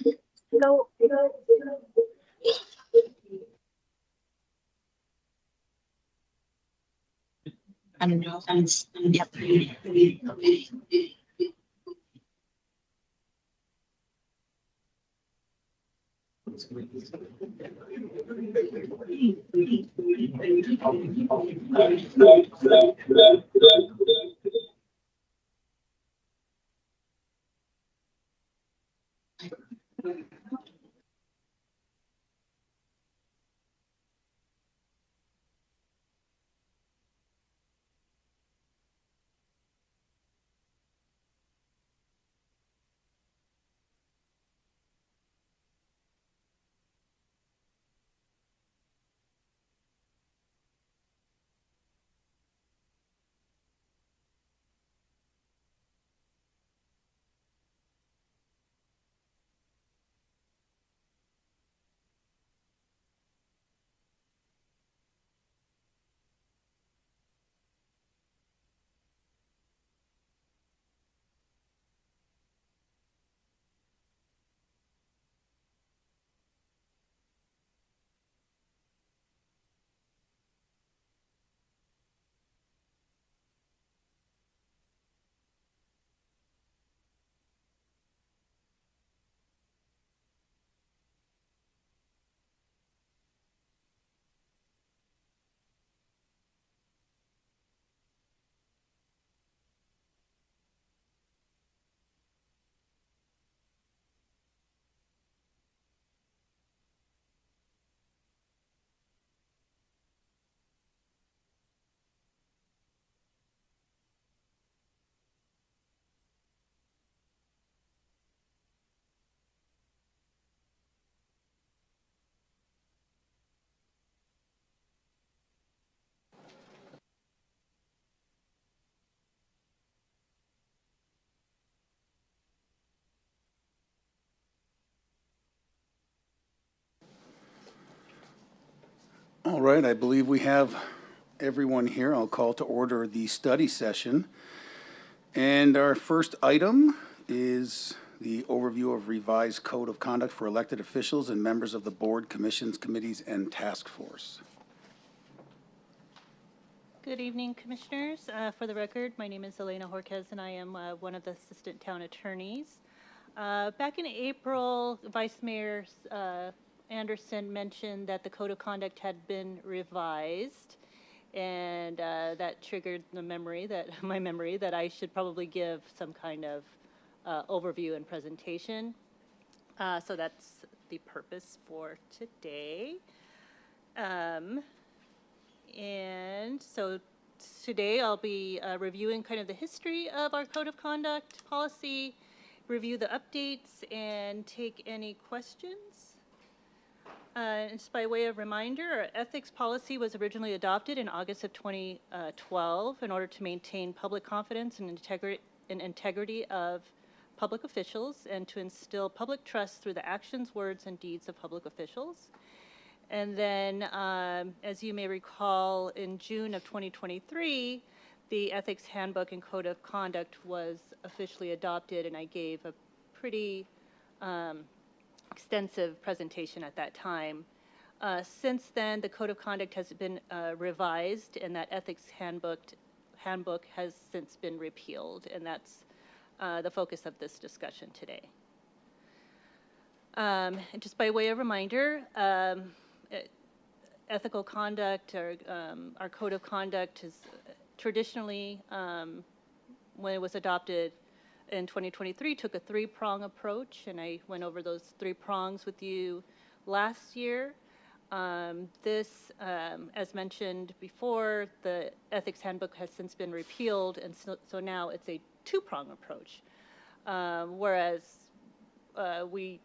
Yep. All right, I believe we have everyone here. I'll call to order the study session. And our first item is the overview of revised code of conduct for elected officials and members of the board, commissions, committees, and task force. Good evening, Commissioners. For the record, my name is Elena Jorquez, and I am one of the assistant town attorneys. Back in April, Vice Mayor Anderson mentioned that the Code of Conduct had been revised, and that triggered the my memory that I should probably give some kind of overview and presentation. So that's the purpose for today. And so today I'll be reviewing kind of the history of our Code of Conduct policy, review the updates, and take any questions. Just by way of reminder, our ethics policy was originally adopted in August of 2012 in order to maintain public confidence and integrity of public officials and to instill public trust through the actions, words, and deeds of public officials. And then, as you may recall, in June of 2023, the Ethics Handbook and Code of Conduct was officially adopted, and I gave a pretty extensive presentation at that time. Since then, the Code of Conduct has been revised, and that Ethics Handbook has since been repealed, and that's the focus of this discussion today. And just by way of reminder, ethical conduct, or our Code of Conduct, is traditionally, when it was adopted in 2023, took a three-prong approach, and I went over those three prongs with you last year. This, as mentioned before, the Ethics Handbook has since been repealed, and so now it's a two-prong approach. Whereas we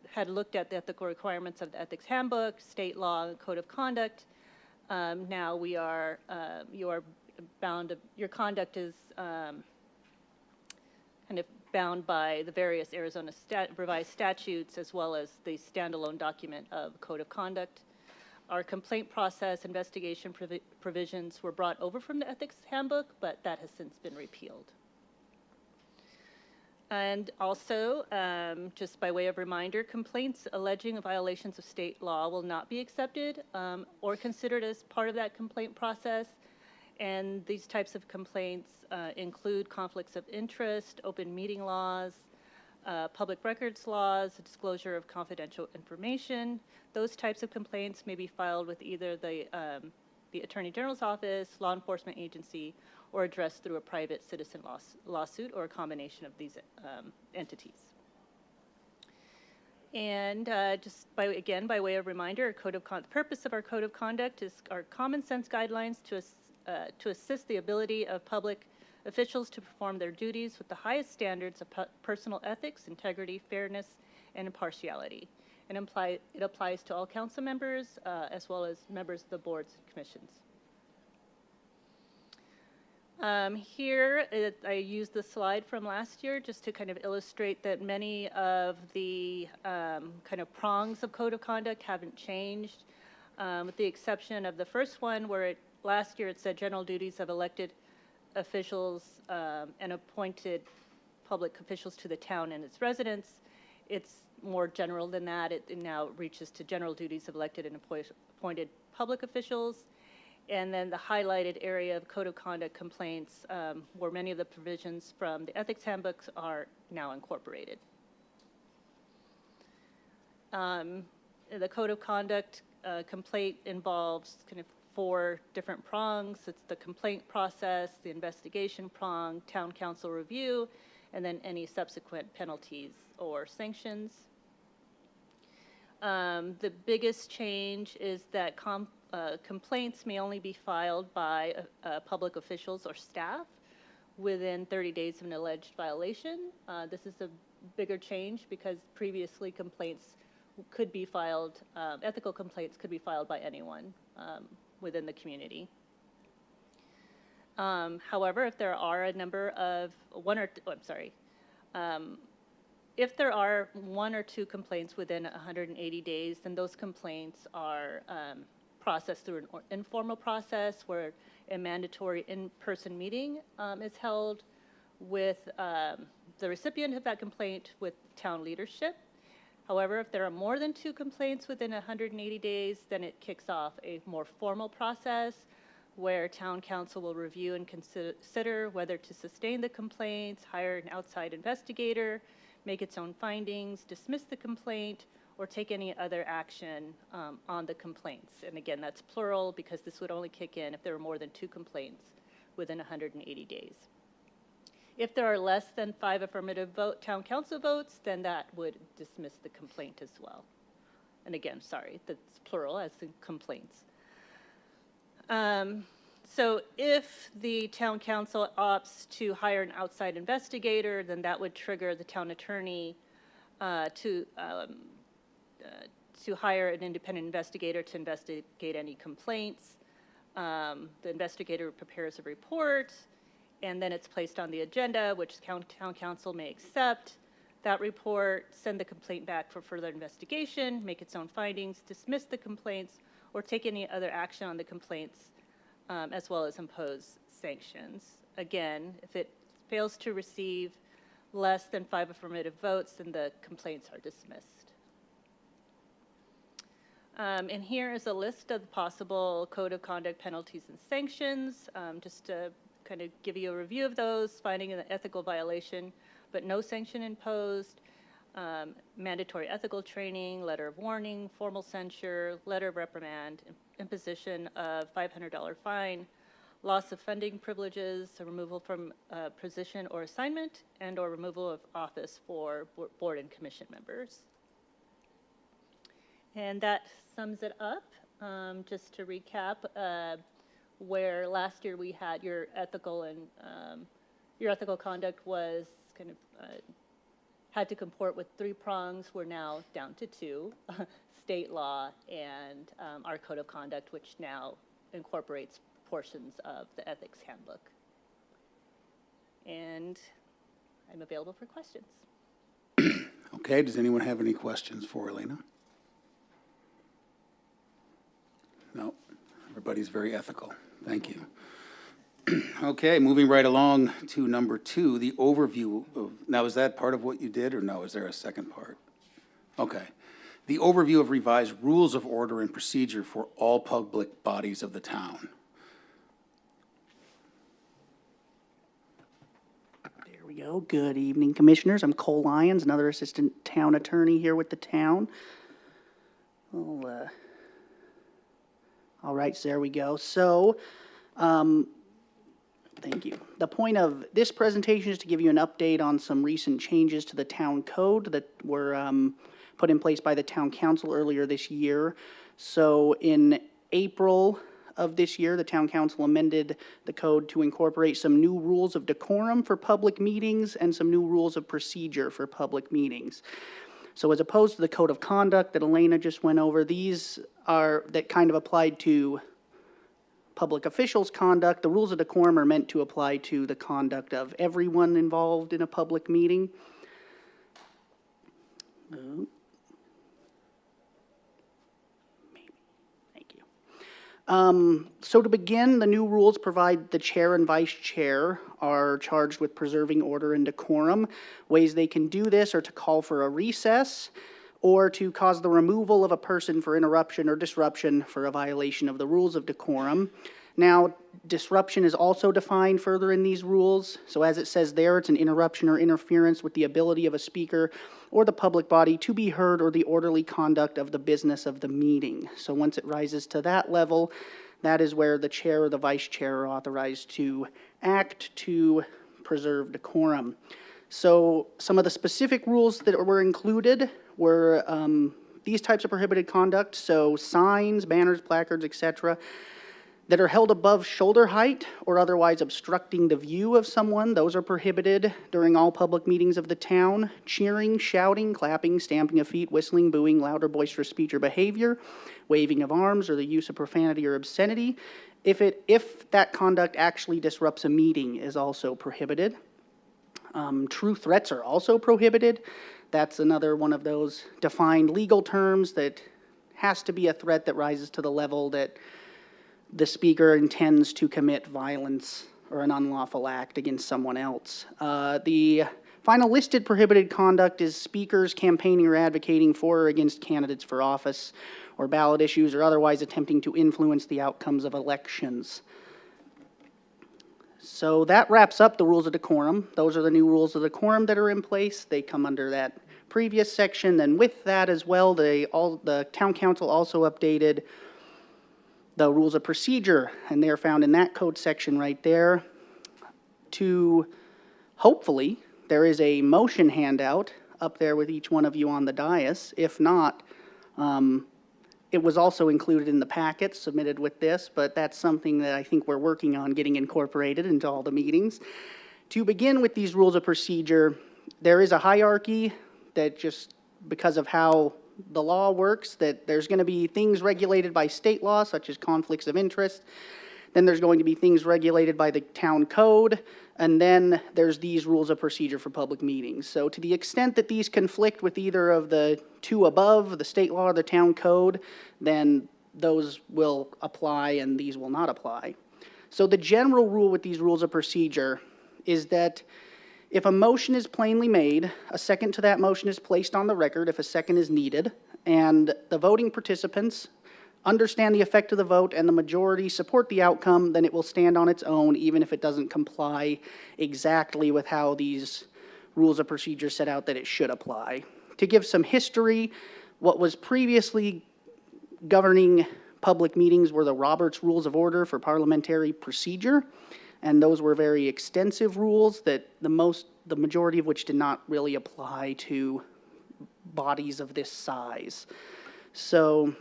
had looked at the ethical requirements of the Ethics Handbook, state law, and Code of Conduct. Now we are, you are bound, your conduct is kind of bound by the various Arizona revised statutes, as well as the standalone document of Code of Conduct. Our complaint process investigation provisions were brought over from the Ethics Handbook, but that has since been repealed. And also, just by way of reminder, complaints alleging violations of state law will not be accepted or considered as part of that complaint process. And these types of complaints include conflicts of interest, open meeting laws, public records laws, disclosure of confidential information. Those types of complaints may be filed with either the Attorney General's office, law enforcement agency, or addressed through a private citizen lawsuit or a combination of these entities. And just by way of reminder, the purpose of our code of conduct is our common sense guidelines to assist the ability of public officials to perform their duties with the highest standards of personal ethics, integrity, fairness, and impartiality. And it applies to all council members as well as members of the boards and commissions. Here, I used the slide from last year just to kind of illustrate that many of the kind of prongs of code of conduct haven't changed, with the exception of the first one where last year it said general duties of elected officials and appointed public officials to the town and its residents. It's more general than that. It now reaches to general duties of elected and appointed public officials. And then the highlighted area of code of conduct complaints where many of the provisions from the ethics handbooks are now incorporated. The code of conduct complaint involves kind of 4 different prongs. It's the complaint process, the investigation prong, town council review, and then any subsequent penalties or sanctions. The biggest change is that complaints may only be filed by public officials or staff within 30 days of an alleged violation. This is a bigger change because previously complaints could be filed, ethical complaints could be filed by anyone within the community. However, if there are a number of if there are 1 or 2 complaints within 180 days, then those complaints are processed through an informal process where a mandatory in-person meeting is held with the recipient of that complaint with town leadership. However, if there are more than 2 complaints within 180 days, then it kicks off a more formal process where town council will review and consider whether to sustain the complaints, hire an outside investigator, make its own findings, dismiss the complaint, or take any other action on the complaints. And again, that's plural because this would only kick in if there were more than 2 complaints within 180 days. If there are less than 5 affirmative town council votes, then that would dismiss the complaint as well. And again, sorry, that's plural as in complaints. So if the town council opts to hire an outside investigator, then that would trigger the town attorney to hire an independent investigator to investigate any complaints. The investigator prepares a report, and then it's placed on the agenda, which town council may accept. That report, send the complaint back for further investigation, make its own findings, dismiss the complaints, or take any other action on the complaints, as well as impose sanctions. Again, if it fails to receive less than 5 affirmative votes, then the complaints are dismissed. And here is a list of the possible code of conduct penalties and sanctions, just to kind of give you a review of those: finding an ethical violation, but no sanction imposed, mandatory ethical training, letter of warning, formal censure, letter of reprimand, imposition of $500 fine, loss of funding privileges, removal from position or assignment, and/or removal of office for board and commission members. And that sums it up. Just to recap, where last year we had your ethical conduct was kind of had to comport with 3 prongs. We're now down to 2, state law and our code of conduct, which now incorporates portions of the ethics handbook. And I'm available for questions. Okay, does anyone have any questions for Elena? No, everybody's very ethical. Thank you. Okay, moving right along to number 2, the overview of, now is that part of what you did, or no, is there a second part? Okay. The overview of revised rules of order and procedure for all public bodies of the town. There we go. Good evening, Commissioners. I'm Cole Lyons, another Assistant Town Attorney here with the town. All right, so there we go. So, thank you. The point of this presentation is to give you an update on some recent changes to the town code that were put in place by the town council earlier this year. So in April of this year, the town council amended the code to incorporate some new rules of decorum for public meetings and some new rules of procedure for public meetings. So as opposed to the code of conduct that Elena just went over, these are, that kind of applied to public officials' conduct. The rules of decorum are meant to apply to the conduct of everyone involved in a public meeting. Thank you. So to begin, the new rules provide the chair and vice chair are charged with preserving order and decorum. Ways they can do this are to call for a recess or to cause the removal of a person for interruption or disruption for a violation of the rules of decorum. Now, disruption is also defined further in these rules. So as it says there, it's an interruption or interference with the ability of a speaker or the public body to be heard or the orderly conduct of the business of the meeting. So once it rises to that level, that is where the chair or the vice chair are authorized to act to preserve decorum. So some of the specific rules that were included were these types of prohibited conduct, so signs, banners, placards, etc., that are held above shoulder height or otherwise obstructing the view of someone. Those are prohibited during all public meetings of the town. Cheering, shouting, clapping, stamping of feet, whistling, booing, loud or boisterous speech or behavior, waving of arms, or the use of profanity or obscenity, if that conduct actually disrupts a meeting, is also prohibited. True threats are also prohibited. That's another one of those defined legal terms that has to be a threat that rises to the level that the speaker intends to commit violence or an unlawful act against someone else. The final listed prohibited conduct is speakers campaigning or advocating for or against candidates for office or ballot issues or otherwise attempting to influence the outcomes of elections. So that wraps up the rules of decorum. Those are the new rules of decorum that are in place. They come under that previous section. Then with that as well, the town council also updated the rules of procedure, and they're found in that code section right there. To hopefully, there is a motion handout up there with each one of you on the dais. If not, it was also included in the packet submitted with this, but that's something that I think we're working on getting incorporated into all the meetings. To begin with these rules of procedure, there is a hierarchy that just because of how the law works, that there's going to be things regulated by state law, such as conflicts of interest. Then there's going to be things regulated by the town code. And then there's these rules of procedure for public meetings. So to the extent that these conflict with either of the two above, the state law or the town code, then those will apply and these will not apply. So the general rule with these rules of procedure is that if a motion is plainly made, a second to that motion is placed on the record if a second is needed, and the voting participants understand the effect of the vote and the majority support the outcome, then it will stand on its own even if it doesn't comply exactly with how these rules of procedure set out that it should apply. To give some history, what was previously governing public meetings were the Roberts Rules of Order for Parliamentary Procedure. And those were very extensive rules that the majority of which did not really apply to bodies of this size. So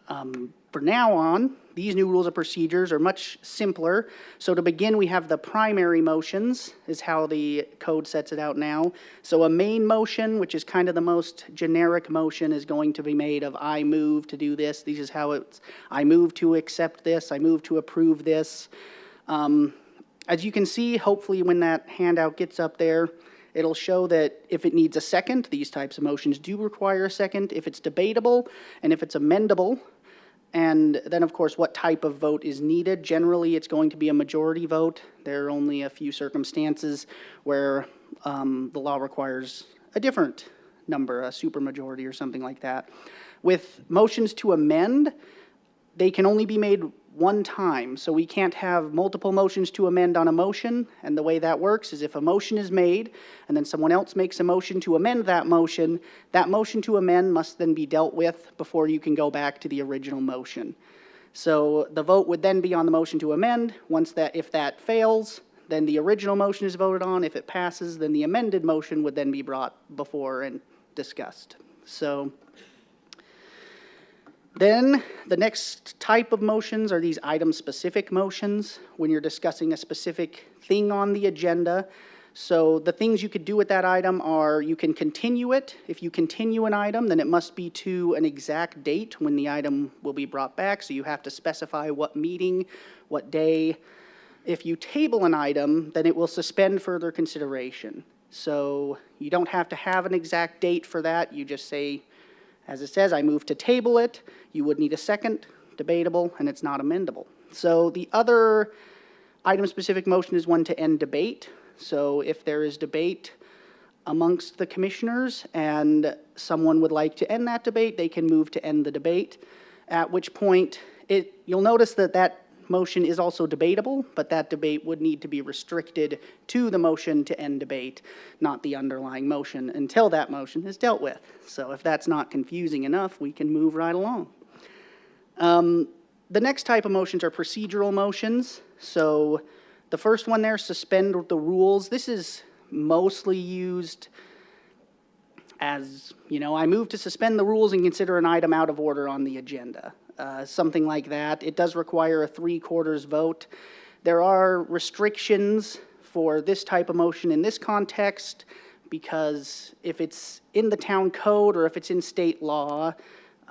for now on, these new rules of procedures are much simpler. So to begin, we have the primary motions, is how the code sets it out now. So a main motion, which is kind of the most generic motion, is going to be made of I move to do this. This is how it's, I move to accept this, I move to approve this. As you can see, hopefully when that handout gets up there, it'll show that if it needs a second, these types of motions do require a second. If it's debatable and if it's amendable, And then, of course, what type of vote is needed. Generally, it's going to be a majority vote. There are only a few circumstances where the law requires a different number, a supermajority or something like that. With motions to amend, they can only be made one time, so we can't have multiple motions to amend on a motion. And the way that works is if a motion is made and then someone else makes a motion to amend that motion to amend must then be dealt with before you can go back to the original motion. So the vote would then be on the motion to amend. If that fails, then the original motion is voted on. If it passes, then the amended motion would then be brought before and discussed. So then the next type of motions are these item-specific motions when you're discussing a specific thing on the agenda. So the things you could do with that item are you can continue it. If you continue an item, then it must be to an exact date when the item will be brought back. So you have to specify what meeting, what day. If you table an item, then it will suspend further consideration. So you don't have to have an exact date for that. You just say, as it says, I move to table it. You would need a second, debatable, and it's not amendable. So the other item-specific motion is one to end debate. So if there is debate amongst the commissioners and someone would like to end that debate, they can move to end the debate, at which point you'll notice that that motion is also debatable, but that debate would need to be restricted to the motion to end debate, not the underlying motion, until that motion is dealt with. So if that's not confusing enough, we can move right along. The next type of motions are procedural motions. So the first one there, suspend the rules. This is mostly used as, I move to suspend the rules and consider an item out of order on the agenda. Something like that. It does require a 3/4 vote. There are restrictions for this type of motion in this context because if it's in the town code or if it's in state law,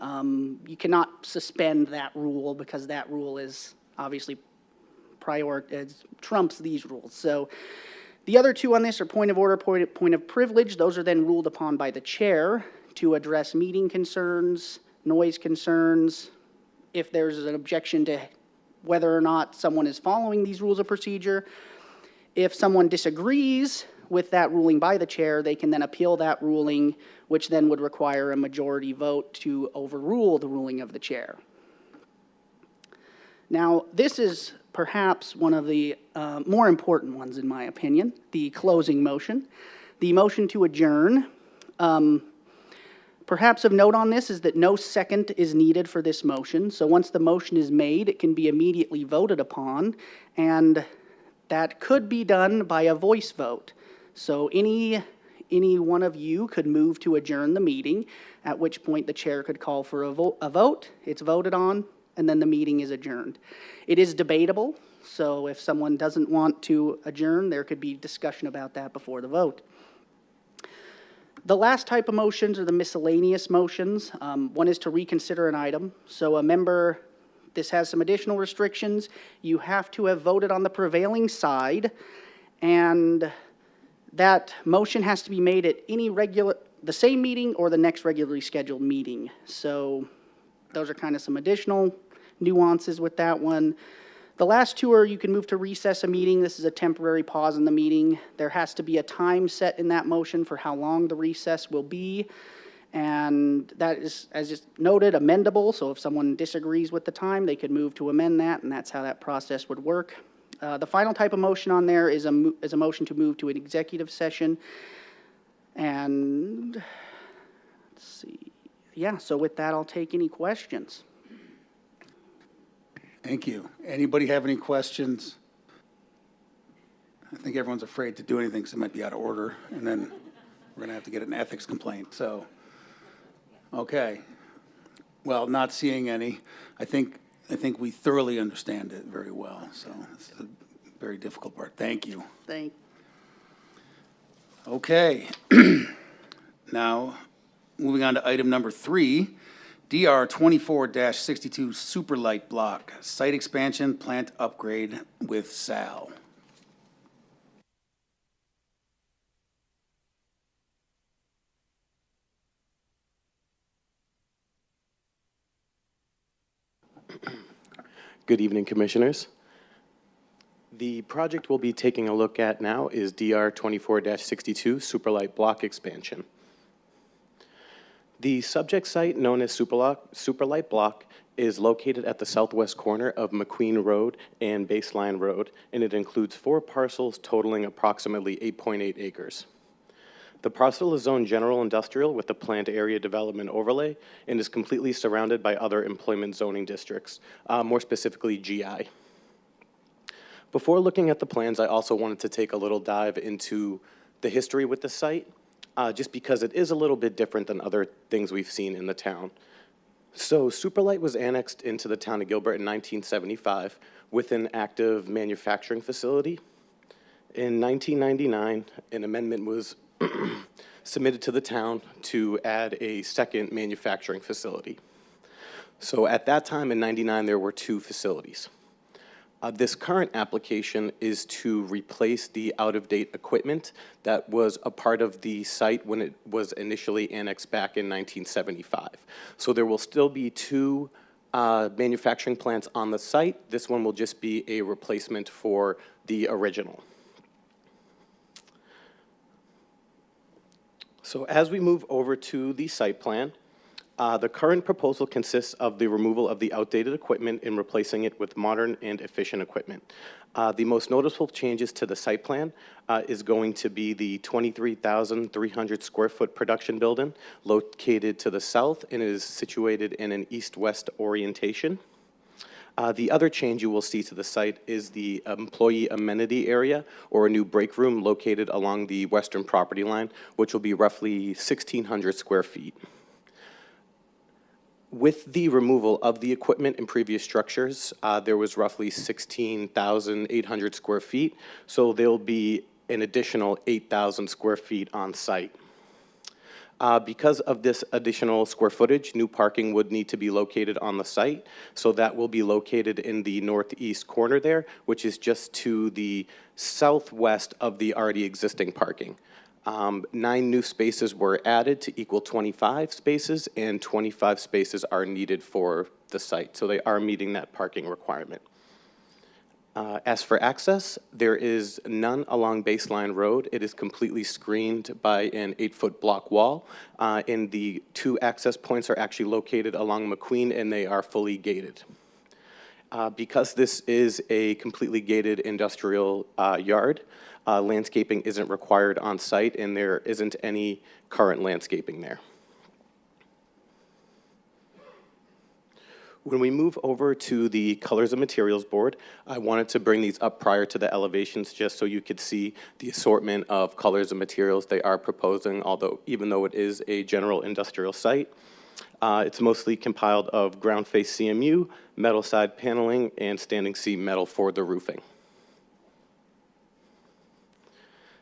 you cannot suspend that rule because that rule is obviously trumps these rules. So the other two on this are point of order, point of privilege. Those are then ruled upon by the chair to address meeting concerns, noise concerns, if there's an objection to whether or not someone is following these rules of procedure. If someone disagrees with that ruling by the chair, they can then appeal that ruling, which then would require a majority vote to overrule the ruling of the chair. Now, this is perhaps one of the more important ones, in my opinion, the closing motion. The motion to adjourn. Perhaps of note on this is that no second is needed for this motion. So once the motion is made, it can be immediately voted upon, and that could be done by a voice vote. So any one of you could move to adjourn the meeting, at which point the chair could call for a vote. It's voted on, and then the meeting is adjourned. It is debatable, so if someone doesn't want to adjourn, there could be discussion about that before the vote. The last type of motions are the miscellaneous motions. One is to reconsider an item. So a member, this has some additional restrictions. You have to have voted on the prevailing side, and that motion has to be made at the same meeting or the next regularly scheduled meeting. So those are kind of some additional nuances with that one. The last two are you can move to recess a meeting. This is a temporary pause in the meeting. There has to be a time set in that motion for how long the recess will be. And that is, as just noted, amendable. So if someone disagrees with the time, they could move to amend that, and that's how that process would work. The final type of motion on there is a motion to move to an executive session. And let's see. Yeah, so with that, I'll take any questions. Thank you. Anybody have any questions? I think everyone's afraid to do anything because it might be out of order, and then we're going to have to get an ethics complaint. So, okay. Well, not seeing any, I think we thoroughly understand it very well. So it's a very difficult part. Thank you. Okay. Now, moving on to item number 3. DR 24-62 Superlight Block, site expansion, plant upgrade with Sal. Good evening, Commissioners. The project we'll be taking a look at now is DR 24-62 Superlight Block Expansion. The subject site, known as Superlight Block, is located at the southwest corner of McQueen Road and Baseline Road, and it includes 4 parcels totaling approximately 8.8 acres. The parcel is zoned general industrial with a planned area development overlay and is completely surrounded by other employment zoning districts, more specifically GI. Before looking at the plans, I also wanted to take a little dive into the history with the site, just because it is a little bit different than other things we've seen in the town. So Superlight was annexed into the town of Gilbert in 1975 with an active manufacturing facility. In 1999, an amendment was submitted to the town to add a second manufacturing facility. So at that time in '99, there were 2 facilities. This current application is to replace the out-of-date equipment that was a part of the site when it was initially annexed back in 1975. So there will still be 2 manufacturing plants on the site. This one will just be a replacement for the original. So as we move over to the site plan, the current proposal consists of the removal of the outdated equipment and replacing it with modern and efficient equipment. The most noticeable changes to the site plan is going to be the 23,300 square foot production building located to the south and is situated in an east-west orientation. The other change you will see to the site is the employee amenity area, or a new break room located along the western property line, which will be roughly 1,600 square feet. With the removal of the equipment in previous structures, there was roughly 16,800 square feet, so there'll be an additional 8,000 square feet on site. Because of this additional square footage, new parking would need to be located on the site, so that will be located in the northeast corner there, which is just to the southwest of the already existing parking. 9 new spaces were added to equal 25 spaces, and 25 spaces are needed for the site, so they are meeting that parking requirement. As for access, there is none along Baseline Road. It is completely screened by an 8-foot block wall, and the 2 access points are actually located along McQueen, and they are fully gated. Because this is a completely gated industrial yard, landscaping isn't required on site, and there isn't any current landscaping there. When we move over to the colors and materials board, I wanted to bring these up prior to the elevations just so you could see the assortment of colors and materials they are proposing, even though it is a general industrial site. It's mostly compiled of ground face CMU, metal side paneling, and standing seam metal for the roofing.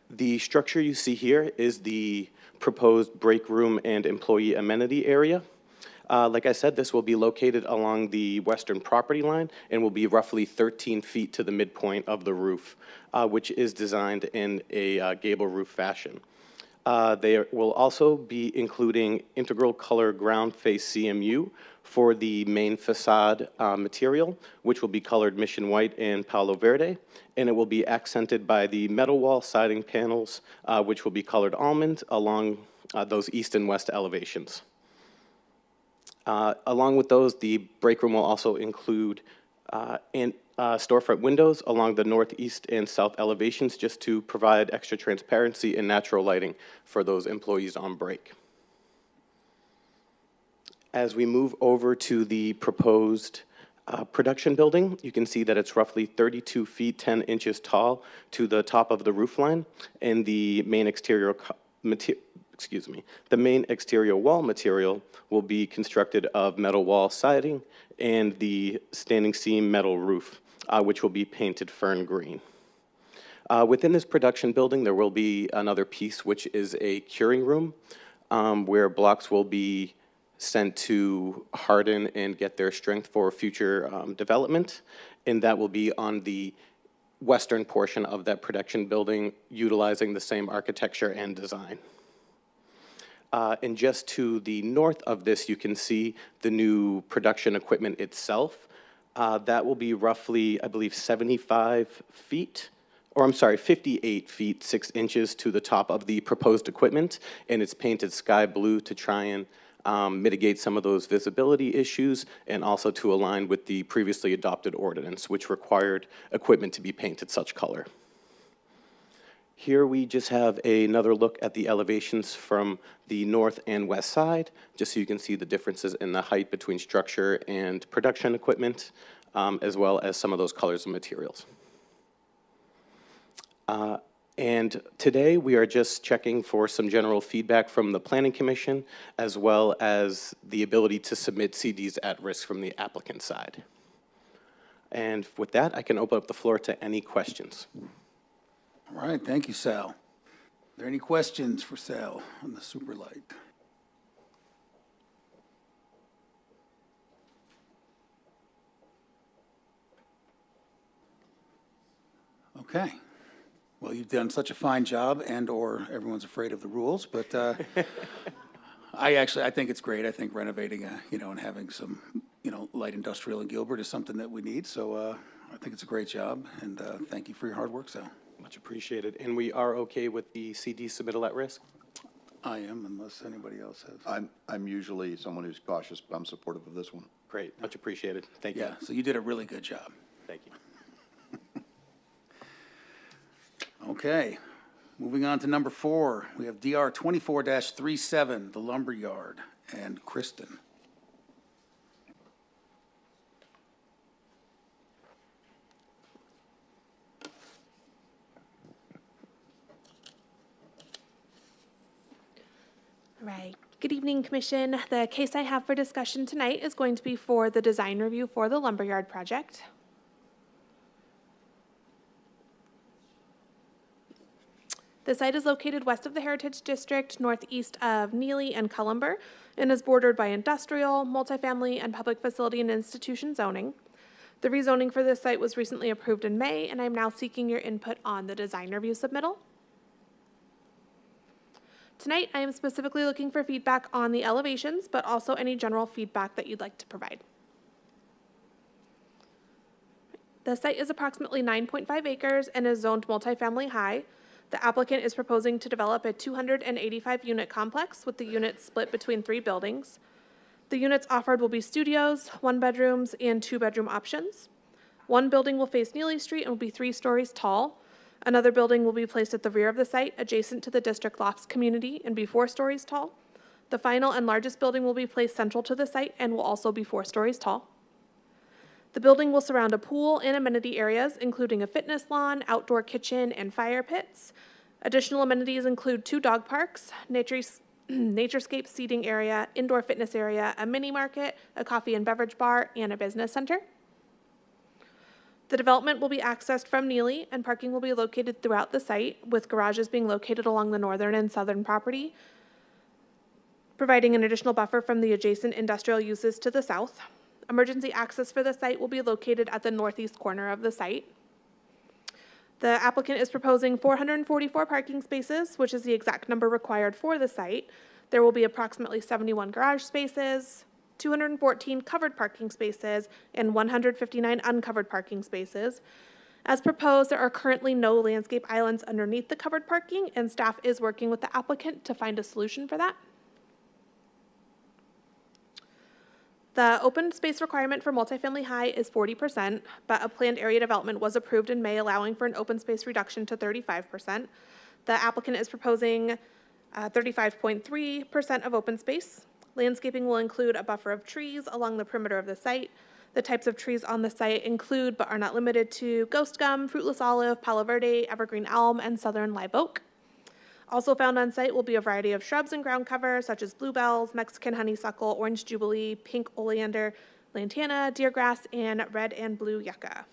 The structure you see here is the proposed break room and employee amenity area. Like I said, this will be located along the western property line and will be roughly 13 feet to the midpoint of the roof, which is designed in a gable roof fashion. They will also be including integral color ground face CMU for the main facade material, which will be colored Mission White and Palo Verde, and it will be accented by the metal wall siding panels, which will be colored almond along those east and west elevations. Along with those, the break room will also include storefront windows along the northeast and south elevations just to provide extra transparency and natural lighting for those employees on break. As we move over to the proposed production building, you can see that it's roughly 32 feet 10 inches tall to the top of the roof line, and the main exterior the main exterior wall material will be constructed of metal wall siding and the standing seam metal roof, which will be painted fern green. Within this production building, there will be another piece, which is a curing room, where blocks will be sent to harden and get their strength for future development, and that will be on the western portion of that production building, utilizing the same architecture and design. And just to the north of this, you can see the new production equipment itself. That will be roughly, I believe, 75 feet, or I'm sorry, 58 feet, 6 inches to the top of the proposed equipment, and it's painted sky blue to try and mitigate some of those visibility issues, and also to align with the previously adopted ordinance, which required equipment to be painted such color. Here we just have another look at the elevations from the north and west side, just so you can see the differences in the height between structure and production equipment, as well as some of those colors and materials. And today we are just checking for some general feedback from the Planning Commission, as well as the ability to submit CDs at risk from the applicant side. And with that, I can open up the floor to any questions. All right, thank you, Sal. Are there any questions for Sal on the super light? Okay. Well, you've done such a fine job, and/or everyone's afraid of the rules, but I think it's great. I think renovating, and having some, light industrial in Gilbert is something that we need. So I think it's a great job, and thank you for your hard work, Sal. Much appreciated. And we are okay with the CD submittal at risk? I am, unless anybody else has. I'm usually someone who's cautious, but I'm supportive of this one. Great, much appreciated. Thank you. Yeah, so you did a really good job. Thank you. Okay, moving on to number 4. We have DR 24-37, the Lumberyard, and Kristen. Right. Good evening, Commission. The case I have for discussion tonight is going to be for the design review for the Lumberyard project. The site is located west of the Heritage District, northeast of Neely and Columber, and is bordered by industrial, multifamily, and public facility and institution zoning. The rezoning for this site was recently approved in May, and I'm now seeking your input on the design review submittal. Tonight, I am specifically looking for feedback on the elevations, but also any general feedback that you'd like to provide. The site is approximately 9.5 acres and is zoned multifamily high. The applicant is proposing to develop a 285-unit complex with the units split between 3 buildings. The units offered will be studios, 1-bedrooms, and 2-bedroom options. One building will face Neely Street and will be 3 stories tall. Another building will be placed at the rear of the site, adjacent to the district lofts community, and be 4 stories tall. The final and largest building will be placed central to the site and will also be 4 stories tall. The building will surround a pool and amenity areas, including a fitness lawn, outdoor kitchen, and fire pits. Additional amenities include 2 dog parks, naturescape seating area, indoor fitness area, a mini market, a coffee and beverage bar, and a business center. The development will be accessed from Neely, and parking will be located throughout the site, with garages being located along the northern and southern property, providing an additional buffer from the adjacent industrial uses to the south. Emergency access for the site will be located at the northeast corner of the site. The applicant is proposing 444 parking spaces, which is the exact number required for the site. There will be approximately 71 garage spaces, 214 covered parking spaces, and 159 uncovered parking spaces. As proposed, there are currently no landscape islands underneath the covered parking, and staff is working with the applicant to find a solution for that. The open space requirement for multifamily high is 40%, but a planned area development was approved in May, allowing for an open space reduction to 35%. The applicant is proposing 35.3% of open space. Landscaping will include a buffer of trees along the perimeter of the site. The types of trees on the site include, but are not limited to, ghost gum, fruitless olive, palo verde, evergreen elm, and southern live oak. Also found on site will be a variety of shrubs and ground cover, such as bluebells, Mexican honeysuckle, orange jubilee, pink oleander, lantana, deergrass, and red and blue yucca.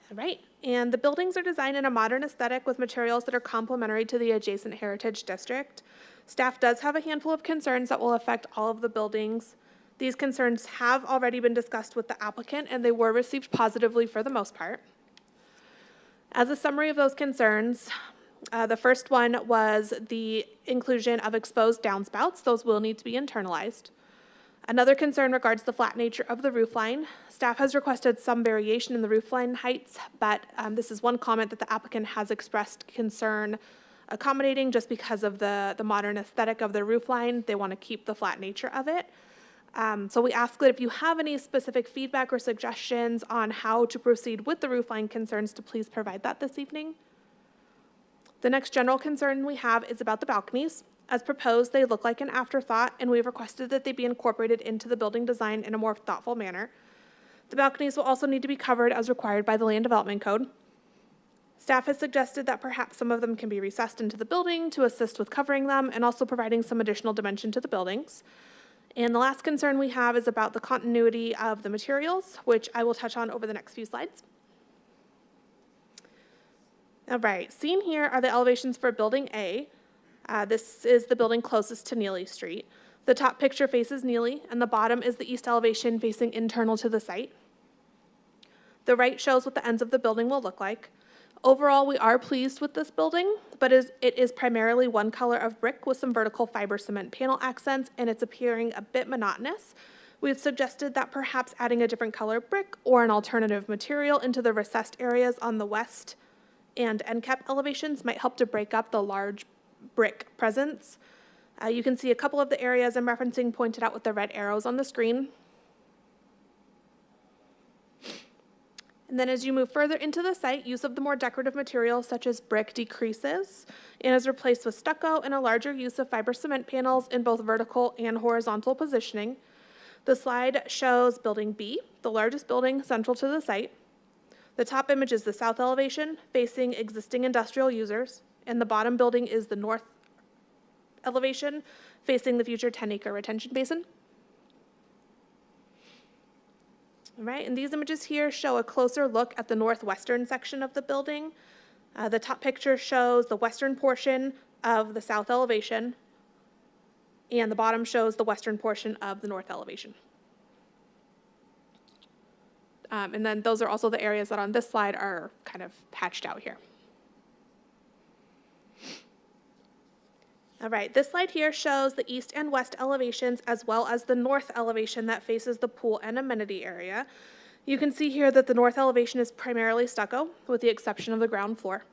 All right, and the buildings are designed in a modern aesthetic with materials that are complementary to the adjacent Heritage District. Staff does have a handful of concerns that will affect all of the buildings. These concerns have already been discussed with the applicant, and they were received positively for the most part. As a summary of those concerns, the first one was the inclusion of exposed downspouts. Those will need to be internalized. Another concern regards the flat nature of the roof line. Staff has requested some variation in the roof line heights, but this is one comment that the applicant has expressed concern accommodating just because of the modern aesthetic of the roof line. They want to keep the flat nature of it. So we ask that if you have any specific feedback or suggestions on how to proceed with the roof line concerns, to please provide that this evening. The next general concern we have is about the balconies. As proposed, they look like an afterthought, and we've requested that they be incorporated into the building design in a more thoughtful manner. The balconies will also need to be covered as required by the Land Development Code. Staff has suggested that perhaps some of them can be recessed into the building to assist with covering them and also providing some additional dimension to the buildings. And the last concern we have is about the continuity of the materials, which I will touch on over the next few slides. All right, seen here are the elevations for Building A. This is the building closest to Neely Street. The top picture faces Neely, and the bottom is the east elevation facing internal to the site. The right shows what the ends of the building will look like. Overall, we are pleased with this building, but it is primarily one color of brick with some vertical fiber cement panel accents, and it's appearing a bit monotonous. We've suggested that perhaps adding a different color brick or an alternative material into the recessed areas on the west and end cap elevations might help to break up the large brick presence. You can see a couple of the areas I'm referencing pointed out with the red arrows on the screen. And then as you move further into the site, use of the more decorative materials such as brick decreases and is replaced with stucco and a larger use of fiber cement panels in both vertical and horizontal positioning. The slide shows Building B, the largest building central to the site. The top image is the south elevation facing existing industrial users, and the bottom building is the north elevation facing the future 10-acre retention basin. All right, and these images here show a closer look at the northwestern section of the building. The top picture shows the western portion of the south elevation, and the bottom shows the western portion of the north elevation. And then those are also the areas that on this slide are kind of hatched out here. All right, this slide here shows the east and west elevations as well as the north elevation that faces the pool and amenity area. You can see here that the north elevation is primarily stucco with the exception of the ground floor.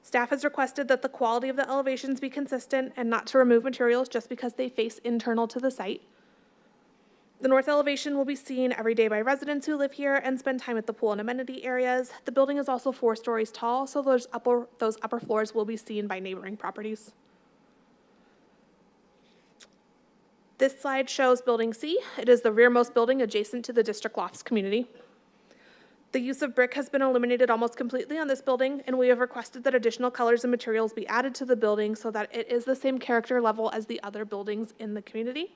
Staff has requested that the quality of the elevations be consistent and not to remove materials just because they face internal to the site. The north elevation will be seen every day by residents who live here and spend time at the pool and amenity areas. The building is also 4 stories tall, so those upper floors will be seen by neighboring properties. This slide shows Building C. It is the rearmost building adjacent to the District Lofts community. The use of brick has been eliminated almost completely on this building, and we have requested that additional colors and materials be added to the building so that it is the same character level as the other buildings in the community.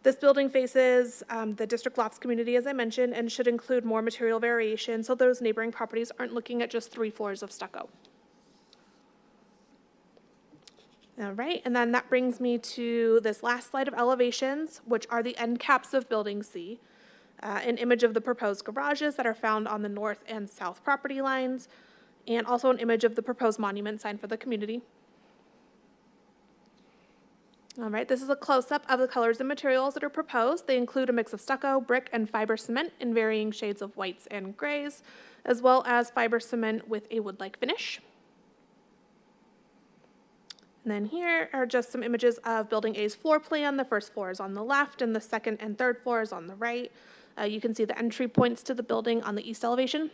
This building faces the District Lofts community, as I mentioned, and should include more material variation so those neighboring properties aren't looking at just 3 floors of stucco. All right, and then that brings me to this last slide of elevations, which are the end caps of Building C. An image of the proposed garages that are found on the north and south property lines, and also an image of the proposed monument sign for the community. All right, this is a close-up of the colors and materials that are proposed. They include a mix of stucco, brick, and fiber cement in varying shades of whites and grays, as well as fiber cement with a wood-like finish. And then here are just some images of Building A's floor plan. The first floor is on the left, and the second and third floor is on the right. You can see the entry points to the building on the east elevation.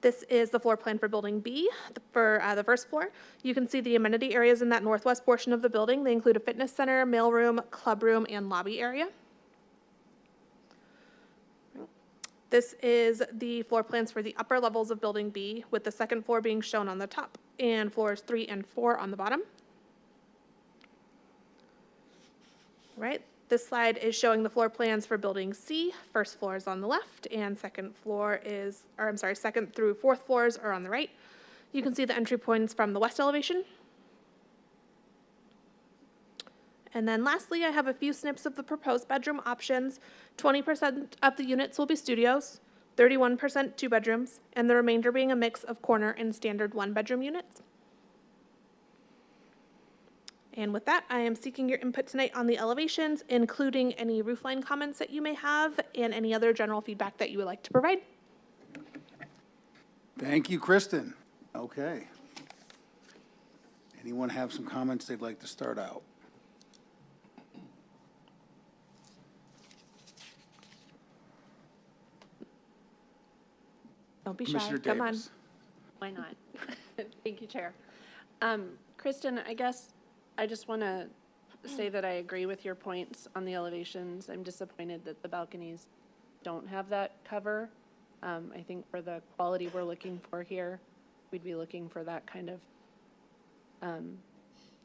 This is the floor plan for Building B. For the first floor, you can see the amenity areas in that northwest portion of the building. They include a fitness center, mailroom, clubroom, and lobby area. This is the floor plans for the upper levels of Building B, with the second floor being shown on the top and floors 3 and 4 on the bottom. All right. This slide is showing the floor plans for Building C. First floor is on the left, and second through fourth floors are on the right. You can see the entry points from the west elevation. And then lastly, I have a few snips of the proposed bedroom options. 20% of the units will be studios, 31% 2 bedrooms, and the remainder being a mix of corner and standard 1-bedroom units. And with that, I am seeking your input tonight on the elevations, including any roofline comments that you may have and any other general feedback that you would like to provide. Thank you, Kristen. Okay. Anyone have some comments they'd like to start out? Don't be shy. Commissioner Come on. Davis. Why not? Thank you, Chair. Kristen, I guess I just want to say that I agree with your points on the elevations. I'm disappointed that the balconies don't have that cover. I think for the quality we're looking for here, we'd be looking for that kind of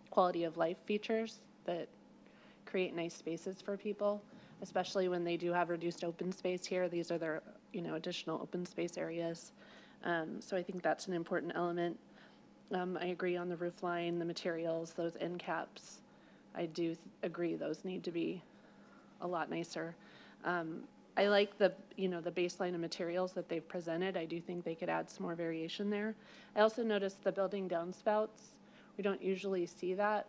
quality of life features that create nice spaces for people, especially when they do have reduced open space here. These are their, additional open space areas. So I think that's an important element. I agree on the roof line, the materials, those end caps. I do agree those need to be a lot nicer. I like the baseline of materials that they've presented. I do think they could add some more variation there. I also noticed the building downspouts. We don't usually see that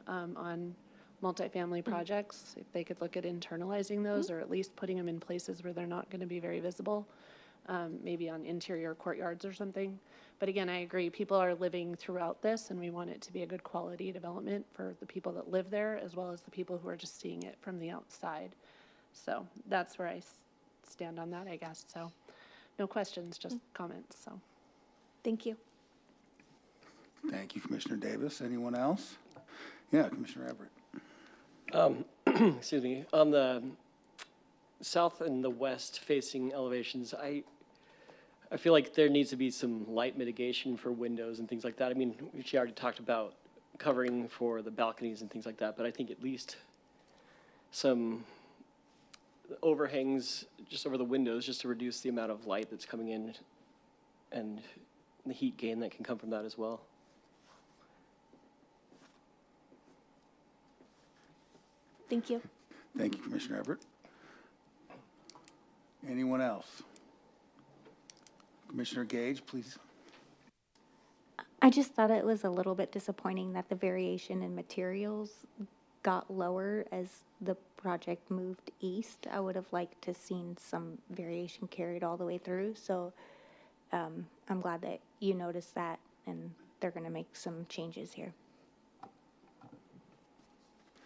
on multifamily projects. If they could look at internalizing those or at least putting them in places where they're not going to be very visible, maybe on interior courtyards or something. But again, I agree, people are living throughout this and we want it to be a good quality development for the people that live there as well as the people who are just seeing it from the outside. So that's where I stand on that, I guess. So no questions, just comments. So Thank you. Thank you, Commissioner Davis. Anyone else? Yeah, Commissioner Everett. Excuse me, on the south and the west facing elevations, I feel like there needs to be some light mitigation for windows and things like that. I mean, she already talked about covering for the balconies and things like that, but I think at least some overhangs just over the windows just to reduce the amount of light that's coming in and the heat gain that can come from that as well. Thank you. Thank you, Commissioner Everett. Anyone else? Commissioner Gage, please. I just thought it was a little bit disappointing that the variation in materials got lower as the project moved east. I would have liked to seen some variation carried all the way through. So I'm glad that you noticed that and they're going to make some changes here.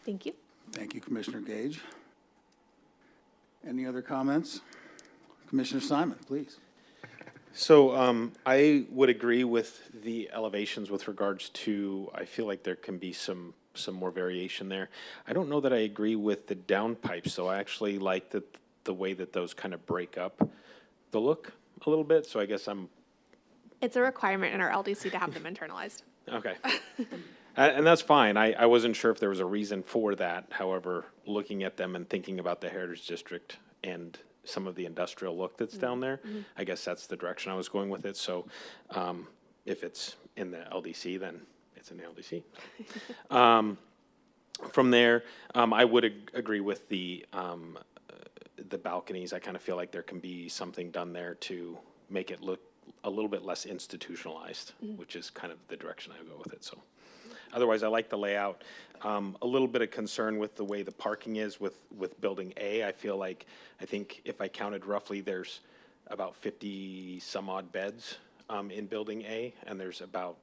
Thank you. Thank you, Commissioner Gage. Any other comments? Commissioner Simon, please. So I would agree with the elevations with regards to, I feel like there can be some more variation there. I don't know that I agree with the downpipes, so I actually like the way that those kind of break up the look a little bit, so I guess It's a requirement in our LDC to have them internalized. okay. And that's fine. I wasn't sure if there was a reason for that. However, looking at them and thinking about the Heritage District and some of the industrial look that's down there, I guess that's the direction I was going with it. So if it's in the LDC, then it's in the LDC. From there, I would agree with the balconies. I kind of feel like there can be something done there to make it look a little bit less institutionalized, which is kind of the direction I go with it. So otherwise, I like the layout. A little bit of concern with the way the parking is with Building A. I think if I counted roughly, there's about 50 some odd beds in Building A, and there's about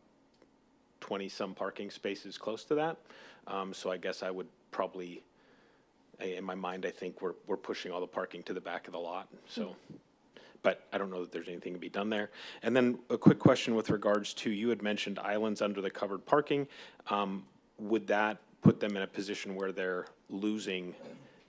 20 some parking spaces close to that. So I guess I would probably, in my mind, I think we're pushing all the parking to the back of the lot. So. But I don't know that there's anything to be done there. And then a quick question with regards to, you had mentioned islands under the covered parking. Would that put them in a position where they're losing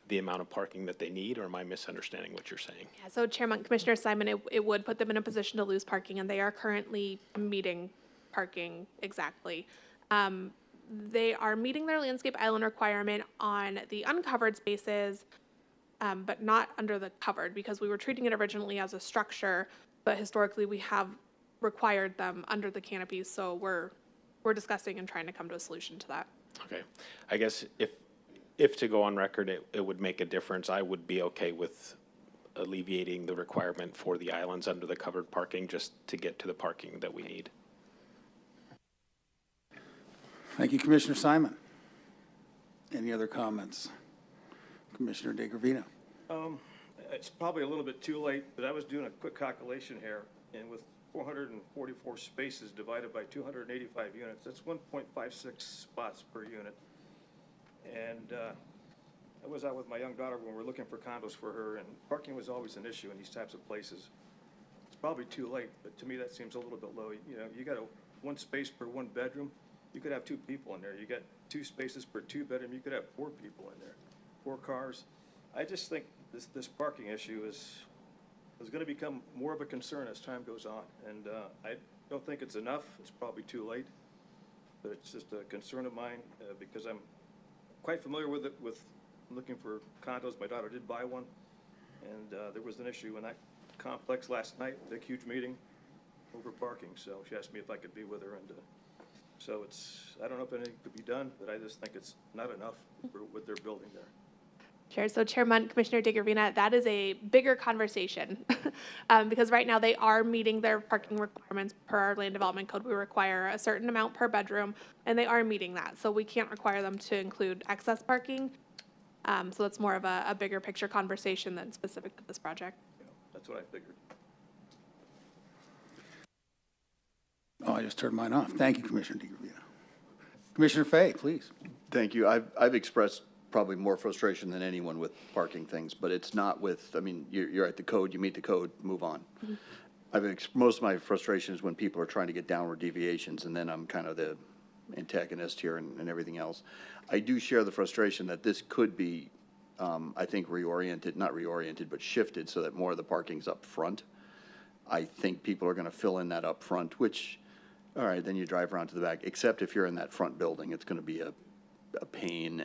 the amount of parking that they need, or am I misunderstanding what you're saying? Yeah, so Chairman, Commissioner Simon, it would put them in a position to lose parking, and they are currently meeting parking exactly. They are meeting their landscape island requirement on the uncovered spaces, but not under the covered, because we were treating it originally as a structure, but historically we have required them under the canopies, so we're discussing and trying to come to a solution to that. Okay. I guess if to go on record, it would make a difference, I would be okay with alleviating the requirement for the islands under the covered parking just to get to the parking that we need. Thank you, Commissioner Simon. Any other comments? Commissioner DeGravino. It's probably a little bit too late, but I was doing a quick calculation here, and with 444 spaces divided by 285 units, that's 1.56 spots per unit. And I was out with my young daughter when we were looking for condos for her, and parking was always an issue in these types of places. It's probably too late, but to me, that seems a little bit low. You know, you got one space per one bedroom. You could have 2 people in there. You got 2 spaces per 2 bedroom. You could have 4 people in there, 4 cars. I just think this parking issue is going to become more of a concern as time goes on. And I don't think it's enough. It's probably too late. But it's just a concern of mine because I'm quite familiar with it, with looking for condos. My daughter did buy one. And there was an issue in that complex last night, big, huge meeting over parking. So she asked me if I could be with her. And so I don't know if anything could be done, but I just think it's not enough for what they're building there. Sure. So Chair Munt, Commissioner DeGravina, that is a bigger conversation because right now they are meeting their parking requirements per our land development code. We require a certain amount per bedroom, and they are meeting that. So we can't require them to include excess parking. So it's more of a bigger picture conversation than specific to this project. You know, that's what I figured. Oh, I just turned mine off. Thank you, Commissioner DeGravino. Commissioner Fay, please. Thank you. I've expressed probably more frustration than anyone with parking things, but it's not with, I mean, you're at the code, you meet the code, move on. Most of my frustration is when people are trying to get downward deviations, and then I'm kind of the antagonist here and everything else. I do share the frustration that this could be, I think, not reoriented, but shifted so that more of the parking's up front. I think people are going to fill in that up front, which, all right, then you drive around to the back, except if you're in that front building, it's going to be a pain.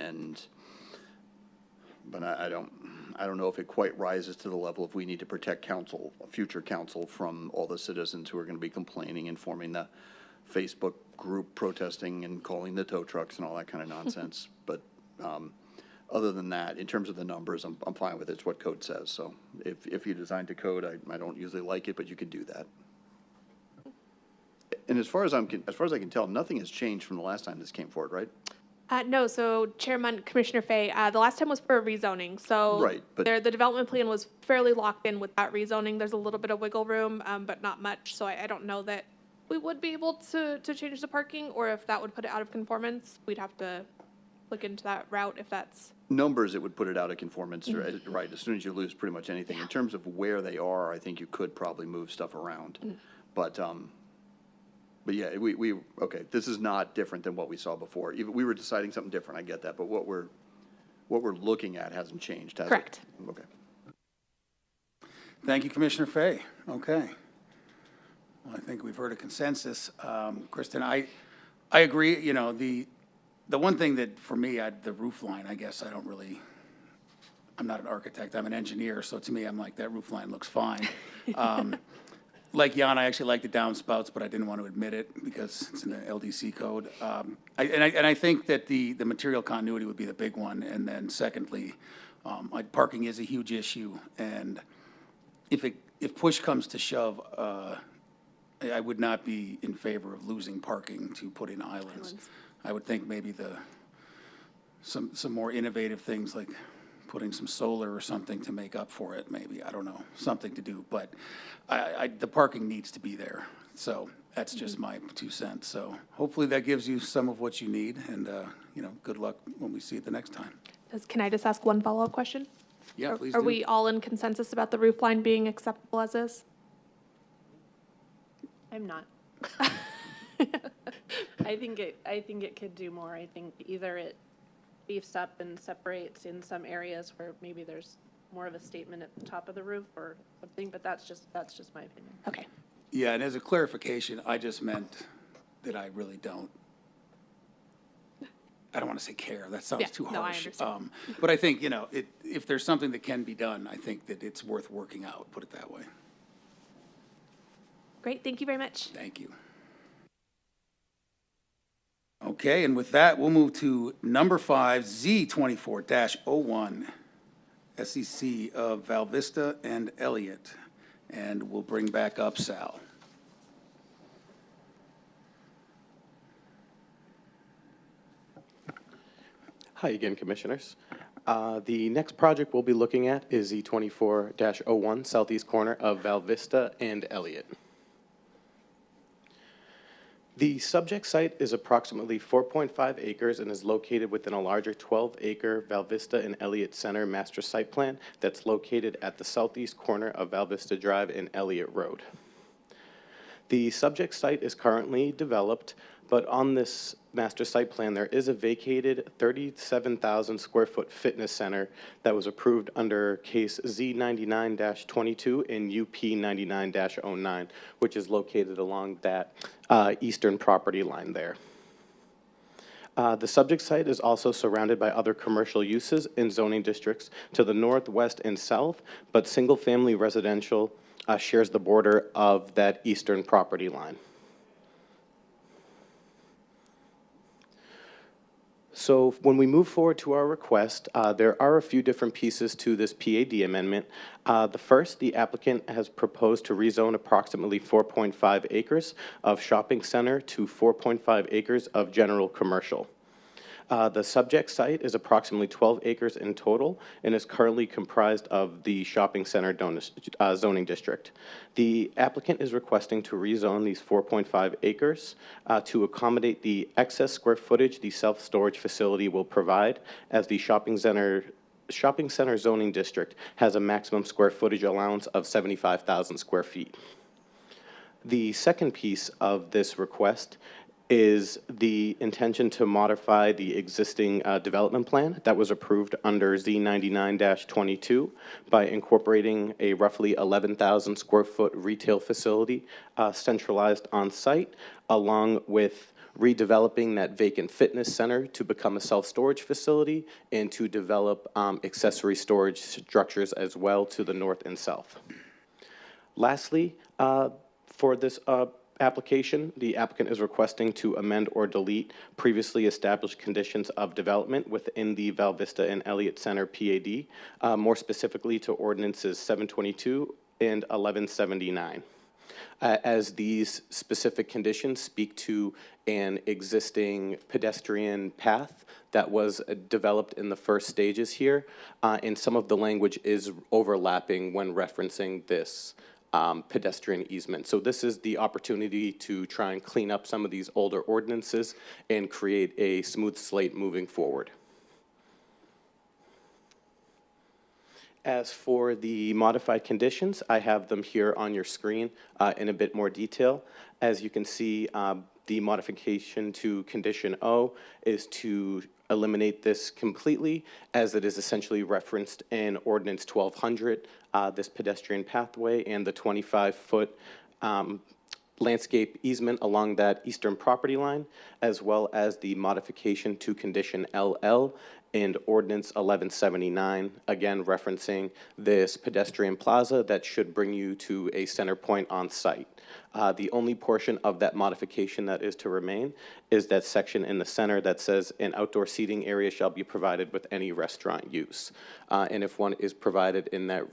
But I don't know if it quite rises to the level of we need to protect future council from all the citizens who are going to be complaining and forming the Facebook group protesting and calling the tow trucks and all that kind of nonsense. But other than that, in terms of the numbers, I'm fine with it. It's what code says. So if you designed a code, I don't usually like it, but you could do that. And as far as I can tell, nothing has changed from the last time this came forward, right? No, so Chairman, Commissioner Fay, the last time was for a rezoning, so Right, but- the development plan was fairly locked in with that rezoning. There's a little bit of wiggle room, but not much, so I don't know that we would be able to change the parking, or if that would put it out of conformance. We'd have to look into that route if that's. Numbers, it would put it out of conformance, right? As soon as you lose pretty much anything. In terms of where they are, I think you could probably move stuff around. But yeah, okay, this is not different than what we saw before. We were deciding something different, I get that, but what we're looking at hasn't changed, has it? Correct. Okay. Thank you, Commissioner Fay. Okay. Well, I think we've heard a consensus. Kristen, I agree, you know, the one thing that, for me, the roof line, I guess I'm not an architect, I'm an engineer, so to me, I'm like, that roof line looks fine. Like Jan, I actually like the downspouts, but I didn't want to admit it because it's in the LDC code. I think that the material continuity would be the big one, and then secondly, like parking is a huge issue, and if push comes to shove, I would not be in favor of losing parking to put in islands. I would think maybe some more innovative things like putting some solar or something to make up for it, maybe, I don't know, something to do. But the parking needs to be there. So that's just my 2 cents. So hopefully that gives you some of what you need, and, good luck when we see it the next time. Can I just ask one follow-up question? Yeah, please Are do. we all in consensus about the roof line being acceptable as is? I'm not. I think it could do more. I think either it beefs up and separates in some areas where maybe there's more of a statement at the top of the roof or something, but that's just my opinion. Okay. Yeah, and as a clarification, I just meant that I really don't want to say care, that sounds too harsh. No, I understand. But I think, if there's something that can be done, I think that it's worth working out, put it that way. Great, thank you very much. Thank you. Okay, and with that, we'll move to number 5, Z24-01, SEC of Val Vista and Elliott. And we'll bring back up Sal. Hi again, Commissioners. The next project we'll be looking at is the 24-01 southeast corner of Val Vista and Elliott. The subject site is approximately 4.5 acres and is located within a larger 12-acre Val Vista and Elliott Center master site plan that's located at the southeast corner of Val Vista Drive and Elliott Road. The subject site is currently developed, but on this master site plan, there is a vacated 37,000 square foot fitness center that was approved under case Z99-22 and UP 99-09, which is located along that eastern property line there. The subject site is also surrounded by other commercial uses in zoning districts to the north, west, and south, but single-family residential shares the border of that eastern property line. So when we move forward to our request, there are a few different pieces to this PAD amendment. The first, the applicant has proposed to rezone approximately 4.5 acres of shopping center to 4.5 acres of general commercial. The subject site is approximately 12 acres in total and is currently comprised of the shopping center zoning district. The applicant is requesting to rezone these 4.5 acres to accommodate the excess square footage the self-storage facility will provide, as the shopping center zoning district has a maximum square footage allowance of 75,000 square feet. The second piece of this request is the intention to modify the existing development plan that was approved under Z99-22 by incorporating a roughly 11,000 square foot retail facility centralized on site, along with redeveloping that vacant fitness center to become a self-storage facility and to develop accessory storage structures as well to the north and south. Lastly, for this application, the applicant is requesting to amend or delete previously established conditions of development within the Val Vista and Elliott Center PAD, more specifically to ordinances 722 and 1179. As these specific conditions speak to an existing pedestrian path that was developed in the first stages here, and some of the language is overlapping when referencing this pedestrian easement. So this is the opportunity to try and clean up some of these older ordinances and create a smooth slate moving forward. As for the modified conditions, I have them here on your screen in a bit more detail. As you can see, the modification to condition O is to eliminate this completely, as it is essentially referenced in Ordinance 1200, this pedestrian pathway and the 25-foot landscape easement along that eastern property line, as well as the modification to condition LL and Ordinance 1179, again referencing this pedestrian plaza that should bring you to a center point on site. The only portion of that modification that is to remain is that section in the center that says an outdoor seating area shall be provided with any restaurant use. And if one is provided in that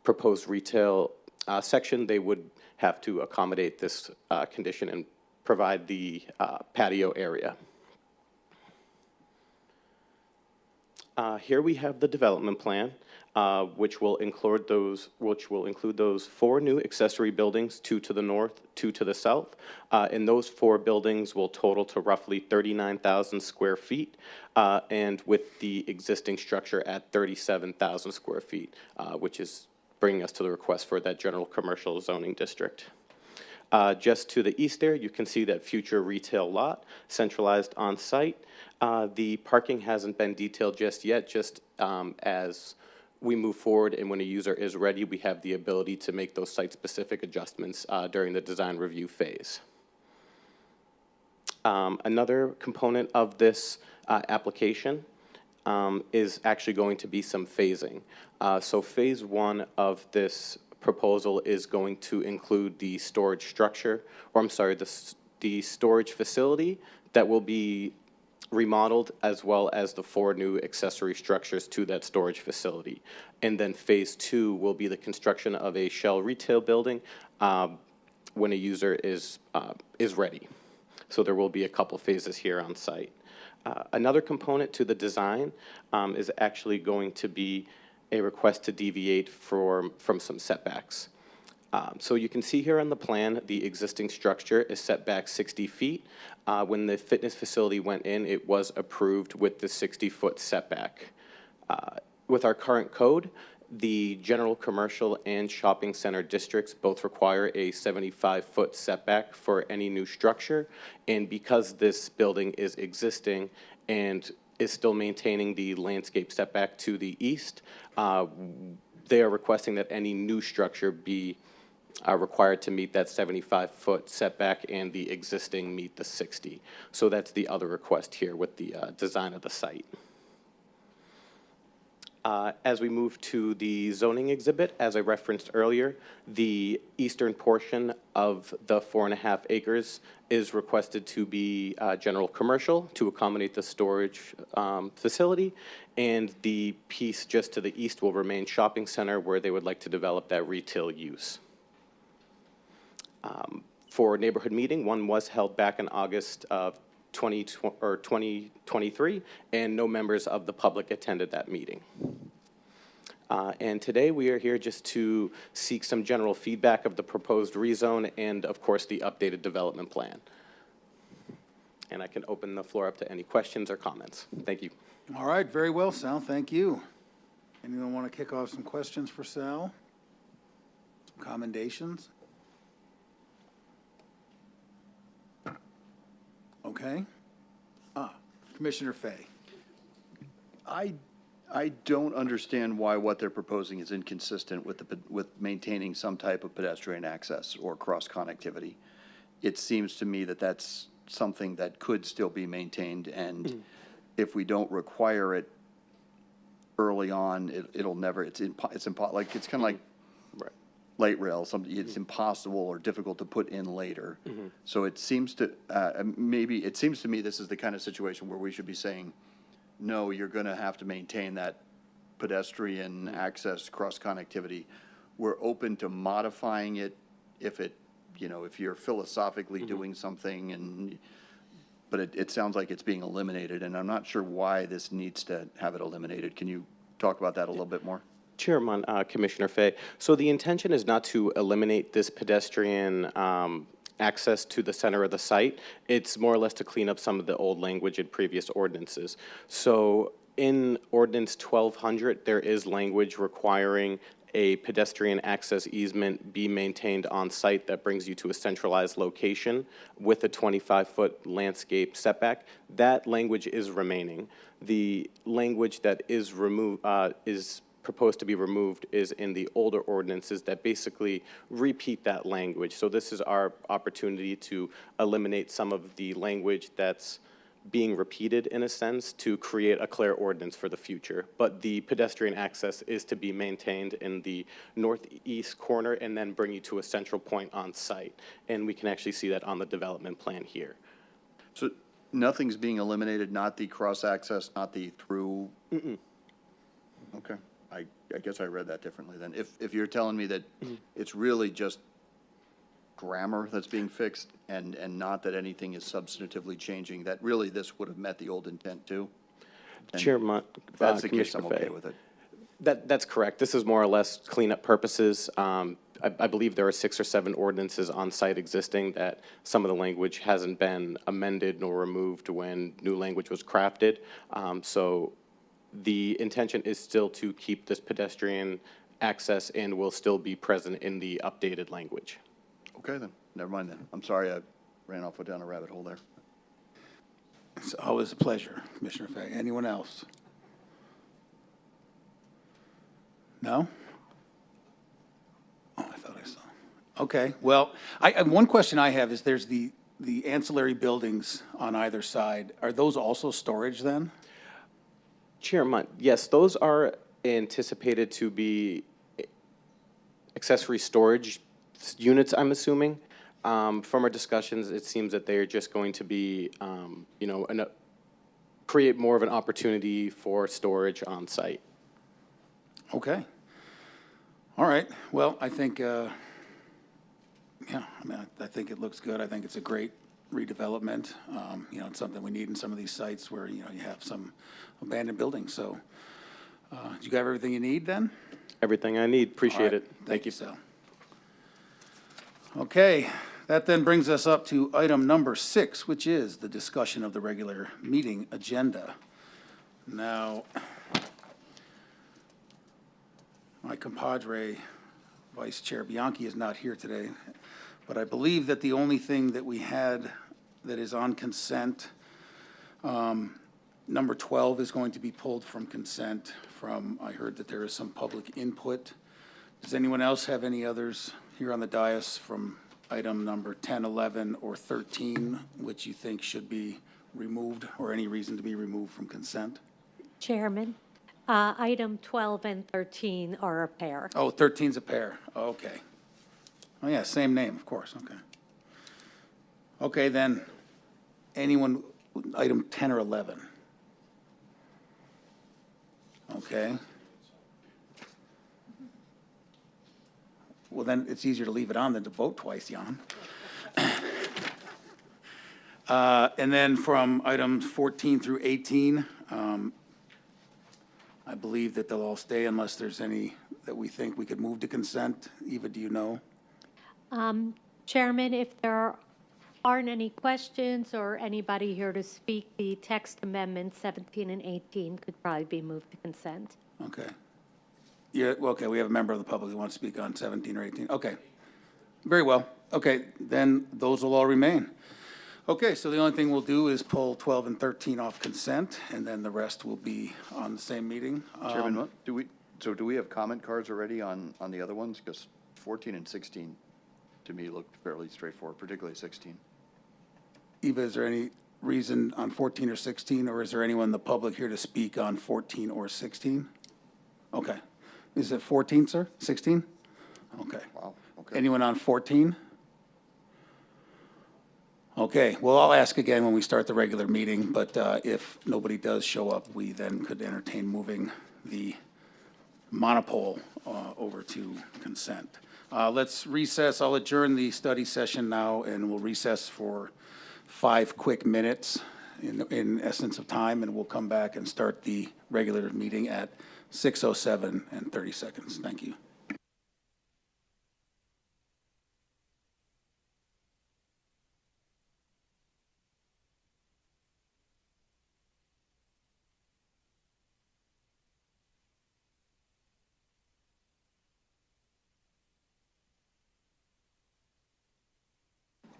proposed retail section, they would have to accommodate this condition and provide the patio area. Here we have the development plan, which will include those 4 new accessory buildings, 2 to the north, 2 to the south. And those 4 buildings will total to roughly 39,000 square feet, and with the existing structure at 37,000 square feet, which is bringing us to the request for that general commercial zoning district. Just to the east there, you can see that future retail lot centralized on site. The parking hasn't been detailed just yet, just as we move forward and when a user is ready, we have the ability to make those site-specific adjustments during the design review phase. Another component of this application is actually going to be some phasing. So phase 1 of this proposal is going to include the storage structure, or I'm sorry, the storage facility that will be remodeled, as well as the 4 new accessory structures to that storage facility. And then phase 2 will be the construction of a shell retail building when a user is ready. So there will be a couple phases here on site. Another component to the design is actually going to be a request to deviate from some setbacks. So you can see here on the plan, the existing structure is set back 60 feet. When the fitness facility went in, it was approved with the 60-foot setback. With our current code, the general commercial and shopping center districts both require a 75-foot setback for any new structure. And because this building is existing and is still maintaining the landscape setback to the east, they are requesting that any new structure be required to meet that 75-foot setback and the existing meet the 60. So that's the other request here with the design of the site. As we move to the zoning exhibit, as I referenced earlier, the eastern portion of the 4.5 acres is requested to be general commercial to accommodate the storage facility, and the piece just to the east will remain shopping center where they would like to develop that retail use. For neighborhood meeting, one was held back in August of 2023, and no members of the public attended that meeting. And today we are here just to seek some general feedback of the proposed rezone and, of course, the updated development plan. And I can open the floor up to any questions or comments. Thank you. All right, very well, Sal, thank you. Anyone want to kick off some questions for Sal? Some commendations? Okay. Commissioner Fay. I don't understand why what they're proposing is inconsistent with maintaining some type of pedestrian access or cross connectivity. It seems to me that that's something that could still be maintained, and if we don't require it early on, it'll never, it's kind of like light rail, something, it's impossible or difficult to put in later. So it seems to, it seems to me this is the kind of situation where we should be saying, no, you're going to have to maintain that pedestrian access, cross connectivity. We're open to modifying it if it, if you're philosophically doing something, but it sounds like it's being eliminated, and I'm not sure why this needs to have it eliminated. Can you talk about that a little bit more? Chairman, Commissioner Fay. So the intention is not to eliminate this pedestrian access to the center of the site. It's more or less to clean up some of the old language in previous ordinances. So in Ordinance 1200, there is language requiring a pedestrian access easement be maintained on site that brings you to a centralized location with a 25-foot landscape setback. That language is remaining. The language that is proposed to be removed is in the older ordinances that basically repeat that language. So this is our opportunity to eliminate some of the language that's being repeated in a sense to create a clear ordinance for the future. But the pedestrian access is to be maintained in the northeast corner and then bring you to a central point on site. And we can actually see that on the development plan here. So nothing's being eliminated, not the cross access, not the through? Okay. I guess I read that differently then. If you're telling me that it's really just grammar that's being fixed and not that anything is substantively changing, that really this would have met the old intent too? And Chairman, if that's the case, Commissioner I'm okay Fay. with it. That's correct. This is more or less cleanup purposes. I believe there are 6 or 7 ordinances on site existing that some of the language hasn't been amended nor removed when new language was crafted. So the intention is still to keep this pedestrian access and will still be present in the updated language. Okay then, never mind then. I'm sorry I ran off down a rabbit hole there. It's always a pleasure, Commissioner Fay. Anyone else? No? Oh, I thought I saw. Okay, well, one question I have is there's the ancillary buildings on either side. Are those also storage then? Chairman, yes, those are anticipated to be accessory storage units, I'm assuming. From our discussions, it seems that they are just going to be, create more of an opportunity for storage on site. Okay. All right, well, I think, I think it looks good. I think it's a great redevelopment. You know, it's something we need in some of these sites where, you know, you have some abandoned buildings, so. You got everything you need then? Everything I need, appreciate All right. it. Thank you. Sal. Okay, that then brings us up to item number 6, which is the discussion of the regular meeting agenda. Now, my compadre, Vice Chair Bianchi, is not here today, but I believe that the only thing that we had that is on consent, number 12 is going to be pulled from consent I heard that there is some public input. Does anyone else have any others here on the dais from item number 10, 11, or 13, which you think should be removed or any reason to be removed from consent? Chairman, item 12 and 13 are a pair. Oh, 13's a pair, okay. Oh, yeah, same name, of course, okay. Okay, then, anyone, item 10 or 11? Okay. Well, then it's easier to leave it on than to vote twice, Jan. And then from items 14 through 18, I believe that they'll all stay unless there's any that we think we could move to consent. Eva, do you know? Chairman, if there aren't any questions or anybody here to speak, the text amendments 17 and 18 could probably be moved to consent. Okay. Yeah, well, okay, we have a member of the public who wants to speak on 17 or 18. Okay. Very well. Okay, then those will all remain. Okay, so the only thing we'll do is pull 12 and 13 off consent, and then the rest will be on the same meeting. Chairman, what, do we have comment cards already on the other ones? Because 14 and 16, to me, looked fairly straightforward, particularly 16. Eva, is there any reason on 14 or 16, or is there anyone in the public here to speak on 14 or 16? Okay. Is it 14, sir? 16? Okay. Wow, okay. Anyone on 14? Okay, well, I'll ask again when we start the regular meeting, but if nobody does show up, we then could entertain moving the monopole over to consent. Let's recess. I'll adjourn the study session now, and we'll recess for 5 quick minutes in essence of time, and we'll come back and start the regular meeting at 6:07 and 30 seconds. Thank you.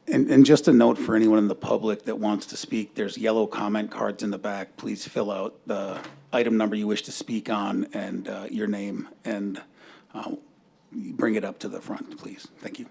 And just a note for anyone in the public that wants to speak, there's yellow comment cards in the back. Please fill out the item number you wish to speak on and your name, and bring it up to the front, please. Thank you.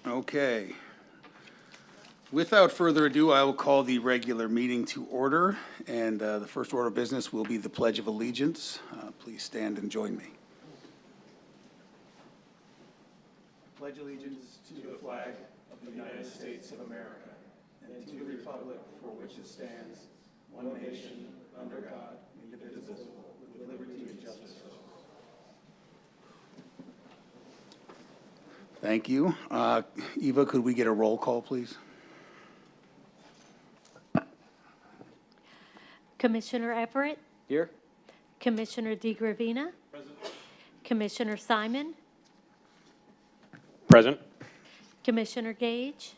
Okay. Without further ado, I will call the regular meeting to order, and the first order of business will be the Pledge of Allegiance. Please stand and join me. Pledge allegiance to the flag of the United States of America and to the republic for which it stands, one nation, under God, indivisible, with liberty and justice for all. Thank you. Eva, could we get a roll call, please? Commissioner Everett, Here? Commissioner DeGravina. Present. Commissioner Simon, Present? Commissioner Gage,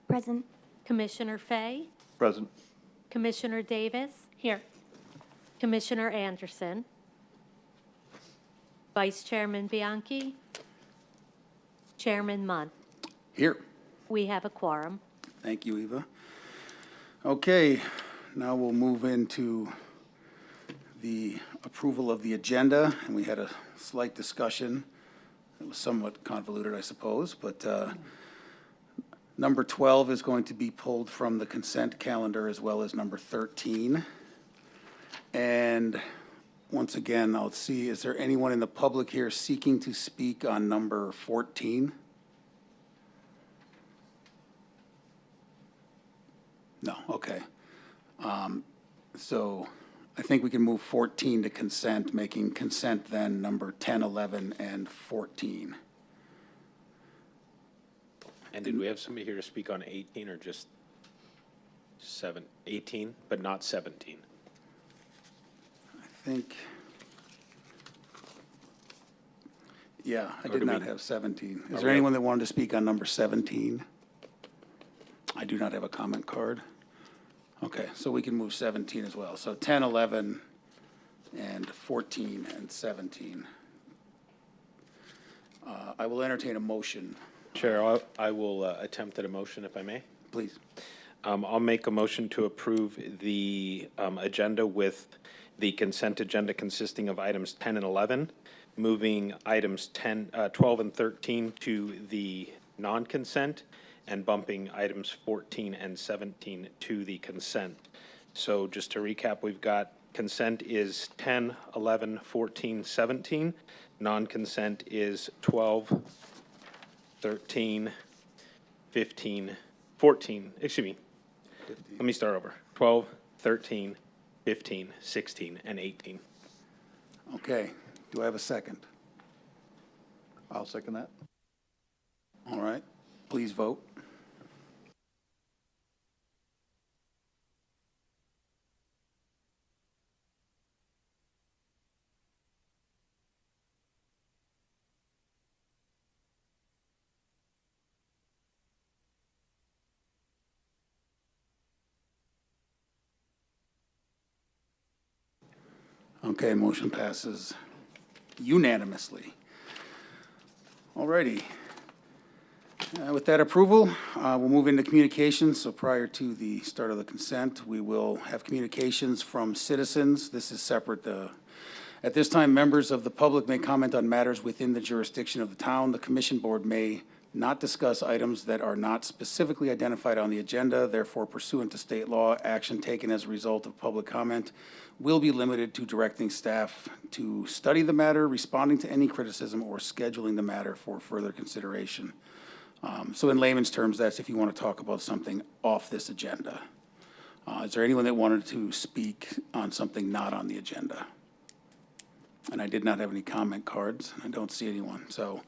Present. Commissioner Fay, Present. Commissioner Davis, Here. Commissioner Anderson, Vice Chairman Bianchi, Chairman Munn. Here. We have a quorum. Thank you, Eva. Okay, now we'll move into the approval of the agenda, and we had a slight discussion. It was somewhat convoluted, I suppose, but number 12 is going to be pulled from the consent calendar, as well as number 13. And once again, I'll see, is there anyone in the public here seeking to speak on number 14? No, okay. So I think we can move 14 to consent, making consent then number 10, 11, and 14. And did we have somebody here to speak on 18 or just 18, but not 17? I think, yeah, I Or did do not we- have 17. Is Are there we- anyone that wanted to speak on number 17? I do not have a comment card. Okay, so we can move 17 as well. So 10, 11, and 14, and 17. I will entertain a motion, Chair, I will attempt at a motion if I may. please. I'll make a motion to approve the agenda with the consent agenda consisting of items 10 and 11, moving items 12 and 13 to the non-consent, and bumping items 14 and 17 to the consent. So just to recap, we've got consent is 10, 11, 14, 17. Non-consent is 12, 13, 15, 14, excuse me. Let me start over. 12, 13, 15, 16, and 18. Okay, do I have a second? I'll second that. All right, please vote. Okay, motion passes unanimously. All righty. With that approval, we'll move into communications. So prior to the start of the consent, we will have communications from citizens. This is separate. At this time, members of the public may comment on matters within the jurisdiction of the town. The commission board may not discuss items that are not specifically identified on the agenda. Therefore, pursuant to state law, action taken as a result of public comment will be limited to directing staff to study the matter, responding to any criticism, or scheduling the matter for further consideration. So in layman's terms, that's if you want to talk about something off this agenda. Is there anyone that wanted to speak on something not on the agenda? And I did not have any comment cards. I don't see anyone. So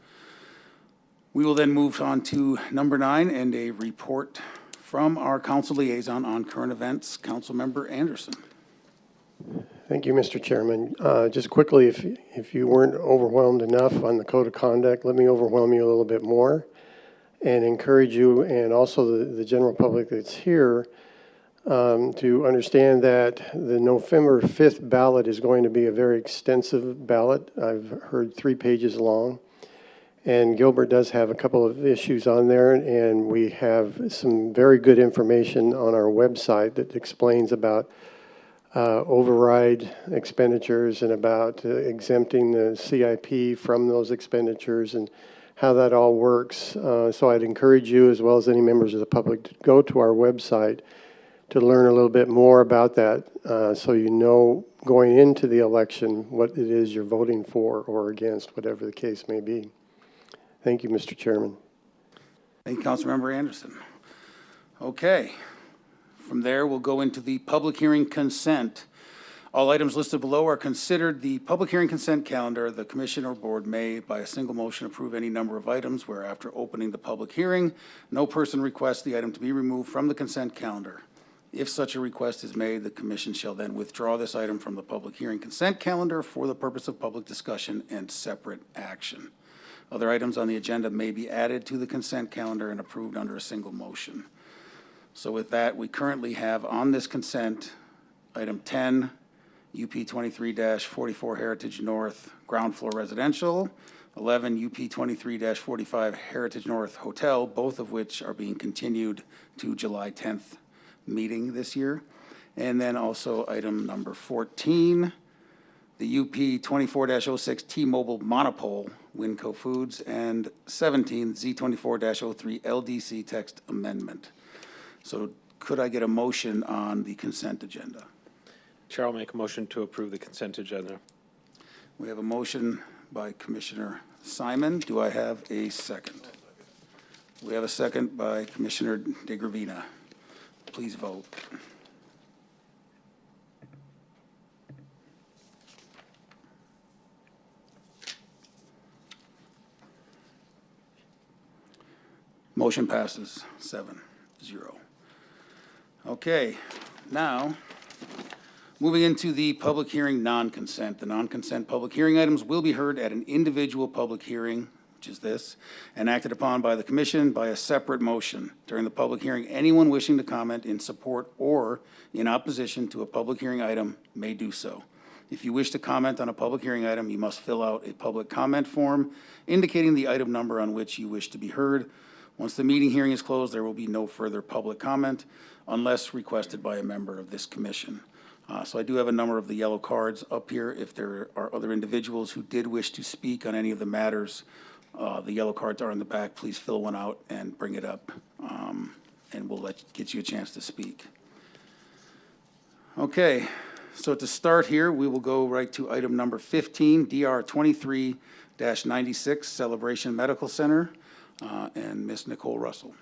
we will then move on to number 9 and a report from our council liaison on current events, Councilmember Anderson. Thank you, Mr. Chairman. Just quickly, if you weren't overwhelmed enough on the code of conduct, let me overwhelm you a little bit more and encourage you and also the general public that's here to understand that the November 5th ballot is going to be a very extensive ballot. I've heard 3 pages long. And Gilbert does have a couple of issues on there, and we have some very good information on our website that explains about override expenditures and about exempting the CIP from those expenditures and how that all works. So I'd encourage you, as well as any members of the public, to go to our website to learn a little bit more about that, so you know going into the election what it is you're voting for or against, whatever the case may be. Thank you, Mr. Chairman. Thank you, Councilmember Anderson. Okay. From there, we'll go into the public hearing consent. All items listed below are considered the public hearing consent calendar. The commission or board may, by a single motion, approve any number of items where after opening the public hearing, no person requests the item to be removed from the consent calendar. If such a request is made, the commission shall then withdraw this item from the public hearing consent calendar for the purpose of public discussion and separate action. Other items on the agenda may be added to the consent calendar and approved under a single motion. So with that, we currently have on this consent, item 10, UP 23-44 Heritage North ground floor residential, 11 UP 23-45 Heritage North Hotel, both of which are being continued to July 10th meeting this year. And then also item number 14, the UP 24-06 T-Mobile Monopole, Winco Foods, and 17 Z24-03 LDC text amendment. So could I get a motion on the consent agenda? Chair, I'll make a motion to approve the consent agenda. We have a motion by Commissioner Simon. Do I have a second? We have a second by Commissioner DeGravina. Please vote. Motion passes 7-0. Okay, now, moving into the public hearing non-consent. The non-consent public hearing items will be heard at an individual public hearing, which is this, and acted upon by the commission by a separate motion. During the public hearing, anyone wishing to comment in support or in opposition to a public hearing item may do so. If you wish to comment on a public hearing item, you must fill out a public comment form indicating the item number on which you wish to be heard. Once the meeting hearing is closed, there will be no further public comment unless requested by a member of this commission. So I do have a number of the yellow cards up here. If there are other individuals who did wish to speak on any of the matters, the yellow cards are in the back. Please fill one out and bring it up, and we'll get you a chance to speak. Okay, so to start here, we will go right to item number 15, DR 23-96, Celebration Medical Center, and Ms. Nicole Russell.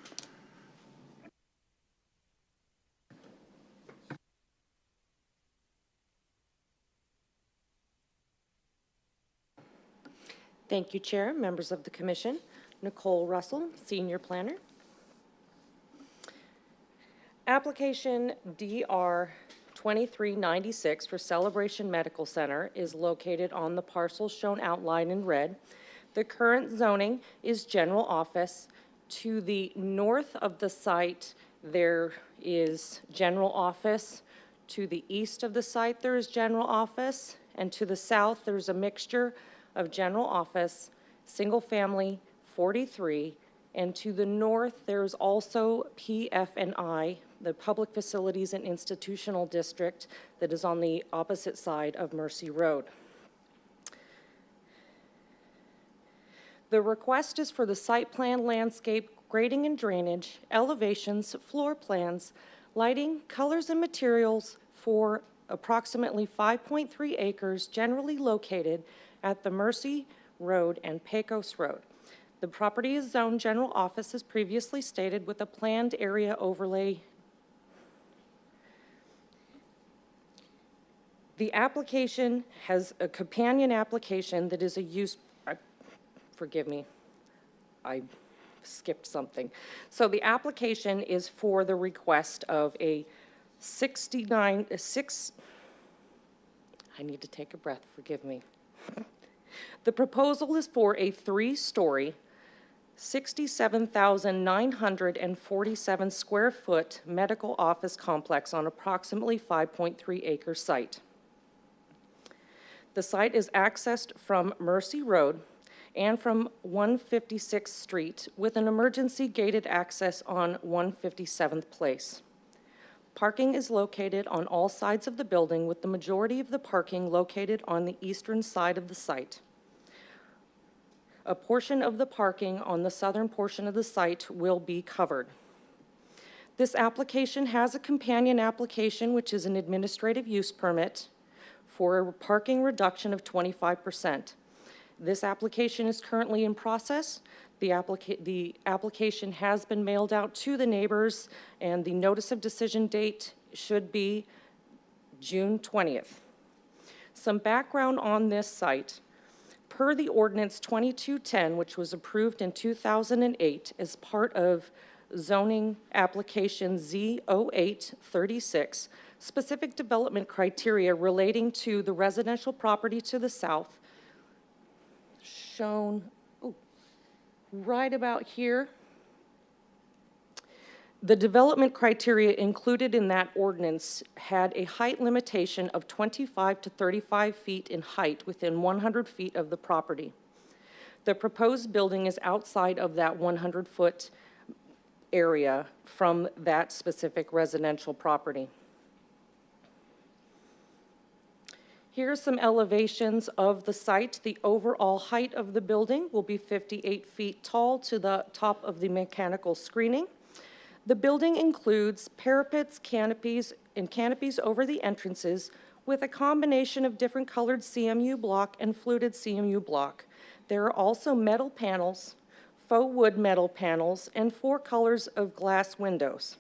Thank you, Chair, members of the Commission. Nicole Russell, Senior Planner. Application DR 2396 for Celebration Medical Center is located on the parcel shown outlined in red. The current zoning is general office. To the north of the site, there is general office. To the east of the site, there is general office. And to the south, there's a mixture of general office, single family, 43, and to the north, there's also PF&I, the Public Facilities and Institutional District, that is on the opposite side of Mercy Road. The request is for the site plan, landscape, grading and drainage, elevations, floor plans, lighting, colors and materials for approximately 5.3 acres generally located at the Mercy Road and Pecos Road. The property is zoned general office as previously stated with a planned area overlay. The application has a companion application that is a use, forgive me, I skipped something. So the application is for the request of a I need to take a breath, forgive me. The proposal is for a 3-story, 67,947 square foot medical office complex on approximately 5.3 acre site. The site is accessed from Mercy Road and from 156th Street with an emergency gated access on 157th Place. Parking is located on all sides of the building, with the majority of the parking located on the eastern side of the site. A portion of the parking on the southern portion of the site will be covered. This application has a companion application, which is an administrative use permit for a parking reduction of 25%. This application is currently in process. The application has been mailed out to the neighbors, and the notice of decision date should be June 20th. Some background on this site. Per the ordinance 2210, which was approved in 2008 as part of zoning application Z0836, specific development criteria relating to the residential property to the south, shown right about here. The development criteria included in that ordinance had a height limitation of 25 to 35 feet in height within 100 feet of the property. The proposed building is outside of that 100-foot area from that specific residential property. Here are some elevations of the site. The overall height of the building will be 58 feet tall to the top of the mechanical screening. The building includes parapets, canopies, and canopies over the entrances with a combination of different colored CMU block and fluted CMU block. There are also metal panels, faux wood metal panels, and 4 colors of glass windows.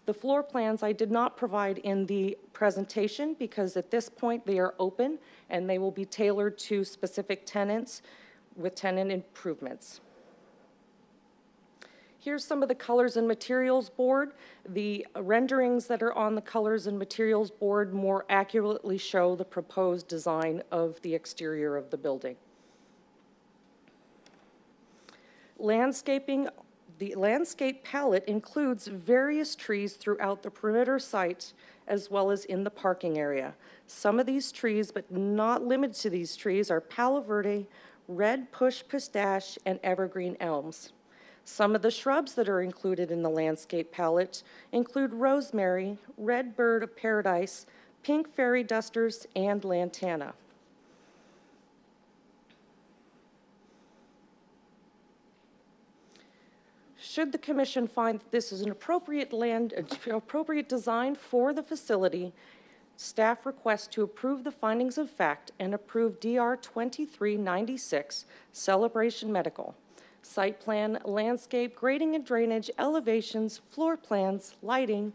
The floor plans I did not provide in the presentation because at this point they are open and they will be tailored to specific tenants with tenant improvements. Here's some of the colors and materials board. The renderings that are on the colors and materials board more accurately show the proposed design of the exterior of the building. Landscaping. The landscape palette includes various trees throughout the perimeter site as well as in the parking area. Some of these trees, but not limited to these trees, are Palo Verde, red push pistache, and evergreen elms. Some of the shrubs that are included in the landscape palette include rosemary, red bird of paradise, pink fairy dusters, and lantana. Should the commission find that this is an appropriate design for the facility, staff requests to approve the findings of fact and approve DR 2396, Celebration Medical. Site plan, landscape, grading and drainage, elevations, floor plans, lighting,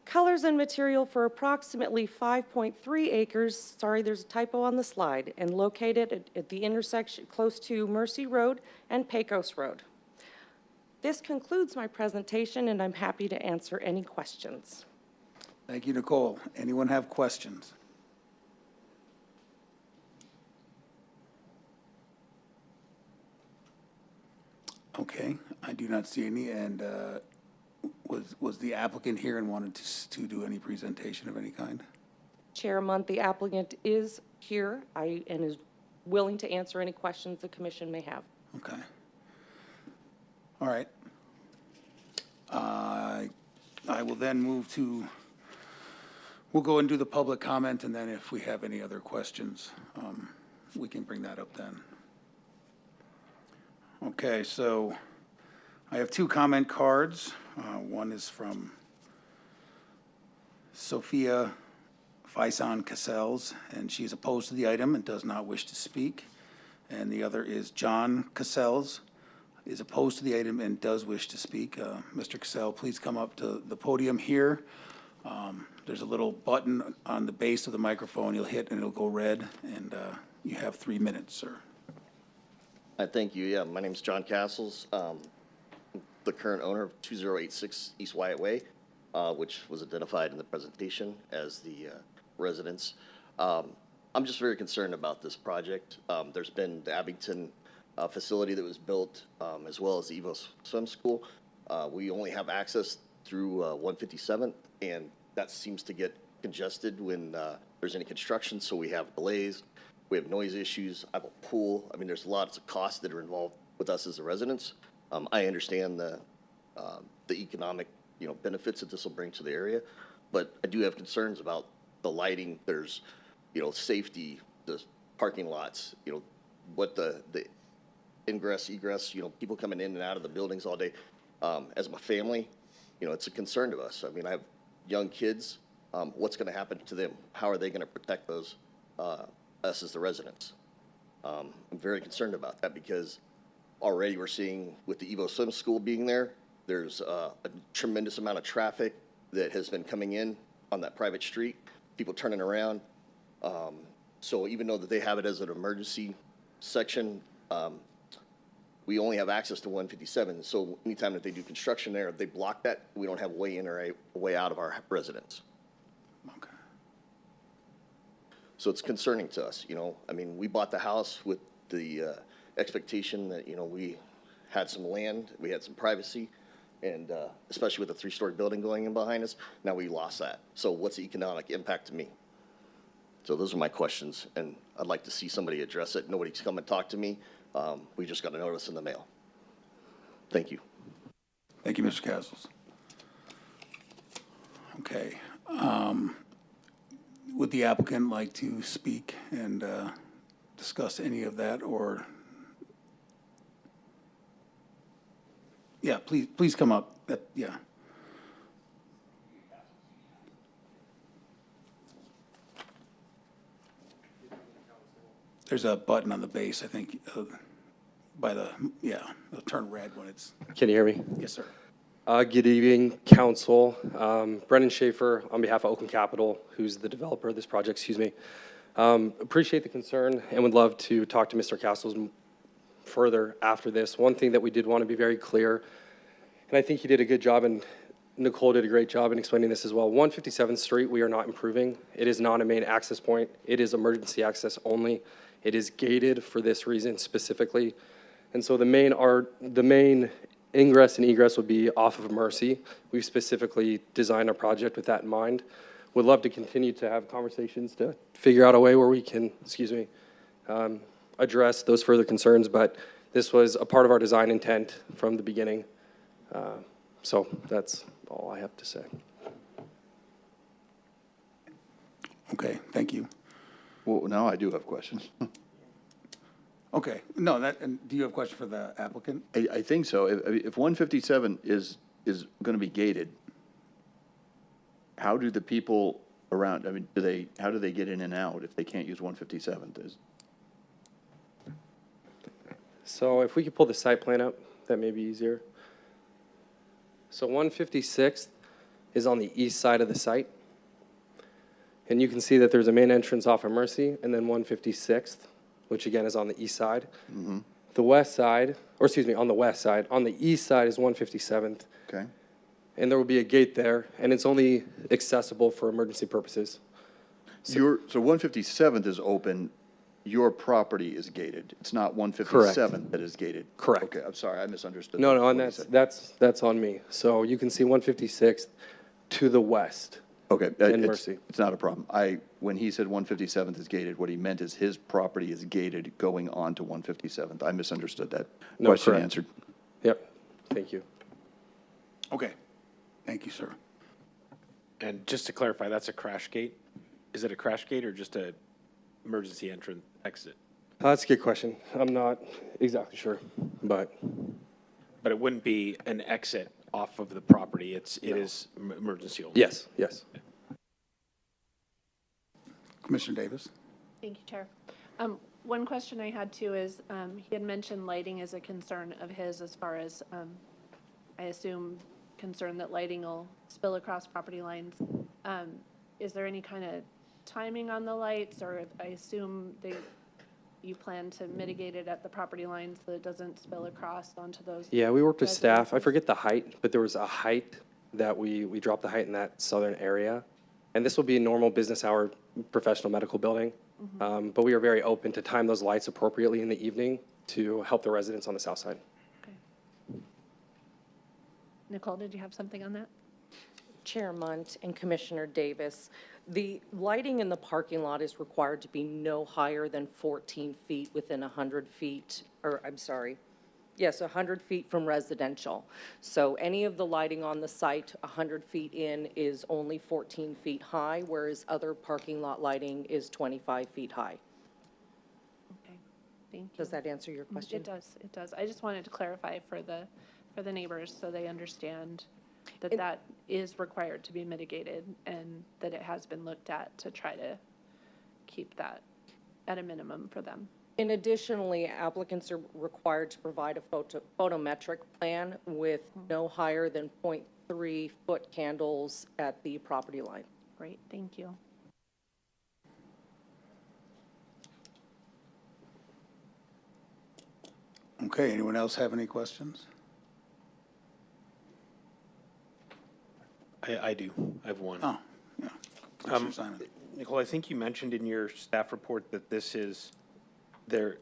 colors and material for approximately 5.3 acres, sorry, there's a typo on the slide, and located at the intersection close to Mercy Road and Pecos Road. This concludes my presentation, and I'm happy to answer any questions. Thank you, Nicole. Anyone have questions? Okay, I do not see any, and was the applicant here and wanted to do any presentation of any kind? Chair Munt, the applicant is here and is willing to answer any questions the commission may have. Okay. All right. I will then move to, we'll go and do the public comment, and then if we have any other questions, we can bring that up then. Okay, so I have 2 comment cards. One is from Sophia Faison Cassels, and she is opposed to the item and does not wish to speak. And the other is John Cassels, is opposed to the item and does wish to speak. Mr. Cassell, please come up to the podium here. There's a little button on the base of the microphone you'll hit and it'll go red, and you have 3 minutes, sir. Thank you. Yeah, my name's John Castles, the current owner of 2086 East Wyatt Way, which was identified in the presentation as the residence. I'm just very concerned about this project. There's been the Abington facility that was built, as well as the Evo Swim School. We only have access through 157th, and that seems to get congested when there's any construction, so we have delays. We have noise issues. I have a pool. I mean, there's lots of costs that are involved with us as the residents. I understand the economic, benefits that this will bring to the area, but I do have concerns about the lighting. There's, safety, the parking lots, what the ingress, egress, people coming in and out of the buildings all day. As my family, it's a concern to us. I mean, I have young kids. What's going to happen to them? How are they going to protect us as the residents? I'm very concerned about that because already we're seeing with the Evo Swim School being there, there's a tremendous amount of traffic that has been coming in on that private street, people turning around. So even though that they have it as an emergency section, we only have access to 157. So anytime that they do construction there, they block that, we don't have a way in or a way out of our residence. Okay. So it's concerning to us, I mean, we bought the house with the expectation that, we had some land, we had some privacy, and especially with the 3-story building going in behind us, now we lost that. So what's the economic impact to me? So those are my questions, and I'd like to see somebody address it. Nobody's come and talked to me. We just got a notice in the mail. Thank you. Thank you, Mr. Castles. Okay. Would the applicant like to speak and discuss any of that, or? Yeah, please come up. Yeah. There's a button on the base, I think, it'll turn red when it's, Can you hear me? yes, sir. Good evening, council. Brendan Schaefer on behalf of Oakland Capital, who's the developer of this project, excuse me. Appreciate the concern and would love to talk to Mr. Castles further after this. One thing that we did want to be very clear, and I think he did a good job, and Nicole did a great job in explaining this as well. 157th Street, we are not improving. It is not a main access point. It is emergency access only. It is gated for this reason specifically. And so the main ingress and egress would be off of Mercy. We've specifically designed our project with that in mind. Would love to continue to have conversations to figure out a way where we can, address those further concerns, but this was a part of our design intent from the beginning. So that's all I have to say. Okay, thank you. Well, now I do have questions. Okay, no, and do you have a question for the applicant? I think so. If 157 is going to be gated, how do the people around, how do they get in and out if they can't use 157? So if we could pull the site plan up, that may be easier. So 156th is on the east side of the site. And you can see that there's a main entrance off of Mercy, and then 156th, which again is on the east side. Mm-hmm. The west side, on the west side, on the east side is 157th. Okay. And there will be a gate there, and it's only accessible for emergency purposes. So 157th is open, your property is gated. It's not 157 that is gated. Correct. Okay, I'm sorry, I misunderstood. No, and what you said. that's on me. So you can see 156th to the west. Okay, in it's Mercy. not a problem. When he said 157th is gated, what he meant is his property is gated going on to 157th. I misunderstood that. No, Question correct. answered. Yep, thank you. Okay, thank you, sir. And just to clarify, that's a crash gate? Is it a crash gate or just a emergency entrance exit? That's a good question. I'm not exactly sure, but. But it wouldn't be an exit off of the property, it is emergency only? Yes. Commissioner Davis? Thank you, Chair. One question I had too is, he had mentioned lighting as a concern of his as far as, I assume, concern that lighting will spill across property lines. Is there any kind of timing on the lights, or I assume you plan to mitigate it at the property lines so it doesn't spill across onto those? Yeah, we worked with staff. I residences? forget the height, but there was a height that we dropped the height in that southern area. And this will be a normal business hour professional medical building. But we are very open to time those lights appropriately in the evening to help the residents on the south side. Okay. Nicole, did you have something on that? Chair Munt and Commissioner Davis, the lighting in the parking lot is required to be no higher than 14 feet within 100 feet, or I'm sorry, yes, 100 feet from residential. So any of the lighting on the site 100 feet in is only 14 feet high, whereas other parking lot lighting is 25 feet high. Okay. Thank you. Does that answer your question? It does, it does. I just wanted to clarify for the neighbors so they understand that that is required to be mitigated and that it has been looked at to try to keep that at a minimum for them. And additionally, applicants are required to provide a photometric plan with no higher than 0.3 foot candles at the property line. Great, thank you. Okay, anyone else have any questions? I do. I have one. Oh, yeah. Commissioner Simon. Nicole, I think you mentioned in your staff report that this is, they're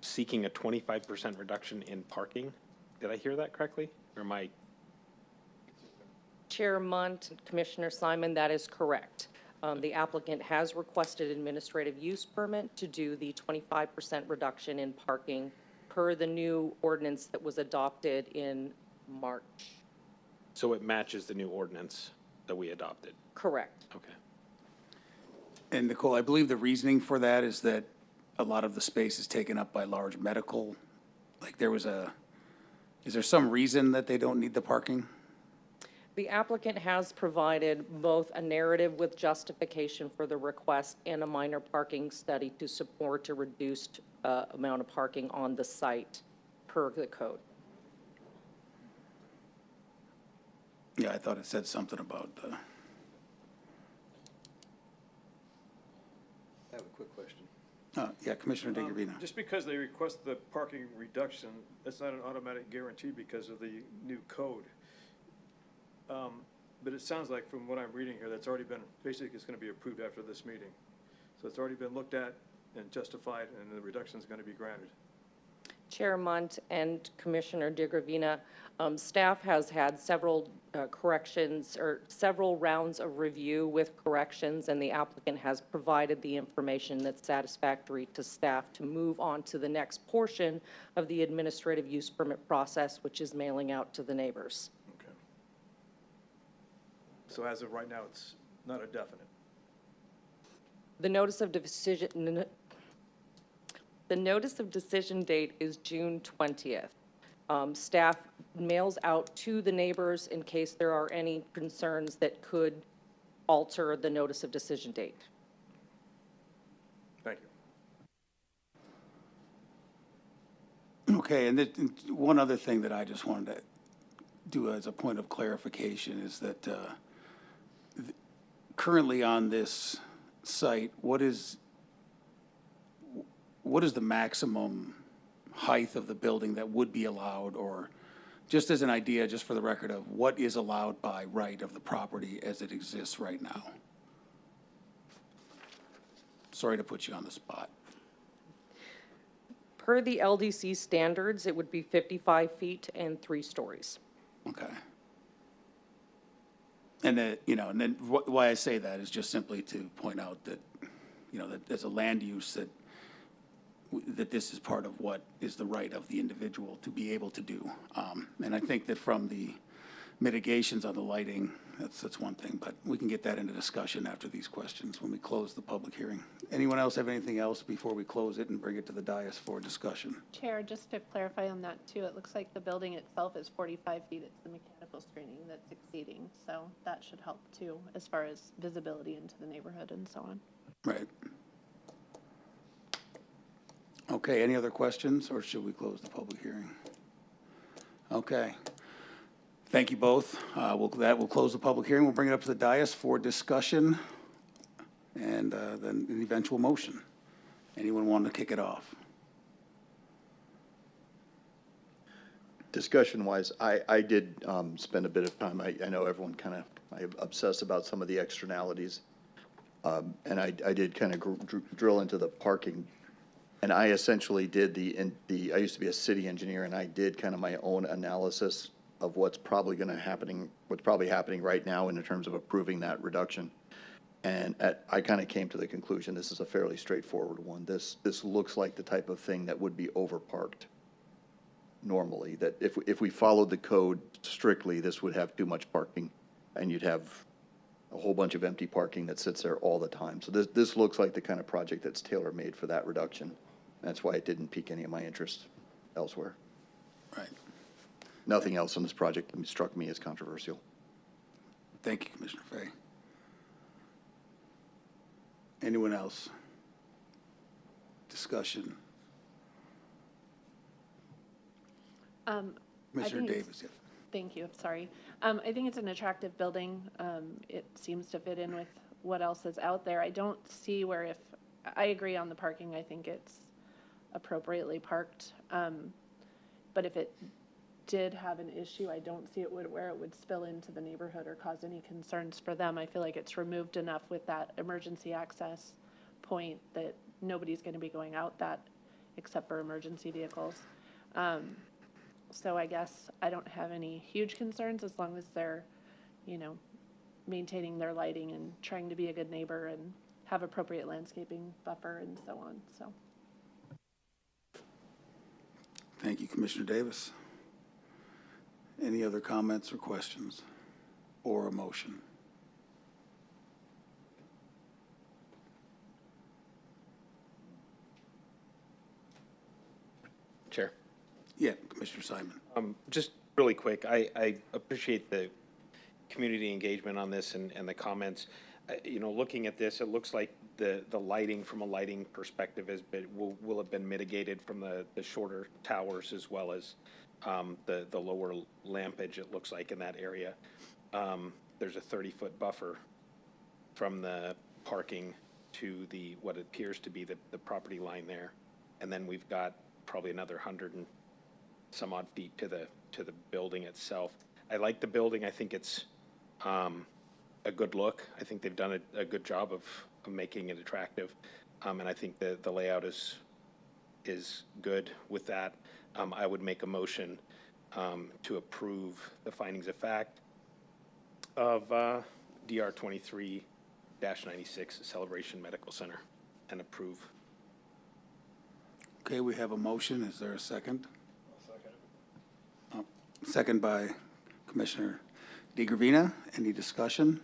seeking a 25% reduction in parking. Did I hear that correctly? Or am I? Chair Munt, Commissioner Simon, that is correct. The applicant has requested administrative use permit to do the 25% reduction in parking per the new ordinance that was adopted in March. So it matches the new ordinance that we adopted? Correct. Okay. And Nicole, I believe the reasoning for that is that a lot of the space is taken up by large medical, like is there some reason that they don't need the parking? The applicant has provided both a narrative with justification for the request and a minor parking study to support a reduced amount of parking on the site per the code. Yeah, I thought it said something about, I have a quick question. yeah, Commissioner DeGravino. Just because they request the parking reduction, that's not an automatic guarantee because of the new code. But it sounds like from what I'm reading here, that's already been, basically it's going to be approved after this meeting. So it's already been looked at and justified, and the reduction is going to be granted. Chair Munt and Commissioner DeGravina, staff has had several corrections or several rounds of review with corrections, and the applicant has provided the information that's satisfactory to staff to move on to the next portion of the administrative use permit process, which is mailing out to the neighbors. Okay. So as of right now, it's not a definite. The notice of decision, the notice of decision date is June 20th. Staff mails out to the neighbors in case there are any concerns that could alter the notice of decision date. Thank you. Okay, and one other thing that I just wanted to do as a point of clarification is that currently on this site, what is the maximum height of the building that would be allowed, or just as an idea, just for the record of what is allowed by right of the property as it exists right now? Sorry to put you on the spot. Per the LDC standards, it would be 55 feet and 3 stories. Okay. And then, and then why I say that is just simply to point out that, that as a land use that this is part of what is the right of the individual to be able to do. And I think that from the mitigations on the lighting, that's one thing, but we can get that into discussion after these questions when we close the public hearing. Anyone else have anything else before we close it and bring it to the dais for discussion? Chair, just to clarify on that too, it looks like the building itself is 45 feet. It's the mechanical screening that's exceeding. So that should help too, as far as visibility into the neighborhood and so on. Right. Okay, any other questions, or should we close the public hearing? Okay. Thank you both. We'll close the public hearing. We'll bring it up to the dais for discussion and then an eventual motion. Anyone want to kick it off? Discussion-wise, I did spend a bit of time, I know everyone I obsess about some of the externalities, and I did kind of drill into the parking. And I essentially did I used to be a city engineer, and I did kind of my own analysis of what's probably happening right now in terms of approving that reduction. And I kind of came to the conclusion this is a fairly straightforward one. This looks like the type of thing that would be overparked normally. That if we followed the code strictly, this would have too much parking, and you'd have a whole bunch of empty parking that sits there all the time. So this looks like the kind of project that's tailor-made for that reduction. That's why it didn't pique any of my interest elsewhere. Right. Nothing else on this project struck me as controversial. Thank you, Commissioner Fay. Anyone else? Discussion? Commissioner think it's- Davis, yeah. Thank you, sorry. I think it's an attractive building. It seems to fit in with what else is out there. I don't see where I agree on the parking, I think it's appropriately parked. But if it did have an issue, I don't see where it would spill into the neighborhood or cause any concerns for them. I feel like it's removed enough with that emergency access point that nobody's gonna be going out that except for emergency vehicles. So I guess I don't have any huge concerns as long as they're, maintaining their lighting and trying to be a good neighbor and have appropriate landscaping buffer and so on, so. Thank you, Commissioner Davis. Any other comments or questions or a motion? Chair. Yeah, Commissioner Simon. Just really quick, I appreciate the community engagement on this and the comments. Looking at this, it looks like the lighting from a lighting perspective will have been mitigated from the shorter towers as well as the lower lampage, it looks like, in that area. There's a 30-foot buffer from the parking to what appears to be the property line there. And then we've got probably another 100 and some odd feet to the building itself. I like the building. I think it's a good look. I think they've done a good job of making it attractive. And I think the layout is good with that. I would make a motion to approve the findings of fact of DR 23-96 Celebration Medical Center and approve. Okay, we have a motion. Is there a second? Second by Commissioner DeGravina. Any discussion?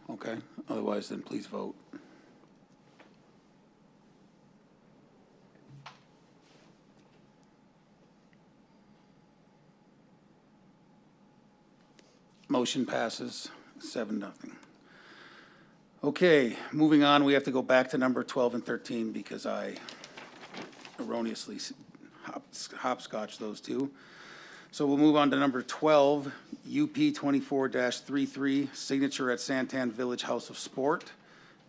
Okay, otherwise then please vote. Motion passes 7-0. Okay, moving on, we have to go back to number 12 and 13 because I erroneously hopscotched those two. So we'll move on to number 12, UP 24-33, signature at Santan Village House of Sport.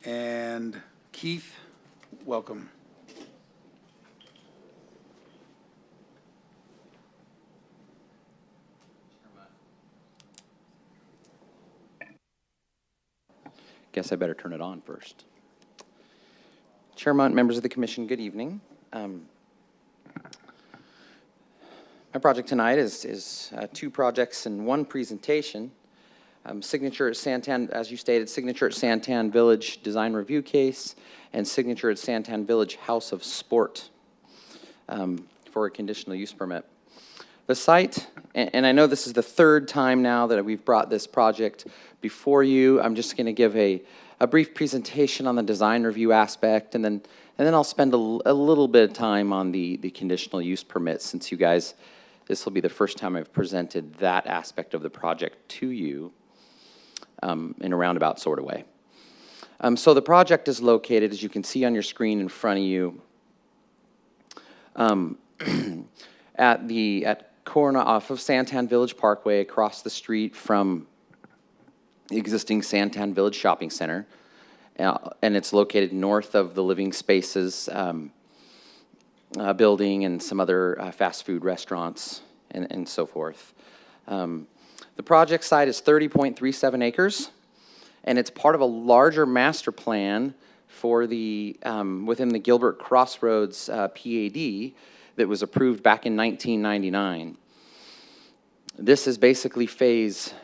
And Keith, welcome. Guess I better turn it on first. Chairman, members of the commission, good evening. My project tonight is two projects in one presentation. Signature at Santan, as you stated, signature at Santan Village Design Review Case and signature at Santan Village House of Sport for a conditional use permit. The site, and I know this is the third time now that we've brought this project before you. I'm just going to give a brief presentation on the design review aspect, and then I'll spend a little bit of time on the conditional use permit, since you guys, this will be the first time I've presented that aspect of the project to you in a roundabout sort of way. So the project is located, as you can see on your screen in front of you, at corner off of Santan Village Parkway, across the street from the existing Santan Village Shopping Center, and it's located north of the Living Spaces building and some other fast food restaurants and so forth. The project site is 30.37 acres, and it's part of a larger master plan for the within the Gilbert Crossroads PAD that was approved back in 1999. This is basically phase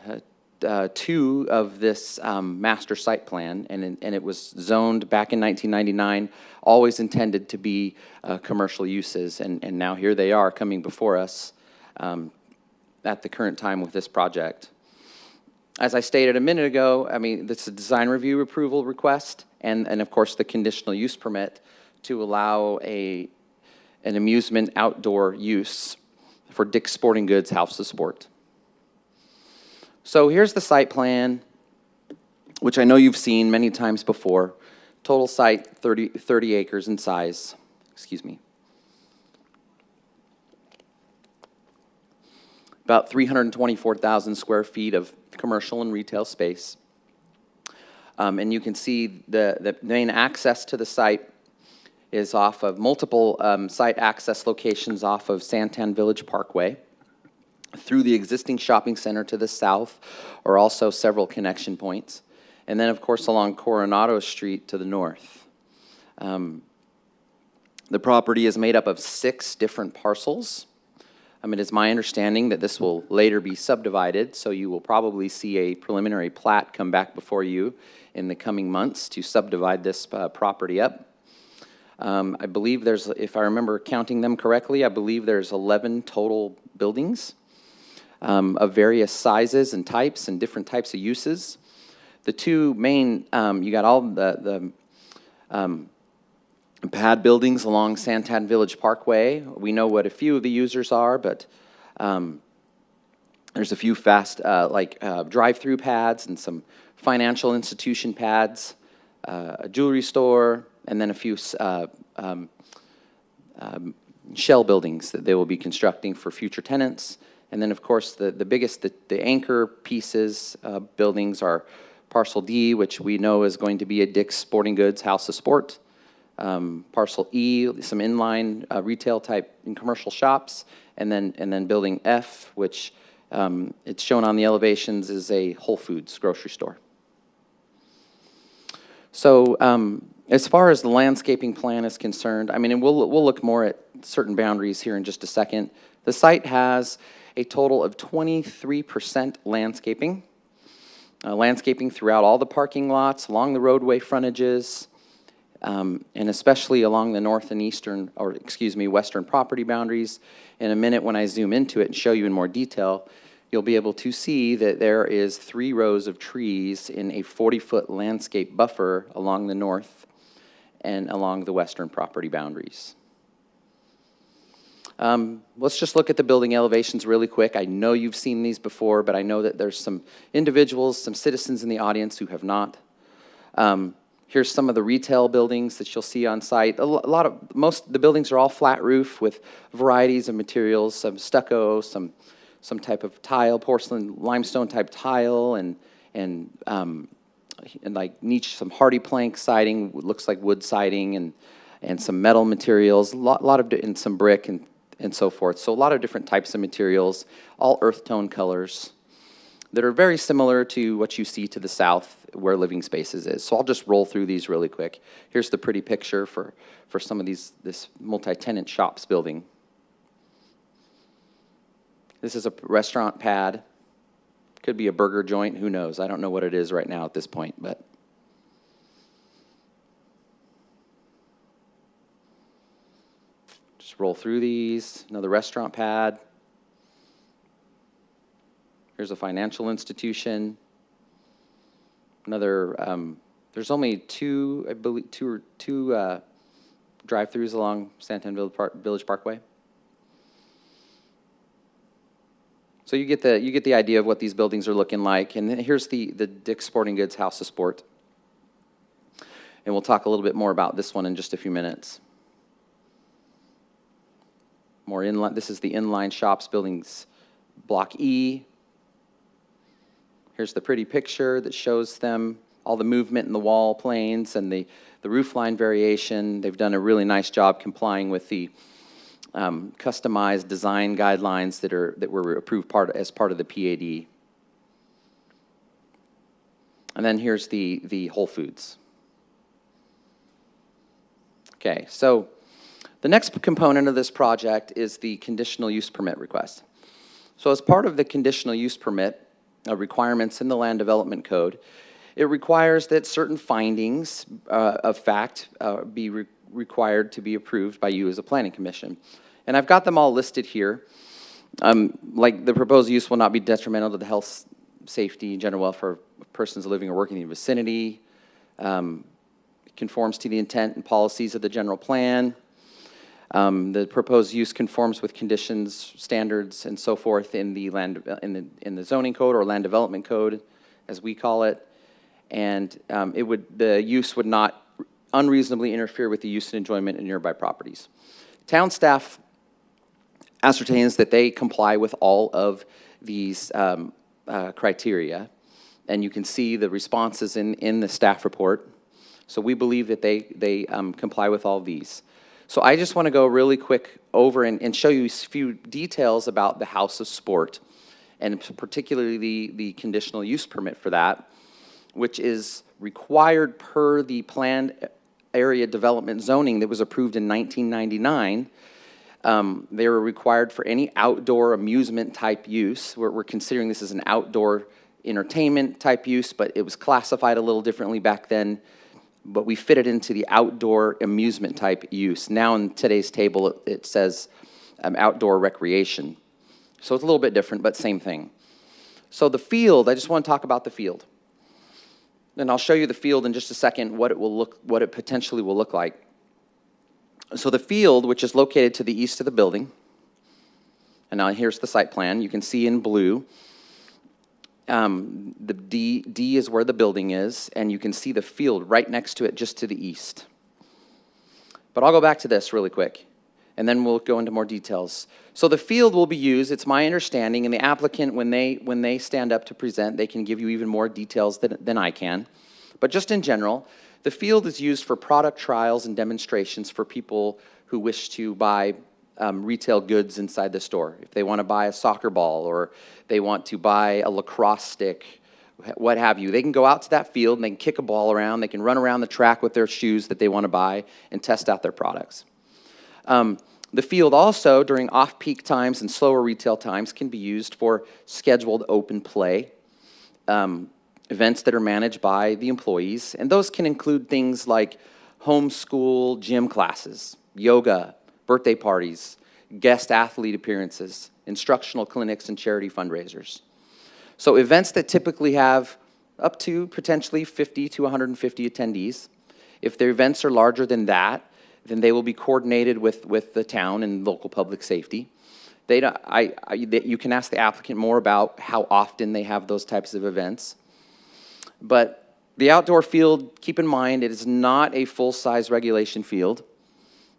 2 of this master site plan, and it was zoned back in 1999, always intended to be commercial uses, and now here they are coming before us at the current time with this project. As I stated a minute ago, I mean, this is a design review approval request, and of course, the conditional use permit to allow an amusement outdoor use for Dick's Sporting Goods House of Sport. So here's the site plan, which I know you've seen many times before. Total site, 30 acres in size. Excuse me. About 324,000 square feet of commercial and retail space. And you can see the main access to the site is off of multiple site access locations off of Santan Village Parkway. Through the existing shopping center to the south are also several connection points. And then, of course, along Coronado Street to the north. The property is made up of 6 different parcels. It is my understanding that this will later be subdivided, so you will probably see a preliminary plat come back before you in the coming months to subdivide this property up. I believe there's, if I remember counting them correctly, I believe there's 11 total buildings of various sizes and types and different types of uses. The 2 main, you got all the pad buildings along Santan Village Parkway. We know what a few of the users are, but there's a few fast, drive-through pads and some financial institution pads, a jewelry store, and then a few shell buildings that they will be constructing for future tenants. And then, of course, the biggest, the anchor pieces, buildings are Parcel D, which we know is going to be a Dick's Sporting Goods House of Sport. Parcel E, some inline retail type and commercial shops, and then Building F, which it's shown on the elevations is a Whole Foods grocery store. So as far as the landscaping plan is concerned, I mean, and we'll look more at certain boundaries here in just a second. The site has a total of 23% landscaping. Landscaping throughout all the parking lots, along the roadway frontages, and especially along the north and eastern, or excuse me, western property boundaries. In a minute, when I zoom into it and show you in more detail, you'll be able to see that there is 3 rows of trees in a 40-foot landscape buffer along the north and along the western property boundaries. Let's just look at the building elevations really quick. I know you've seen these before, but I know that there's some individuals, some citizens in the audience who have not. Here's some of the retail buildings that you'll see on site. Most of the buildings are all flat roof with varieties of materials, some stucco, some type of tile, porcelain, limestone type tile, and like niche, some hardy plank siding, looks like wood siding, and some metal materials, and some brick and so forth. So a lot of different types of materials, all earth tone colors that are very similar to what you see to the south where Living Spaces is. So I'll just roll through these really quick. Here's the pretty picture for some of this multi-tenant shops building. This is a restaurant pad. Could be a burger joint, who knows? I don't know what it is right now at this point, but. Just roll through these. Another restaurant pad. Here's a financial institution. Another, there's only 2, I believe, two drive-throughs along Santan Village Parkway. So you get the idea of what these buildings are looking like. And then here's the Dick's Sporting Goods House of Sport. And we'll talk a little bit more about this one in just a few minutes. More inline, this is the inline shops buildings, Block E. Here's the pretty picture that shows them all the movement in the wall planes and the roofline variation. They've done a really nice job complying with the customized design guidelines that were approved as part of the PAD. And then here's the Whole Foods. Okay, so the next component of this project is the conditional use permit request. So as part of the conditional use permit requirements in the Land Development Code, it requires that certain findings of fact be required to be approved by you as a planning commission. And I've got them all listed here. Like the proposed use will not be detrimental to the health, safety, general welfare of persons living or working in the vicinity, conforms to the intent and policies of the general plan. The proposed use conforms with conditions, standards, and so forth in the in the zoning code or land development code, as we call it. And the use would not unreasonably interfere with the use and enjoyment of nearby properties. Town staff ascertains that they comply with all of these criteria, and you can see the responses in the staff report. So we believe that they comply with all of these. So I just want to go really quick over and show you a few details about the House of Sport, and particularly the conditional use permit for that, which is required per the planned area development zoning that was approved in 1999. They were required for any outdoor amusement type use. We're considering this as an outdoor entertainment type use, but it was classified a little differently back then. But we fit it into the outdoor amusement type use. Now in today's table, it says outdoor recreation. So it's a little bit different, but same thing. So the field, I just want to talk about the field. And I'll show you the field in just a second, what it potentially will look like. So the field, which is located to the east of the building, and now here's the site plan. You can see in blue, the D is where the building is, and you can see the field right next to it, just to the east. But I'll go back to this really quick, and then we'll go into more details. So the field will be used, it's my understanding, and the applicant, when they stand up to present, they can give you even more details than I can. But just in general, the field is used for product trials and demonstrations for people who wish to buy retail goods inside the store. If they want to buy a soccer ball or they want to buy a lacrosse stick, what have you, they can go out to that field and they can kick a ball around, they can run around the track with their shoes that they want to buy and test out their products. The field also, during off-peak times and slower retail times, can be used for scheduled open play, events that are managed by the employees, and those can include things like homeschool gym classes, yoga, birthday parties, guest athlete appearances, instructional clinics, and charity fundraisers. So events that typically have up to potentially 50 to 150 attendees. If their events are larger than that, then they will be coordinated with the town and local public safety. You can ask the applicant more about how often they have those types of events. But the outdoor field, keep in mind, it is not a full-size regulation field,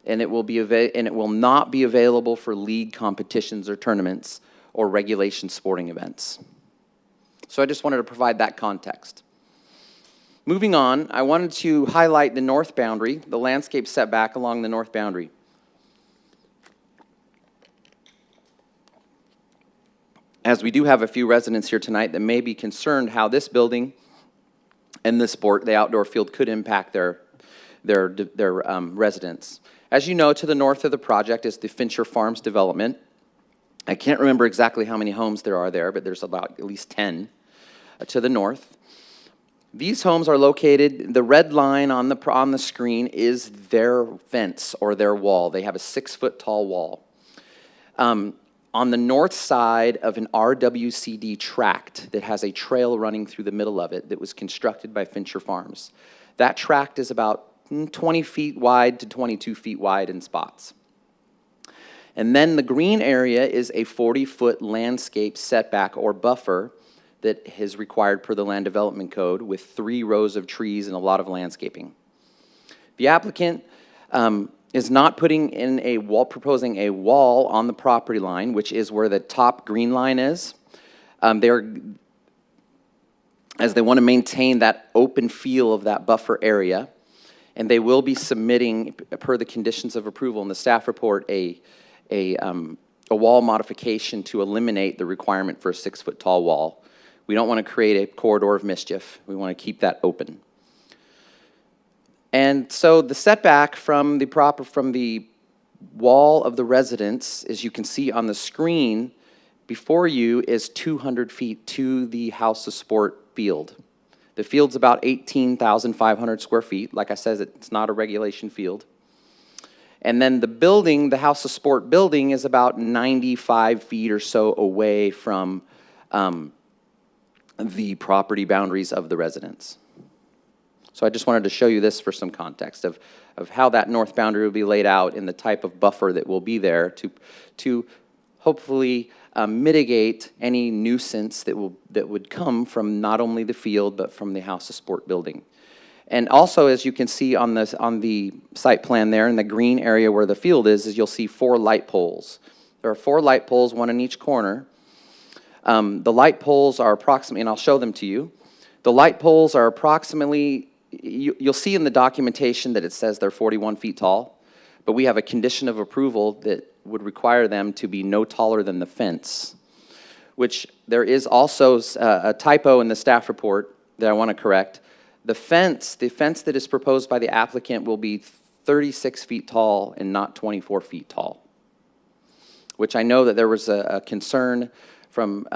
and it will not be available for league competitions or tournaments or regulation sporting events. So I just wanted to provide that context. Moving on, I wanted to highlight the north boundary, the landscape setback along the north boundary. As we do have a few residents here tonight that may be concerned how this building and the sport, the outdoor field, could impact their residents. As you know, to the north of the project is the Fincher Farms development. I can't remember exactly how many homes there are there, but there's about at least 10 to the north. These homes are located, the red line on the screen is their fence or their wall. They have a 6-foot tall wall. On the north side of an RWCD tract that has a trail running through the middle of it that was constructed by Fincher Farms. That tract is about 20 feet wide to 22 feet wide in spots. And then the green area is a 40-foot landscape setback or buffer that is required per the Land Development Code with 3 rows of trees and a lot of landscaping. The applicant is not putting in proposing a wall on the property line, which is where the top green line is. As they want to maintain that open feel of that buffer area, and they will be submitting, per the conditions of approval in the staff report, a wall modification to eliminate the requirement for a 6-foot tall wall. We don't want to create a corridor of mischief. We want to keep that open. And so the setback from the wall of the residence, as you can see on the screen before you, is 200 feet to the House of Sport field. The field's about 18,500 square feet. Like I said, it's not a regulation field. And then the building, the House of Sport building, is about 95 feet or so away from the property boundaries of the residents. So I just wanted to show you this for some context of how that north boundary will be laid out and the type of buffer that will be there to hopefully mitigate any nuisance that would come from not only the field, but from the House of Sport building. And also, as you can see on the site plan there, in the green area where the field is you'll see 4 light poles. There are 4 light poles, 1 in each corner. The light poles are approximately, and I'll show them to you, the light poles are approximately, you'll see in the documentation that it says they're 41 feet tall, but we have a condition of approval that would require them to be no taller than the fence, which there is also a typo in the staff report that I want to correct. The fence that is proposed by the applicant will be 36 feet tall and not 24 feet tall, which I know that there was a concern from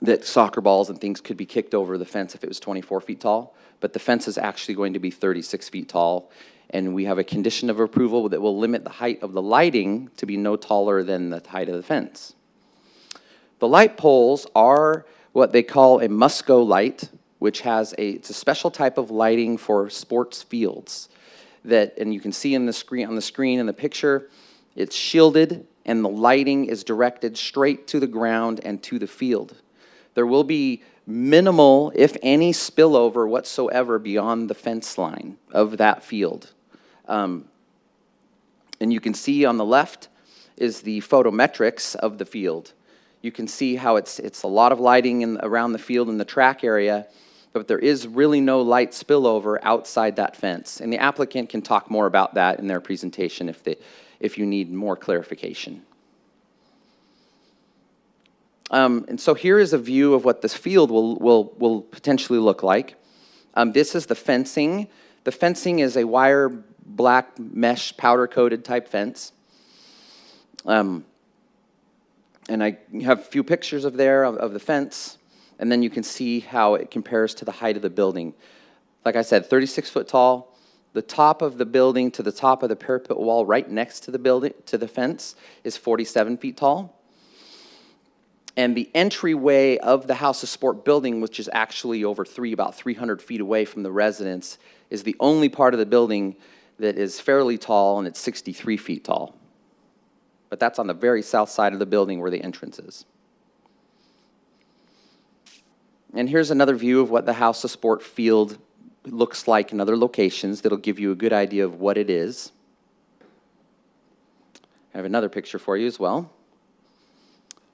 that soccer balls and things could be kicked over the fence if it was 24 feet tall, but the fence is actually going to be 36 feet tall, and we have a condition of approval that will limit the height of the lighting to be no taller than the height of the fence. The light poles are what they call a Musco light, which it's a special type of lighting for sports fields and you can see on the screen in the picture, it's shielded and the lighting is directed straight to the ground and to the field. There will be minimal, if any, spillover whatsoever beyond the fence line of that field. And you can see on the left is the photometrics of the field. You can see how it's a lot of lighting around the field in the track area, but there is really no light spillover outside that fence. And the applicant can talk more about that in their presentation if you need more clarification. And so here is a view of what this field will potentially look like. This is the fencing. The fencing is a wire black mesh powder coated type fence. And I have a few pictures of the fence, and then you can see how it compares to the height of the building. Like I said, 36 foot tall. The top of the building to the top of the parapet wall right next to the fence is 47 feet tall. And the entryway of the House of Sport building, which is actually about 300 feet away from the residence, is the only part of the building that is fairly tall, and it's 63 feet tall. But that's on the very south side of the building where the entrance is. And here's another view of what the House of Sport field looks like in other locations that'll give you a good idea of what it is. I have another picture for you as well.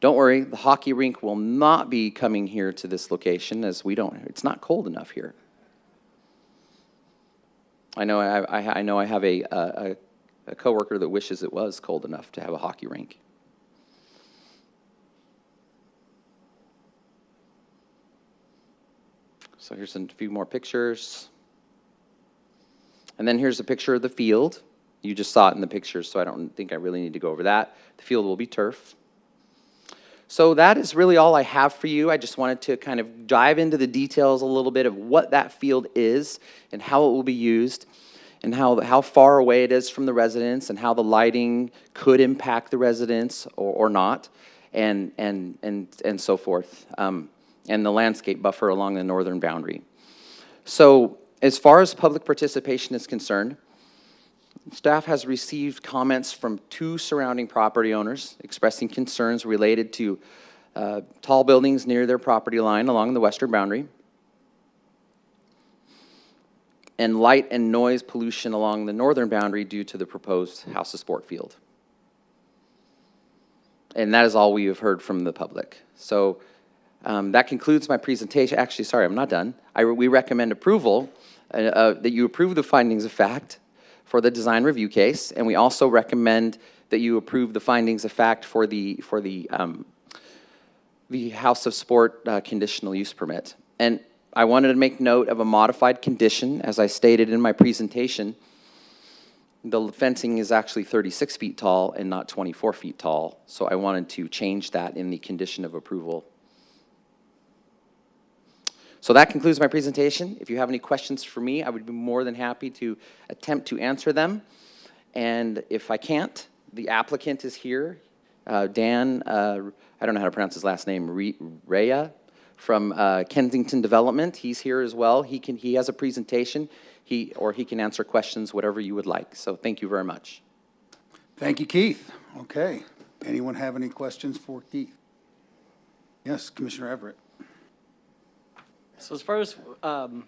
Don't worry, the hockey rink will not be coming here to this location as it's not cold enough here. I know I have a coworker that wishes it was cold enough to have a hockey rink. So here's a few more pictures. And then here's a picture of the field. You just saw it in the pictures, so I don't think I really need to go over that. The field will be turf. So that is really all I have for you. I just wanted to kind of dive into the details a little bit of what that field is and how it will be used and how far away it is from the residents and how the lighting could impact the residents or not and so forth. And the landscape buffer along the northern boundary. So as far as public participation is concerned, staff has received comments from 2 surrounding property owners expressing concerns related to tall buildings near their property line along the western boundary and light and noise pollution along the northern boundary due to the proposed House of Sport field. And that is all we have heard from the public. So that concludes my presentation. Actually, sorry, I'm not done. We recommend approval, that you approve the findings of fact for the design review case, and we also recommend that you approve the findings of fact for the House of Sport conditional use permit. And I wanted to make note of a modified condition, as I stated in my presentation. The fencing is actually 36 feet tall and not 24 feet tall, so I wanted to change that in the condition of approval. So that concludes my presentation. If you have any questions for me, I would be more than happy to attempt to answer them. And if I can't, the applicant is here. Dan, I don't know how to pronounce his last name, Rhea, from Kensington Development. He's here as well. He has a presentation. He can answer questions, whatever you would like. So thank you very much. Thank you, Keith. Okay. Anyone have any questions for Keith? Yes, Commissioner Everett. So as far as the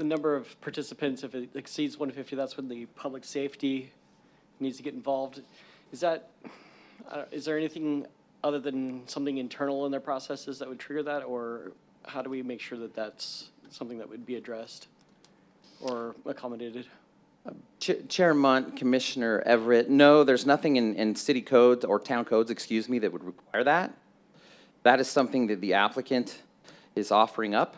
number of participants, if it exceeds 150, that's when the public safety needs to get involved. Is there anything other than something internal in their processes that would trigger that, or how do we make sure that that's something that would be addressed or accommodated? Chair Munt, Commissioner Everett, no, there's nothing in city codes or town codes, excuse me, that would require that. That is something that the applicant is offering up.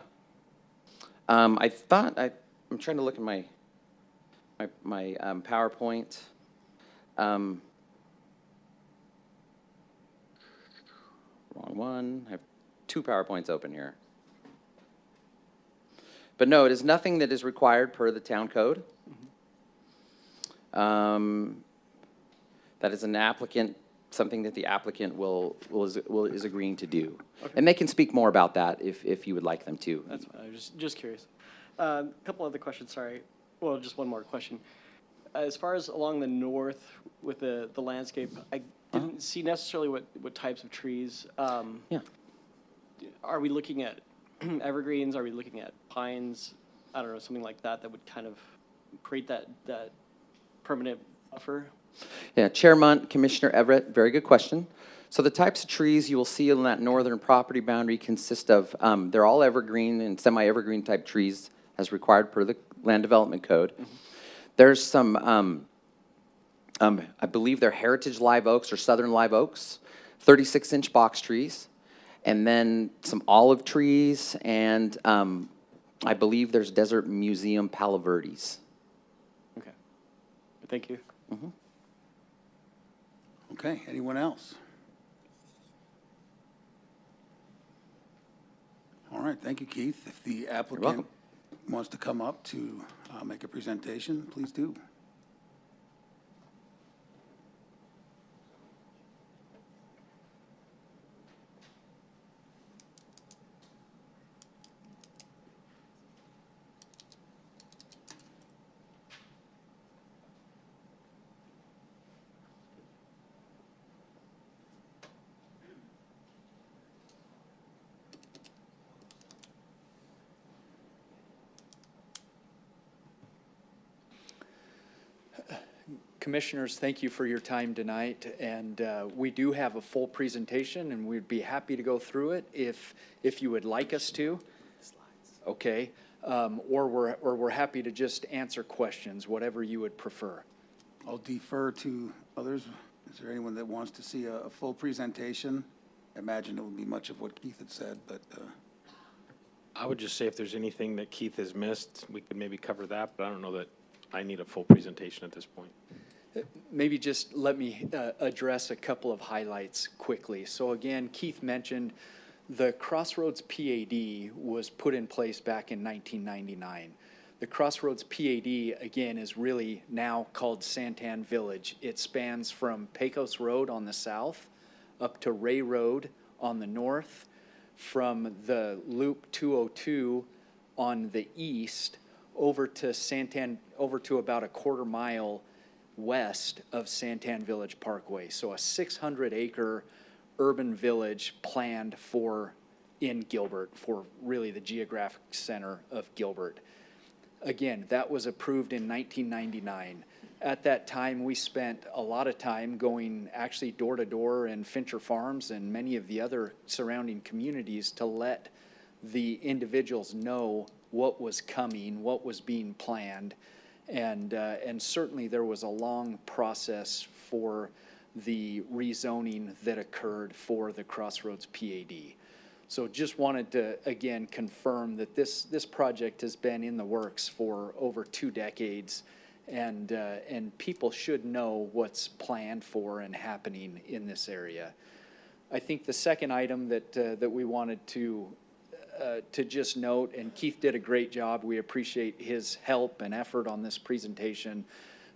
I'm trying to look at my PowerPoint. Wrong one. I have two PowerPoints open here. But no, it is nothing that is required per the town code. That is something that the applicant is agreeing to do. Okay. And they can speak more about that if you would like them to. That's fine. I was just curious. A couple other questions, sorry. Well, just one more question. As far as along the north with the landscape, I didn't see necessarily what types of trees. Yeah. Are we looking at evergreens? Are we looking at pines? I don't know, something like that would kind of create that permanent buffer? Yeah, Chair Munt, Commissioner Everett, very good question. So the types of trees you will see in that northern property boundary consist of, they're all evergreen and semi-evergreen type trees as required per the Land Development Code. Mm-hmm. There's some, I believe they're heritage live oaks or southern live oaks, 36-inch box trees, and then some olive trees, and I believe there's Desert Museum Palo Verdes. Okay. Thank you. Mm-hmm. Okay, anyone else? All right, thank you, Keith. If the applicant wants to come up to make a presentation, please do. Commissioners, thank you for your time tonight, and we do have a full presentation, and we'd be happy to go through it if you would like us to. Okay, or we're happy to just answer questions, whatever you would prefer. I'll defer to others. Is there anyone that wants to see a full presentation? I imagine it would be much of what Keith had said, but I would just say if there's anything that Keith has missed, we could maybe cover that, but I don't know that I need a full presentation at this point. Maybe just let me address a couple of highlights quickly. So again, Keith mentioned the Crossroads PAD was put in place back in 1999. The Crossroads PAD, again, is really now called Santan Village. It spans from Pecos Road on the south up to Ray Road on the north, from the Loop 202 on the east over to about a quarter mile west of Santan Village Parkway. So a 600-acre urban village planned in Gilbert, for really the geographic center of Gilbert. Again, that was approved in 1999. At that time, we spent a lot of time going actually door to door in Fincher Farms and many of the other surrounding communities to let the individuals know what was coming, what was being planned. And certainly there was a long process for the rezoning that occurred for the Crossroads PAD. So just wanted to, again, confirm that this project has been in the works for over 2 decades, and people should know what's planned for and happening in this area. I think the second item that we wanted to just note, and Keith did a great job. We appreciate his help and effort on this presentation,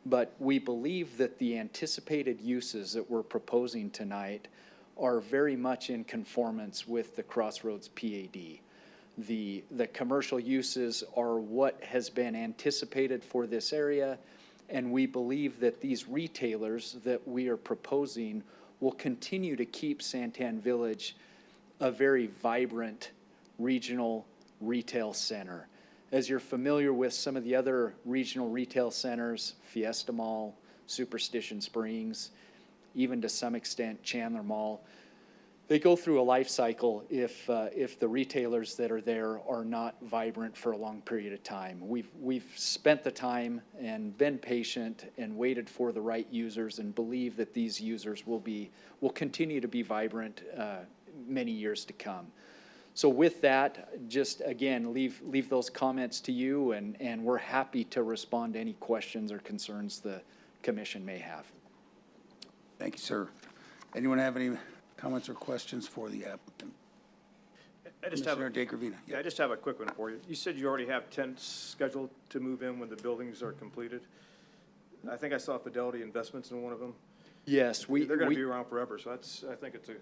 but we believe that the anticipated uses that we're proposing tonight are very much in conformance with the Crossroads PAD. The commercial uses are what has been anticipated for this area, and we believe that these retailers that we are proposing will continue to keep Santan Village a very vibrant regional retail center. As you're familiar with some of the other regional retail centers, Fiesta Mall, Superstition Springs, even to some extent Chandler Mall, they go through a life cycle if the retailers that are there are not vibrant for a long period of time. We've spent the time and been patient and waited for the right users and believe that these users will continue to be vibrant many years to come. So with that, just again, leave those comments to you, and we're happy to respond to any questions or concerns the commission may have. Thank you, sir. Anyone have any comments or questions for the applicant? I just have, Commissioner DeGravina. I just have a quick one for you. You said you already have tents scheduled to move in when the buildings are completed. I think I saw Fidelity Investments in one of them. Yes, They're going to be around forever, so I think it's a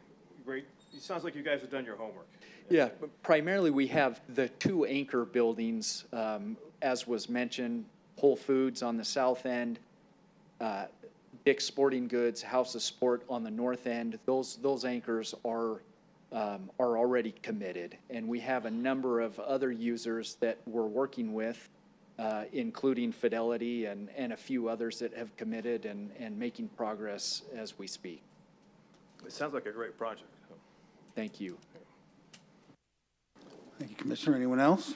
great, it sounds like you guys have done your homework. Yeah, but primarily we have the two anchor buildings, as was mentioned, Whole Foods on the south end, Dick's Sporting Goods, House of Sport on the north end. Those anchors are already committed, and we have a number of other users that we're working with, including Fidelity and a few others that have committed and making progress as we speak. It sounds like a great project. Thank you. Thank you, Commissioner. Anyone else?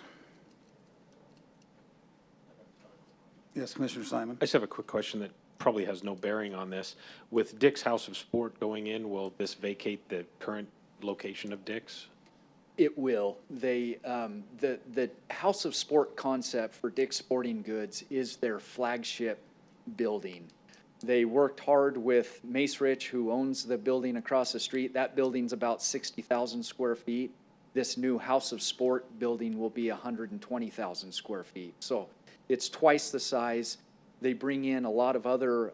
Yes, Commissioner Simon. I just have a quick question that probably has no bearing on this. With Dick's House of Sport going in, will this vacate the current location of Dick's? It will. The House of Sport concept for Dick's Sporting Goods is their flagship building. They worked hard with Mace Rich, who owns the building across the street. That building's about 60,000 square feet. This new House of Sport building will be 120,000 square feet. So it's twice the size. They bring in a lot of other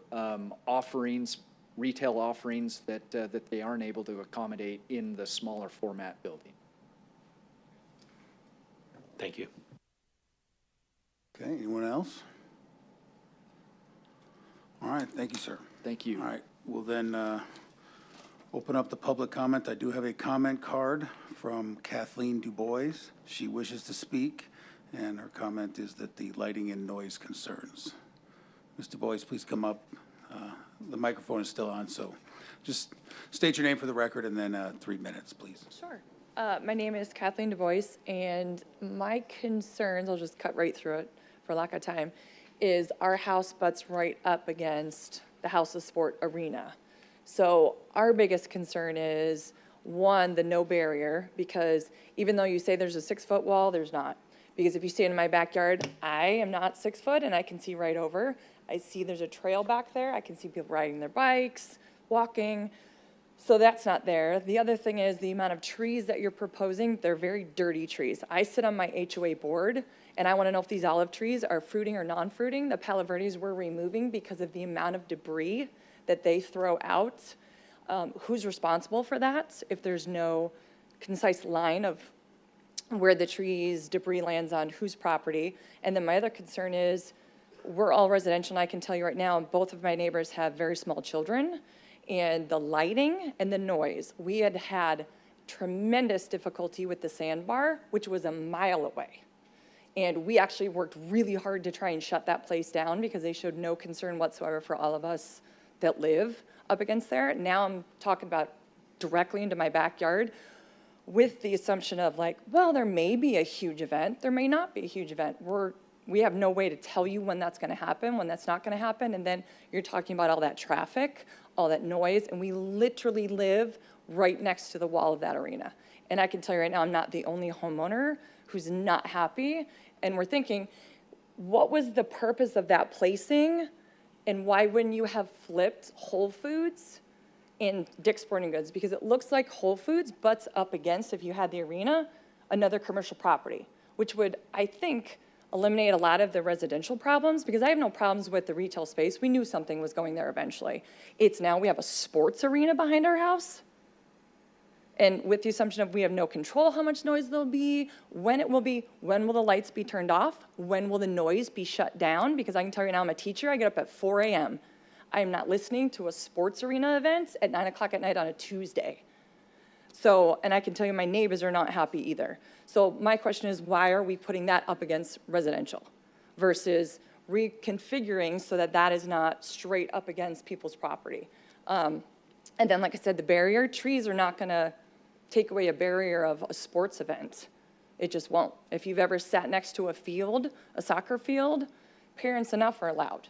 offerings, retail offerings that they aren't able to accommodate in the smaller format building. Thank you. Okay, anyone else? All right, thank you, sir. Thank you. All right, we'll then open up the public comment. I do have a comment card from Kathleen DuBois. She wishes to speak, and her comment is that the lighting and noise concerns. Ms. DuBois, please come up. The microphone is still on, so just state your name for the record and then 3 minutes, please. Sure. My name is Kathleen DuBois, and my concerns, I'll just cut right through it for lack of time, is our house butts right up against the House of Sport arena. So our biggest concern is, one, the no barrier, because even though you say there's a 6-foot wall, there's not. Because if you stand in my backyard, I am not 6 foot and I can see right over. I see there's a trail back there. I can see people riding their bikes, walking. So that's not there. The other thing is the amount of trees that you're proposing, they're very dirty trees. I sit on my HOA board, and I want to know if these olive trees are fruiting or non-fruiting. The Palo Verdes we're removing because of the amount of debris that they throw out. Who's responsible for that if there's no concise line of where the trees, debris lands on whose property? And then my other concern is, we're all residential, and I can tell you right now, both of my neighbors have very small children, and the lighting and the noise. We had tremendous difficulty with the sandbar, which was a mile away. And we actually worked really hard to try and shut that place down because they showed no concern whatsoever for all of us that live up against there. Now I'm talking about directly into my backyard with the assumption of like, well, there may be a huge event, there may not be a huge event. We have no way to tell you when that's gonna happen, when that's not gonna happen, and then you're talking about all that traffic, all that noise, and we literally live right next to the wall of that arena. And I can tell you right now, I'm not the only homeowner who's not happy, and we're thinking, what was the purpose of that placing, and why wouldn't you have flipped Whole Foods in Dick's Sporting Goods? Because it looks like Whole Foods butts up against, if you had the arena, another commercial property, which would, I think, eliminate a lot of the residential problems, because I have no problems with the retail space. We knew something was going there eventually. It's now we have a sports arena behind our house. And with the assumption of we have no control how much noise there'll be, when it will be, when will the lights be turned off, when will the noise be shut down? Because I can tell you now, I'm a teacher, I get up at 4 a.m. I am not listening to a sports arena event at 9 o'clock at night on a Tuesday. So, and I can tell you my neighbors are not happy either. So my question is, why are we putting that up against residential versus reconfiguring so that that is not straight up against people's property? And then, like I said, the barrier, trees are not gonna take away a barrier of a sports event. It just won't. If you've ever sat next to a field, a soccer field, parents enough are allowed.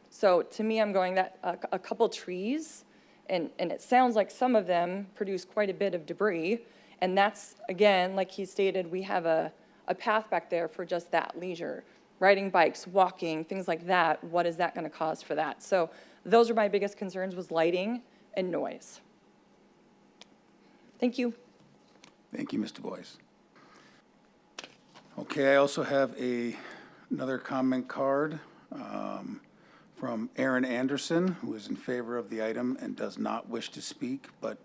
So to me, I'm going that a couple trees, and it sounds like some of them produce quite a bit of debris. And that's, again, like he stated, we have a path back there for just that leisure. Riding bikes, walking, things like that, what is that gonna cause for that? So those are my biggest concerns, was lighting and noise. Thank you. Thank you, Mr. Boyce. Okay, I also have another comment card from Aaron Anderson, who is in favor of the item and does not wish to speak, but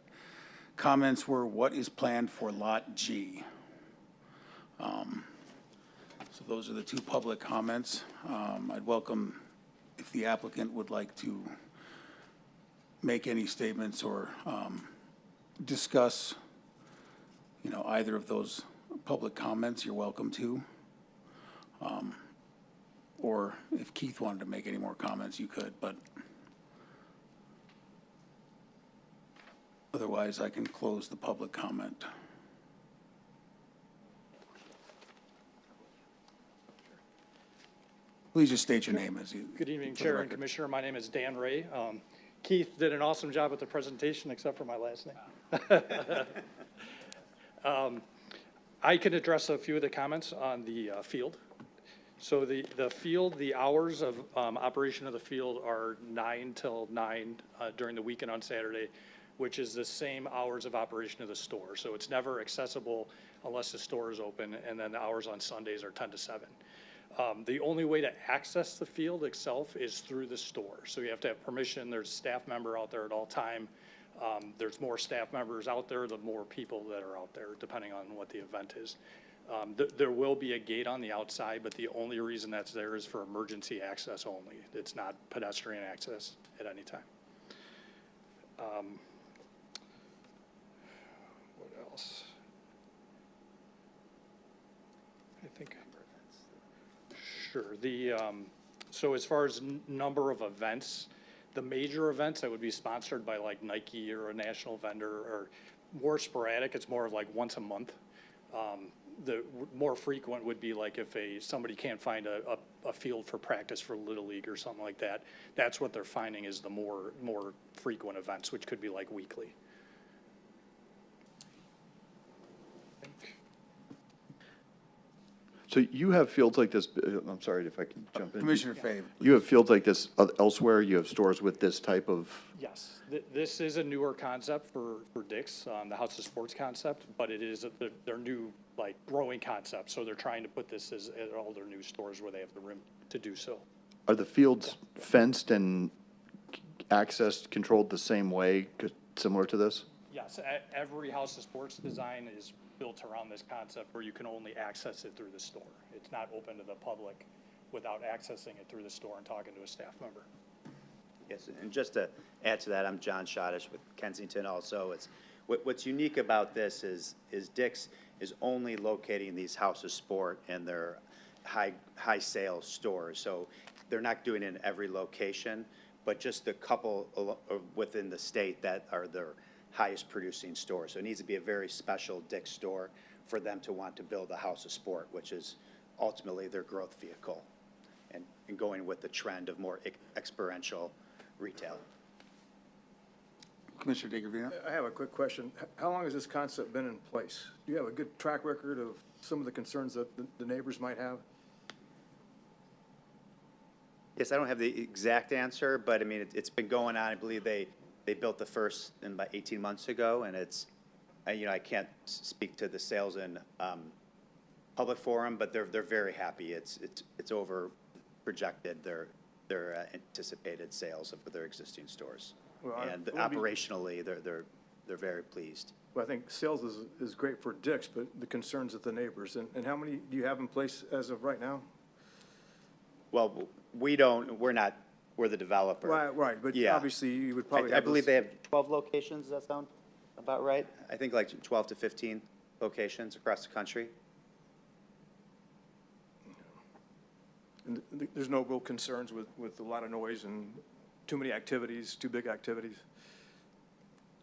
comments were, what is planned for Lot G? So those are the two public comments. I'd welcome if the applicant would like to make any statements or discuss, either of those public comments, you're welcome to. Or if Keith wanted to make any more comments, you could, but otherwise I can close the public comment. Please just state your name as you. Good evening, for the Chair and record. Commissioner. My name is Dan Ray. Keith did an awesome job with the presentation, except for my last name. I can address a few of the comments on the field. So the field, the hours of operation of the field are 9 till 9 during the weekend on Saturday, which is the same hours of operation of the store. So it's never accessible unless the store is open, and then the hours on Sundays are 10 to 7. The only way to access the field itself is through the store. So you have to have permission. There's a staff member out there at all time. There's more staff members out there, the more people that are out there, depending on what the event is. There will be a gate on the outside, but the only reason that's there is for emergency access only. It's not pedestrian access at any time. What else? I think. Sure. So as far as number of events, the major events that would be sponsored by like Nike or a national vendor are more sporadic. It's more of like once a month. The more frequent would be like if somebody can't find a field for practice for Little League or something like that. That's what they're finding is the more frequent events, which could be like weekly. So you have fields like this, I'm sorry if I can jump in. Commissioner Fave. You have fields like this elsewhere? You have stores with this type of? Yes, this is a newer concept for Dick's, the House of Sports concept, but it is their new like growing concept. So they're trying to put this at all their new stores where they have the room to do so. Are the fields fenced and access controlled the same way, similar to this? Yes, every House of Sports design is built around this concept where you can only access it through the store. It's not open to the public without accessing it through the store and talking to a staff member. Yes, and just to add to that, I'm John Schottish with Kensington also. What's unique about this is Dick's is only locating these House of Sport in their high sales stores. So they're not doing it in every location, but just a couple within the state that are their highest producing stores. So it needs to be a very special Dick's store for them to want to build a House of Sport, which is ultimately their growth vehicle, and going with the trend of more experiential retail. Commissioner DeGravino. I have a quick question. How long has this concept been in place? Do you have a good track record of some of the concerns that the neighbors might have? Yes, I don't have the exact answer, but I mean, it's been going on. I believe they built the first in about 18 months ago, and it's, I can't speak to the sales in public forum, but they're very happy. It's over projected their anticipated sales of their existing stores, Well, and operationally they're very pleased. well, I think sales is great for Dick's, but the concerns of the neighbors, and how many do you have in place as of right now? Well, we're the developer. Right, but Yeah. obviously you would probably I have. believe they have 12 locations, does that sound about right? I think like 12 to 15 locations across the country. And there's no real concerns with a lot of noise and too many activities, too big activities?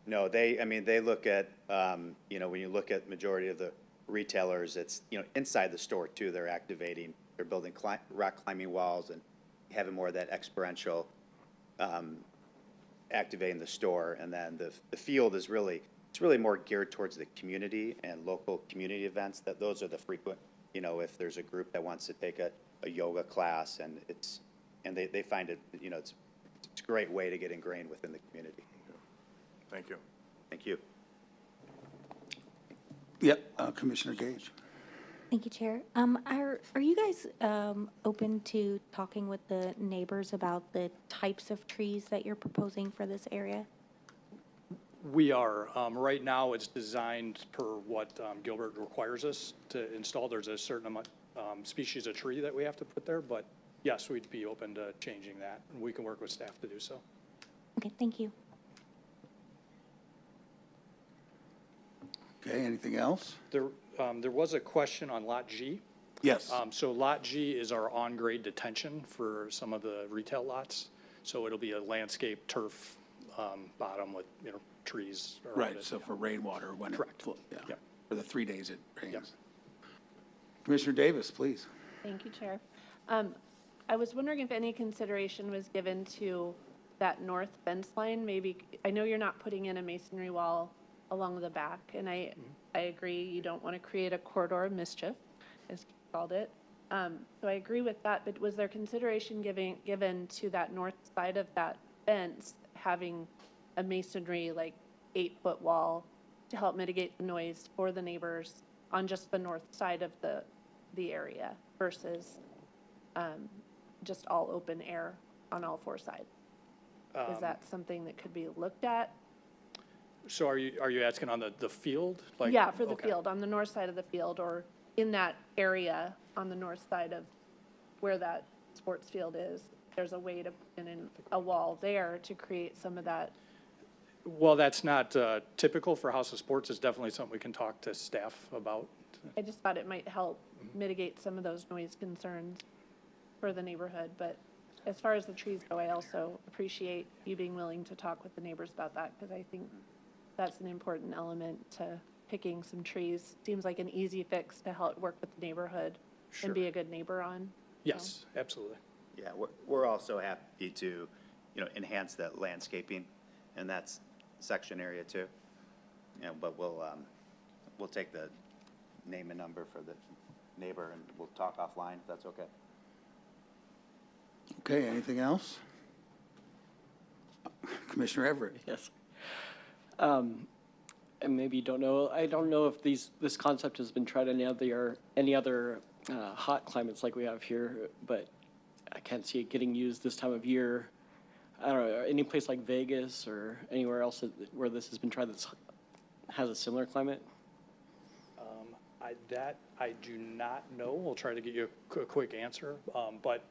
No, they look at, you know, when you look at majority of the retailers, it's, you know, inside the store too, they're activating, they're building rock climbing walls and having more of that experiential, activating the store. And then the field is really, it's really more geared towards the community and local community events, that those are the frequent, you know, if there's a group that wants to take a yoga class and they find it, you know, it's a great way to get ingrained within the community. Thank you. Thank you. Yep, Commissioner Gage. Thank you, Chair. Are you guys open to talking with the neighbors about the types of trees that you're proposing for this area? We are. Right now, it's designed per what Gilbert requires us to install. There's a certain amount, species of tree that we have to put there, but yes, we'd be open to changing that. And we can work with staff to do so. Okay, thank you. Okay, anything else? There was a question on Lot G. Yes. So Lot G is our on-grade detention for some of the retail lots. So it'll be a landscape turf bottom with, you know, trees around it. Right, so for rainwater when it. Correct. Yeah, Yep. for the 3 days it rains. Yep. Commissioner Davis, please. Thank you, Chair. I was wondering if any consideration was given to that north fence line, maybe, I know you're not putting in a masonry wall along the back, and I agree, you don't want to create a corridor of mischief, as you called it. So I agree with that, but was there consideration given to that north side of that fence, having a masonry, like 8-foot wall to help mitigate the noise for the neighbors on just the north side of the area versus just all open air on all 4 sides? Is that something that could be looked at? So are you asking on the field? Like, Yeah, for the okay. field, on the north side of the field, or in that area on the north side of where that sports field is, there's a way to put in a wall there to create some of that. Well, that's not typical for House of Sports. It's definitely something we can talk to staff about. I just thought it might help mitigate some of those noise concerns for the neighborhood, but as far as the trees go, I also appreciate you being willing to talk with the neighbors about that, because I think that's an important element to picking some trees. Seems like an easy fix to help work with the neighborhood and be a good neighbor on. Yes, absolutely. Yeah, we're also happy to, you know, enhance that landscaping in that section area too. You know, but we'll take the name and number for the neighbor and we'll talk offline if that's okay. Okay, anything else? Commissioner Everett? Yes. And maybe you don't know, I don't know if this concept has been tried in any other hot climates like we have here, but I can't see it getting used this time of year. I don't know, any place like Vegas or anywhere else where this has been tried that has a similar climate? I do not know. We'll try to get you a quick answer. But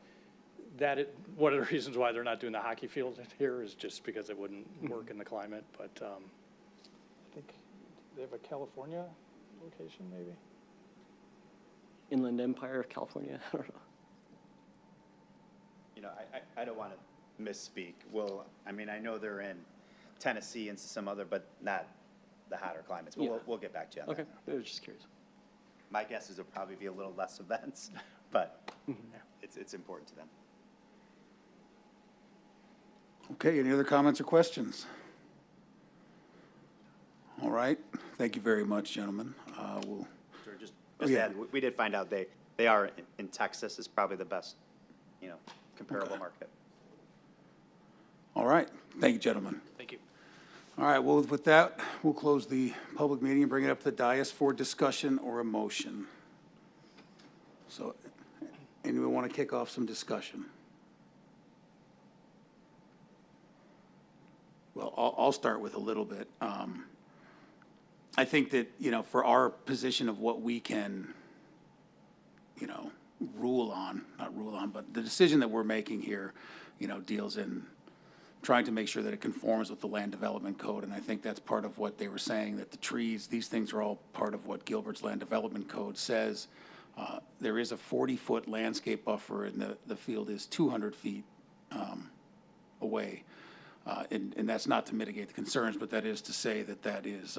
one of the reasons why they're not doing the hockey field here is just because it wouldn't work in the climate. But I think they have a California location, maybe. Inland Empire of California, I don't know. You know, I don't want to misspeak. Well, I mean, I know they're in Tennessee and some other, but not the hotter climates. But Yeah. we'll get back to you on that. Okay, I was just curious. My guess is it'll probably be a little less events, but it's important to them. Okay, any other comments or questions? All right, thank you very much, gentlemen. We'll. Sure, just yeah. add, we did find out they are in Texas is probably the best, you know, comparable market. All right, thank you, gentlemen. Thank you. All right, well, with that, we'll close the public meeting and bring it up to the dais for discussion or a motion. So, anyone want to kick off some discussion? Well, I'll start with a little bit. I think that, for our position of what we can, not rule on, but the decision that we're making here, deals in trying to make sure that it conforms with the land development code. And I think that's part of what they were saying, that the trees, these things are all part of what Gilbert's land development code says. There is a 40-foot landscape buffer, and the field is 200 feet away. And that's not to mitigate the concerns, but that is to say that that is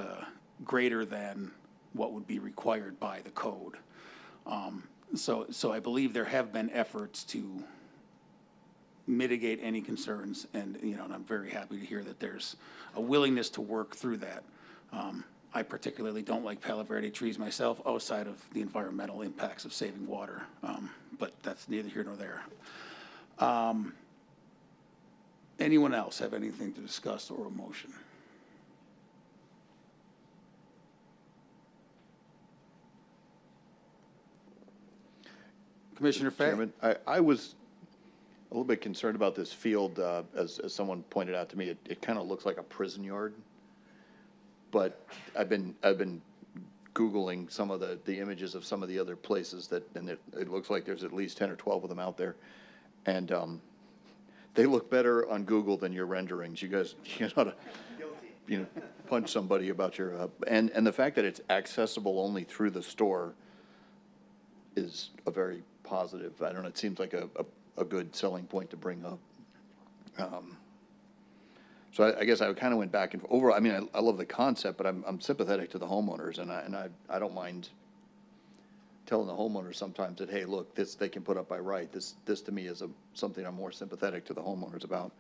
greater than what would be required by the code. So I believe there have been efforts to mitigate any concerns, and, and I'm very happy to hear that there's a willingness to work through that. I particularly don't like Palo Verde trees myself, outside of the environmental impacts of saving water, but that's neither here nor there. Anyone else have anything to discuss or a motion? Commissioner Fay? Chairman, I was a little bit concerned about this field, as someone pointed out to me. It kind of looks like a prison yard. But I've been Googling some of the images of some of the other places and it looks like there's at least 10 or 12 of them out there. And they look better on Google than your renderings. You guys, ought to, punch somebody about your, and the fact that it's accessible only through the store is a very positive. I don't know, it seems like a good selling point to bring up. So I guess I kind of went back and over. I mean, I love the concept, but I'm sympathetic to the homeowners, and I don't mind telling the homeowners sometimes that, hey, look, this they can put up by right. This to me is something I'm more sympathetic to the homeowners about.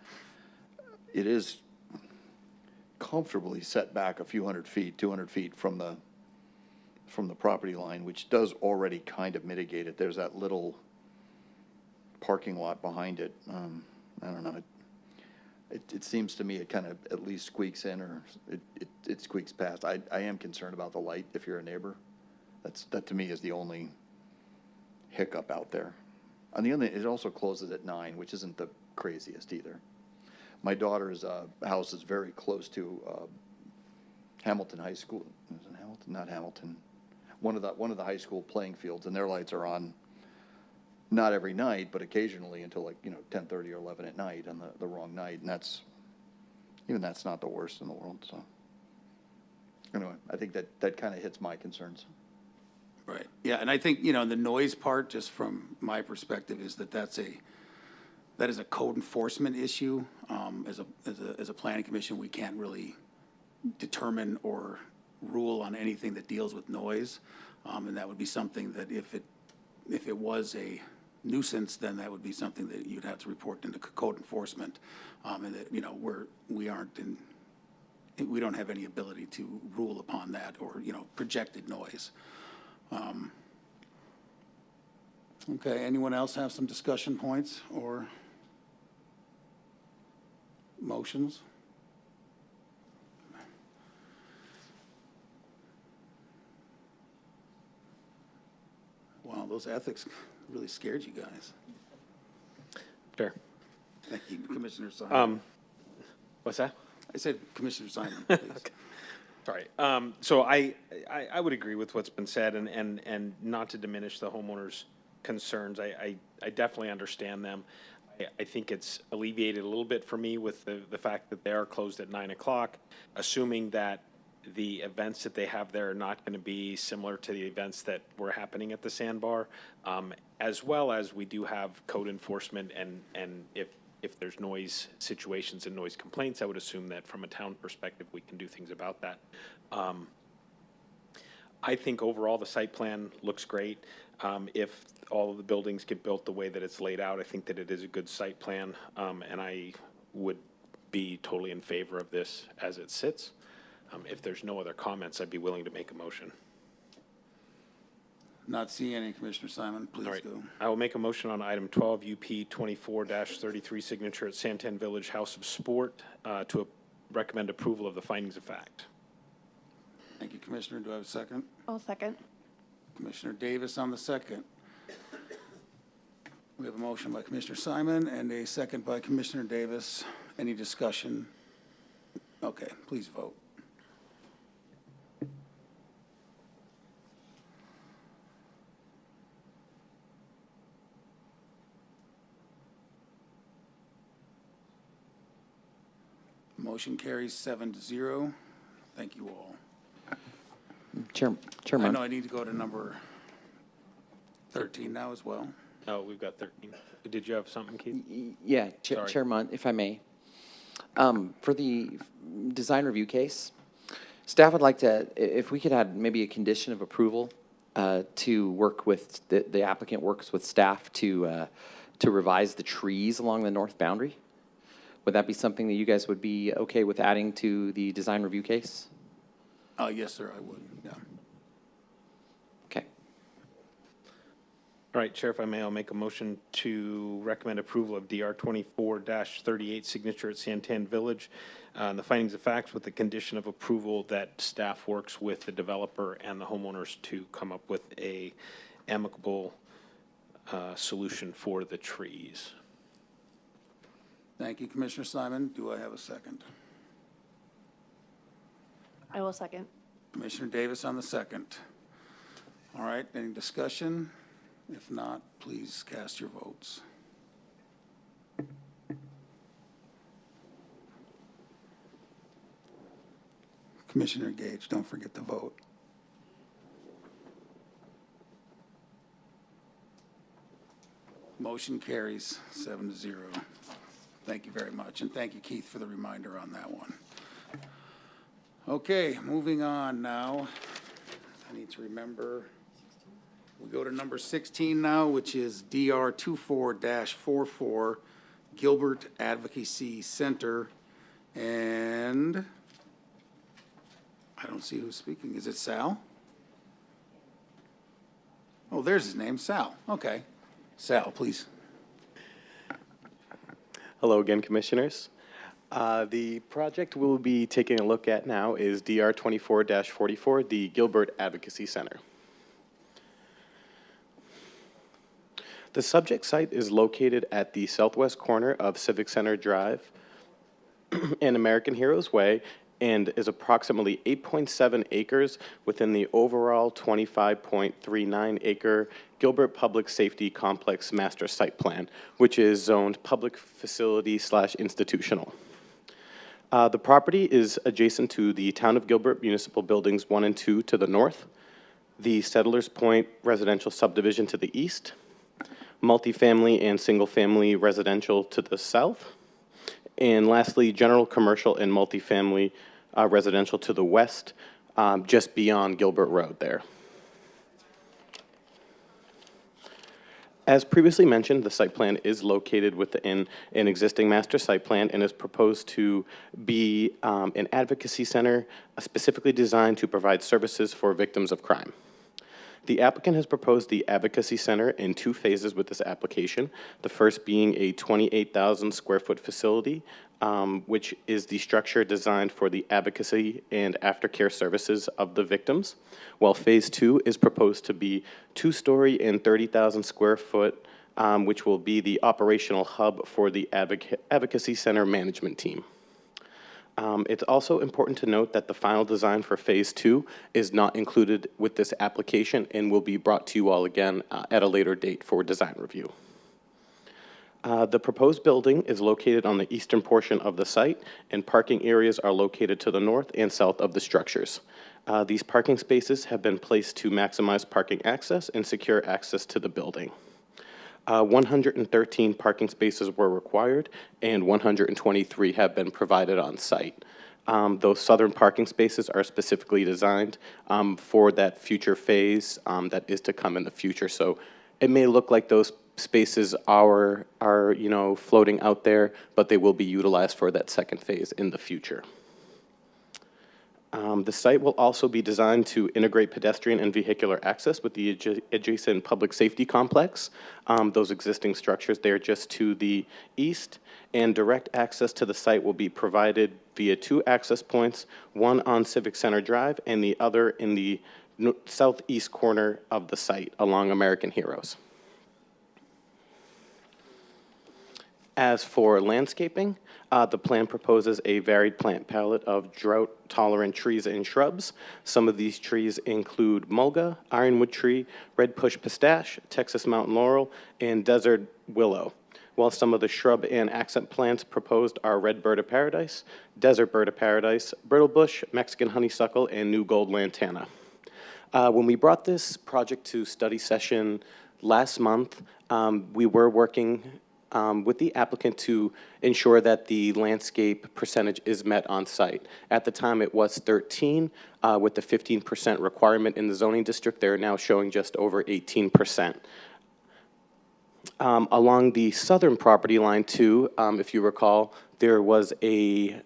It is comfortably set back a few hundred feet, 200 feet from the property line, which does already kind of mitigate it. There's that little parking lot behind it. I don't know. It seems to me it kind of at least squeaks in, or it squeaks past. I am concerned about the light if you're a neighbor. That to me is the only hiccup out there. On the other hand, it also closes at 9, which isn't the craziest either. My daughter's house is very close to Hamilton High School. Is it Hamilton? Not Hamilton. One of the high school playing fields, and their lights are on. Not every night, but occasionally until 10:30 or 11 at night on the wrong night, and that's not the worst in the world. So anyway, I think that kind of hits my concerns. Right. Yeah, and I think, the noise part, just from my perspective, is that is a code enforcement issue. As a planning commission, we can't really determine or rule on anything that deals with noise, and that would be something that if it was a nuisance, then that would be something that you'd have to report into code enforcement, and that we don't have any ability to rule upon that, or projected noise. Okay, anyone else have some discussion points or motions? Wow, those ethics really scared you guys. Fair. Thank you, Commissioner Simon. What's that? I said Commissioner Simon, please. Okay. Sorry. So I would agree with what's been said, and not to diminish the homeowners' concerns. I definitely understand them. I think it's alleviated a little bit for me with the fact that they are closed at 9 o'clock, assuming that the events that they have there are not going to be similar to the events that were happening at the Sandbar, as well as we do have code enforcement, and if there's noise situations and noise complaints, I would assume that from a town perspective, we can do things about that. I think overall the site plan looks great. If all of the buildings get built the way that it's laid out, I think that it is a good site plan, and I would be totally in favor of this as it sits. If there's no other comments, I'd be willing to make a motion. Not seeing any, Commissioner Simon, please All right. go. I will make a motion on item 12, UP 24-33, signature at Santan Village House of Sport, to recommend approval of the findings of fact. Thank you, Commissioner. Do I have a second? I'll second. Commissioner Davis on the second. We have a motion by Commissioner Simon and a second by Commissioner Davis. Any discussion? Okay, please vote. Motion carries 7-0. Thank you all. I Chairman. know I need to go to number 13 now as well. Oh, we've got 13. Did you have something, Keith? Yeah, Sorry. Chairman, if I may. For the design review case, staff would like to, if we could add maybe a condition of approval to work with, the applicant works with staff to revise the trees along the north boundary. Would that be something that you guys would be okay with adding to the design review case? Yes, sir, I would, yeah. Okay. All right, Chair, if I may, I'll make a motion to recommend approval of DR 24-38 signature at Santan Village. And the findings of facts with the condition of approval that staff works with the developer and the homeowners to come up with a amicable solution for the trees. Thank you, Commissioner Simon. Do I have a second? I will second. Commissioner Davis on the second. All right, any discussion? If not, please cast your votes. Commissioner Gage, don't forget to vote. Motion carries 7-0. Thank you very much, and thank you, Keith, for the reminder on that one. Okay, moving on now. I need to remember, we go to number 16 now, which is DR 24-44, Gilbert Advocacy Center. And I don't see who's speaking. Is it Sal? Oh, there's his name, Sal. Okay. Sal, please. Hello again, Commissioners. The project we'll be taking a look at now is DR 24-44, the Gilbert Advocacy Center. The subject site is located at the southwest corner of Civic Center Drive and American Heroes Way, and is approximately 8.7 acres within the overall 25.39 acre Gilbert Public Safety Complex Master Site Plan, which is zoned public facility / institutional. The property is adjacent to the Town of Gilbert Municipal Buildings 1 and 2 to the north, the Settlers Point residential subdivision to the east, multifamily and single-family residential to the south, and lastly, general commercial and multifamily residential to the west, just beyond Gilbert Road there. As previously mentioned, the site plan is located within an existing master site plan and is proposed to be an advocacy center specifically designed to provide services for victims of crime. The applicant has proposed the Advocacy Center in 2 phases with this application, the first being a 28,000 square foot facility, which is the structure designed for the advocacy and aftercare services of the victims, while phase 2 is proposed to be 2-story and 30,000 square foot, which will be the operational hub for the Advocacy Center management team. It's also important to note that the final design for phase 2 is not included with this application and will be brought to you all again at a later date for design review. The proposed building is located on the eastern portion of the site, and parking areas are located to the north and south of the structures. These parking spaces have been placed to maximize parking access and secure access to the building. 113 parking spaces were required, and 123 have been provided on site. Those southern parking spaces are specifically designed for that future phase that is to come in the future. So it may look like those spaces are floating out there, but they will be utilized for that second phase in the future. The site will also be designed to integrate pedestrian and vehicular access with the adjacent public safety complex. Those existing structures there just to the east, and direct access to the site will be provided via 2 access points, one on Civic Center Drive and the other in the southeast corner of the site along American Heroes. As for landscaping, the plan proposes a varied plant palette of drought-tolerant trees and shrubs. Some of these trees include mulga, ironwood tree, red push pistache, Texas mountain laurel, and desert willow. while some of the shrub and accent plants proposed are red bird of paradise, desert bird of paradise, brittle-bush, Mexican honeysuckle, and new gold lantana. When we brought this project to study session last month, we were working with the applicant to ensure that the landscape percentage is met on site. At the time, it was 13. With the 15% requirement in the zoning district, they're now showing just over 18%. Along the southern property line, too, if you recall, there was a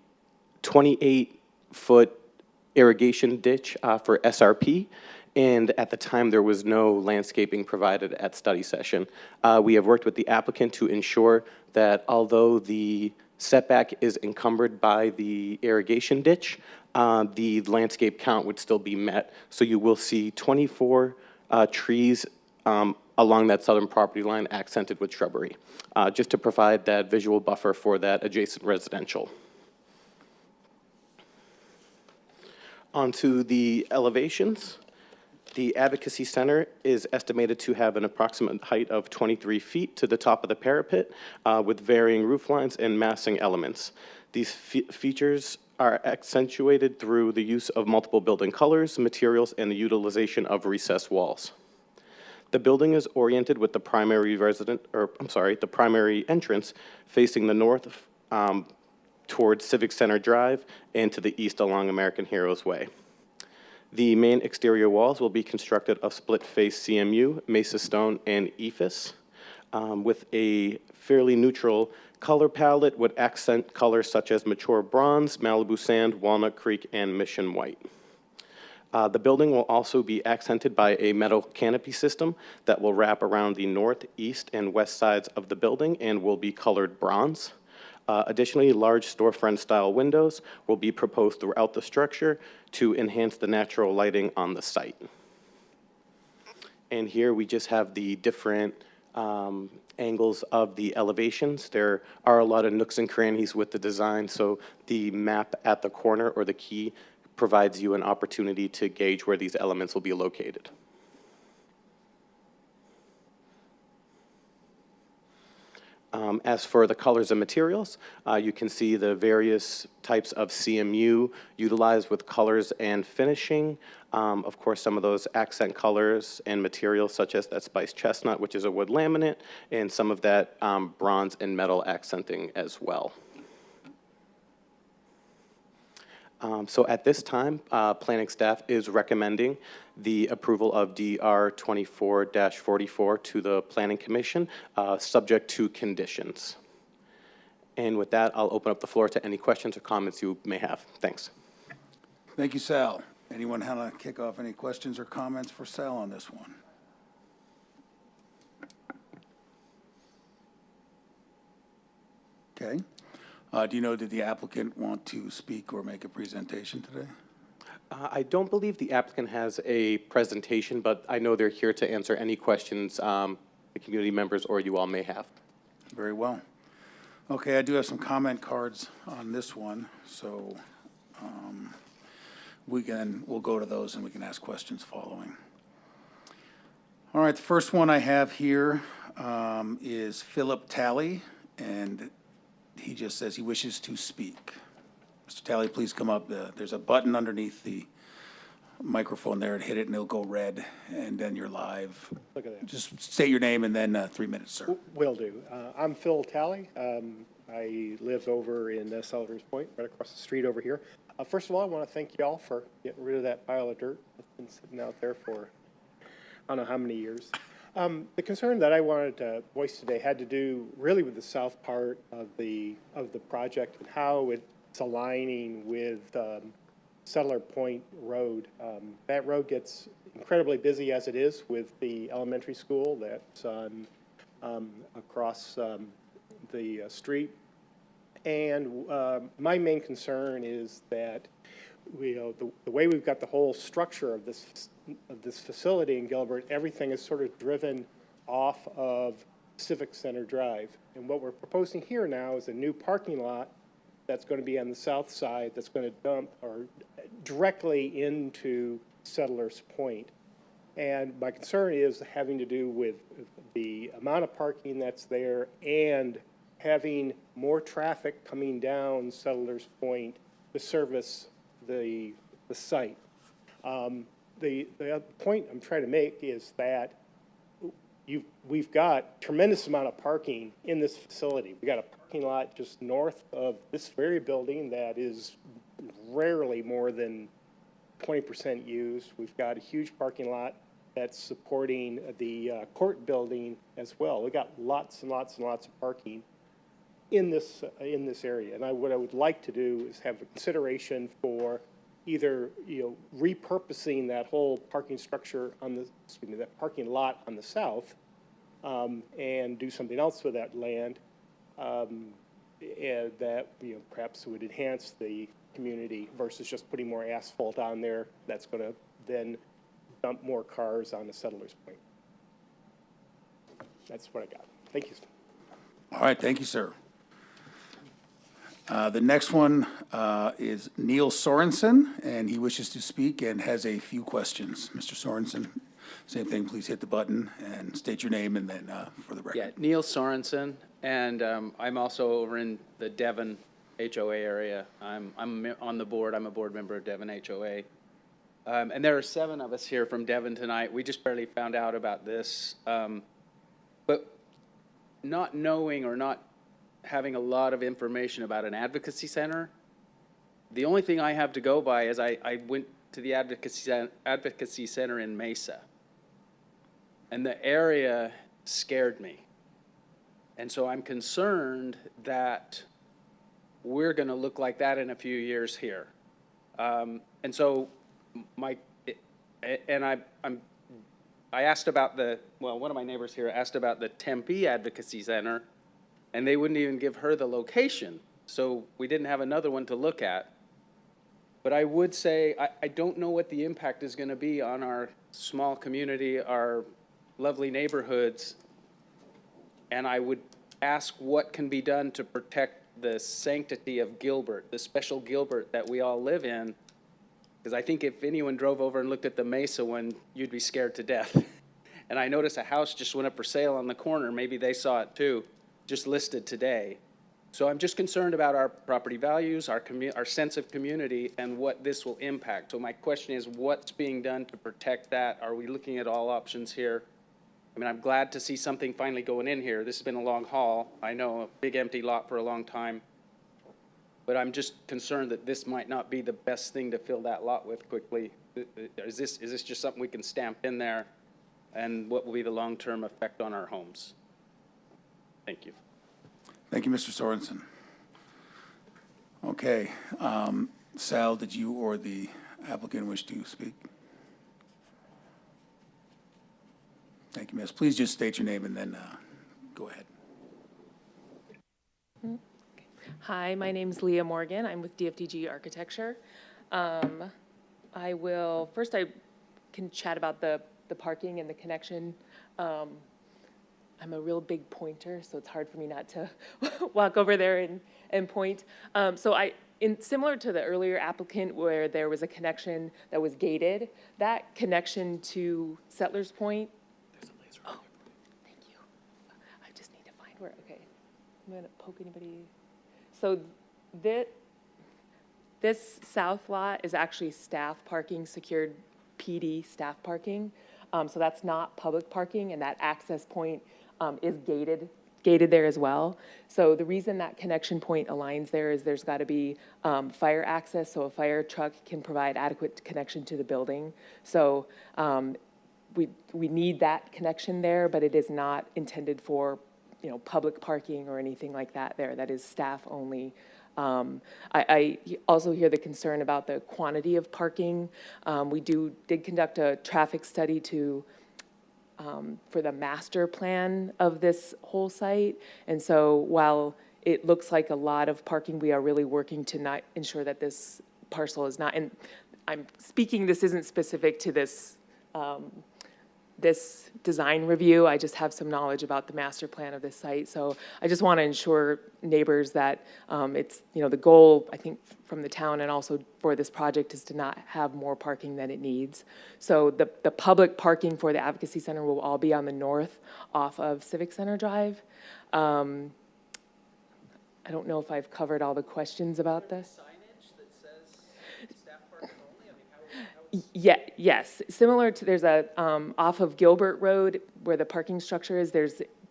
28-foot irrigation ditch for SRP, and at the time, there was no landscaping provided at study session. We have worked with the applicant to ensure that although the setback is encumbered by the irrigation ditch, the landscape count would still be met. So you will see 24 trees along that southern property line accented with shrubbery, just to provide that visual buffer for that adjacent residential. Onto the elevations. The Advocacy Center is estimated to have an approximate height of 23 feet to the top of the parapet with varying roof lines and massing elements. These features are accentuated through the use of multiple building colors, materials, and the utilization of recessed walls. The building is oriented with the primary entrance facing the north towards Civic Center Drive and to the east along American Heroes Way. The main exterior walls will be constructed of split-face CMU, mesa stone, and ephes, with a fairly neutral color palette with accent colors such as mature bronze, Malibu sand, walnut creek, and mission white. The building will also be accented by a metal canopy system that will wrap around the north, east, and west sides of the building and will be colored bronze. Additionally, large storefront-style windows will be proposed throughout the structure to enhance the natural lighting on the site. And here we just have the different angles of the elevations. There are a lot of nooks and crannies with the design, so the map at the corner or the key provides you an opportunity to gauge where these elements will be located. As for the colors and materials, you can see the various types of CMU utilized with colors and finishing. Of course, some of those accent colors and materials such as that spiced chestnut, which is a wood laminate, and some of that bronze and metal accenting as well. So at this time, planning staff is recommending the approval of DR 24-44 to the Planning Commission, subject to conditions. And with that, I'll open up the floor to any questions or comments you may have. Thanks. Thank you, Sal. Anyone want to kick off any questions or comments for Sal on this one? Okay. Do you know, did the applicant want to speak or make a presentation today? I don't believe the applicant has a presentation, but I know they're here to answer any questions the community members or you all may have. Very well. Okay, I do have some comment cards on this one, so we'll go to those and we can ask questions following. All right, the first one I have here is Philip Talley, and he just says he wishes to speak. Mr. Talley, please come up. There's a button underneath the microphone there, and hit it and it'll go red, and then you're live. Look at that. Just state your name and then 3 minutes, sir. Will do. I'm Phil Talley. I live over in Sullivan's Point, right across the street over here. First of all, I want to thank you all for getting rid of that pile of dirt that's been sitting out there for I don't know how many years. The concern that I wanted to voice today had to do really with the south part of the project and how it's aligning with Settler Point Road. That road gets incredibly busy as it is with the elementary school that's across the street. And my main concern is that the way we've got the whole structure of this facility in Gilbert, everything is sort of driven off of Civic Center Drive. And what we're proposing here now is a new parking lot that's going to be on the south side that's going to dump or directly into Settlers Point. And my concern is having to do with the amount of parking that's there and having more traffic coming down Settlers Point to service the site. The other point I'm trying to make is that we've got tremendous amount of parking in this facility. We got a parking lot just north of this very building that is rarely more than 20% used. We've got a huge parking lot that's supporting the court building as well. We got lots and lots and lots of parking in this area. And what I would like to do is have a consideration for either, repurposing that whole parking structure on the, that parking lot on the south, and do something else with that land, and that, perhaps would enhance the community versus just putting more asphalt on there. That's going to then dump more cars on the Settlers Point. That's what I got. Thank you. All right, thank you, sir. The next one is Neil Sorensen, and he wishes to speak and has a few questions. Mr. Sorensen, same thing, please hit the button and state your name and then for the record. Yeah, Neil Sorensen, and I'm also over in the Devon HOA area. I'm on the board. I'm a board member of Devon HOA. And there are 7 of us here from Devon tonight. We just barely found out about this. But not knowing or not having a lot of information about an advocacy center, the only thing I have to go by is I went to the advocacy center in Mesa, and the area scared me. And so I'm concerned that we're going to look like that in a few years here. And so I asked about one of my neighbors here asked about the Tempe Advocacy Center, and they wouldn't even give her the location. So we didn't have another one to look at. But I would say, I don't know what the impact is going to be on our small community, our lovely neighborhoods. And I would ask what can be done to protect the sanctity of Gilbert, the special Gilbert that we all live in. Because I think if anyone drove over and looked at the Mesa one, you'd be scared to death. And I noticed a house just went up for sale on the corner. Maybe they saw it too, just listed today. So I'm just concerned about our property values, our sense of community, and what this will impact. So my question is, what's being done to protect that? Are we looking at all options here? I mean, I'm glad to see something finally going in here. This has been a long haul. I know, a big empty lot for a long time. But I'm just concerned that this might not be the best thing to fill that lot with quickly. Is this just something we can stamp in there? And what will be the long-term effect on our homes? Thank you. Thank you, Mr. Sorensen. Okay, Sal, did you or the applicant wish to speak? Thank you, miss. Please just state your name and then go ahead. Hi, my name's Leah Morgan. I'm with DFDG Architecture. I can chat about the parking and the connection. I'm a real big pointer, so it's hard for me not to walk over there and point. Similar to the earlier applicant where there was a connection that was gated, that connection to Settlers Point. There's a laser. Oh, thank you. I just need to find where, okay. I'm gonna poke anybody. So this south lot is actually staff parking, secured PD staff parking. So that's not public parking, and that access point is gated there as well. So the reason that connection point aligns there is there's got to be fire access, so a fire truck can provide adequate connection to the building. So we need that connection there, but it is not intended for public parking or anything like that there. That is staff only. I also hear the concern about the quantity of parking. We did conduct a traffic study for the master plan of this whole site. And so while it looks like a lot of parking, we are really working to not ensure that this parcel is not, and I'm speaking, this isn't specific to this this design review. I just have some knowledge about the master plan of this site. So I just want to ensure neighbors that it's, the goal, I think, from the town and also for this project is to not have more parking than it needs. So the public parking for the Advocacy Center will all be on the north off of Civic Center Drive. I don't know if I've covered all the questions about this. Yeah, yes, similar to, there's a, off of Gilbert Road where the parking structure is,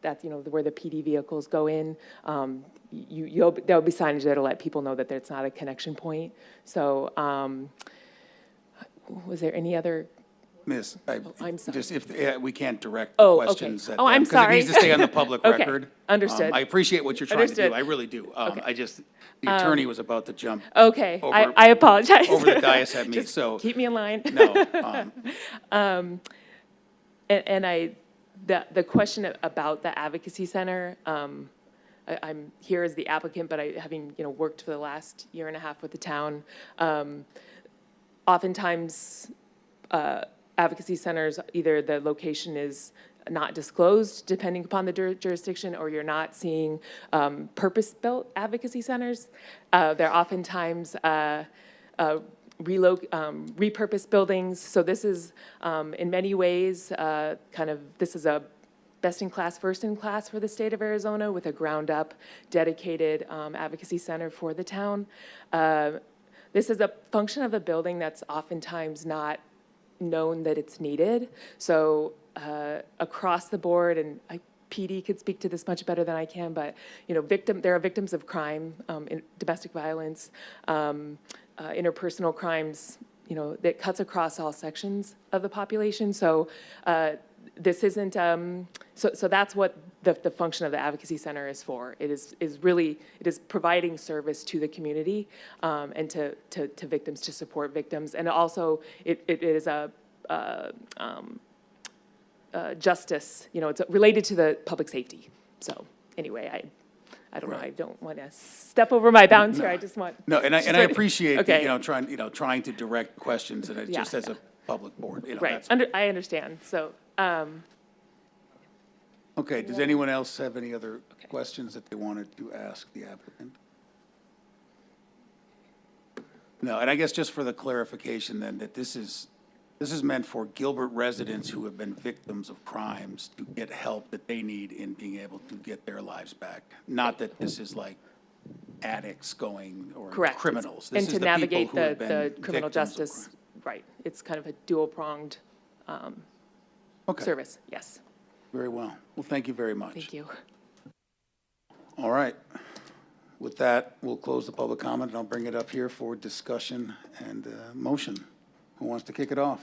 that's, where the PD vehicles go in. There'll be signage that'll let people know that it's not a connection point. So, was there any other? Miss, I'm sorry. just if we can't direct the Oh, okay. questions at Oh, them, I'm because it needs to sorry. stay on the public Okay, record. understood. I appreciate what you're trying to Understood. do, I really do. Okay. The attorney was about to jump. Okay, over- I apologize. Over the dais at me, Just so. keep me in line. No. The question about the Advocacy Center, I'm here as the applicant, but having, worked for the last year and a half with the town, oftentimes, advocacy centers, either the location is not disclosed depending upon the jurisdiction, or you're not seeing purpose-built advocacy centers. They're oftentimes repurposed buildings. So this is, in many ways, this is a best-in-class, first-in-class for the state of Arizona with a ground-up dedicated advocacy center for the town. This is a function of the building that's oftentimes not known that it's needed. So across the board, and PD could speak to this much better than I can, but there are victims of crime, domestic violence, interpersonal crimes, that cuts across all sections of the population. So this isn't, so that's what the function of the Advocacy Center is for. It is providing service to the community and to victims, to support victims. And also it is a justice, it's related to the public safety. So anyway, I don't know, I don't want to step over my bounds here, I just want. No, and I appreciate, Okay. trying to direct questions, and it Yeah, just as a public board, Right, that's. I understand, so, Okay, does anyone else have any other questions that they wanted to ask the applicant? No, and I guess just for the clarification then, that this is meant for Gilbert residents who have been victims of crimes to get help that they need in being able to get their lives back. Not that this is like addicts going, or correct. criminals. And This to is the navigate people who have the been criminal victims of justice, crime. right, it's kind of a dual-pronged Okay. service, yes. Very well. Well, thank you very much. Thank you. All right. With that, we'll close the public comment, and I'll bring it up here for discussion and motion. Who wants to kick it off?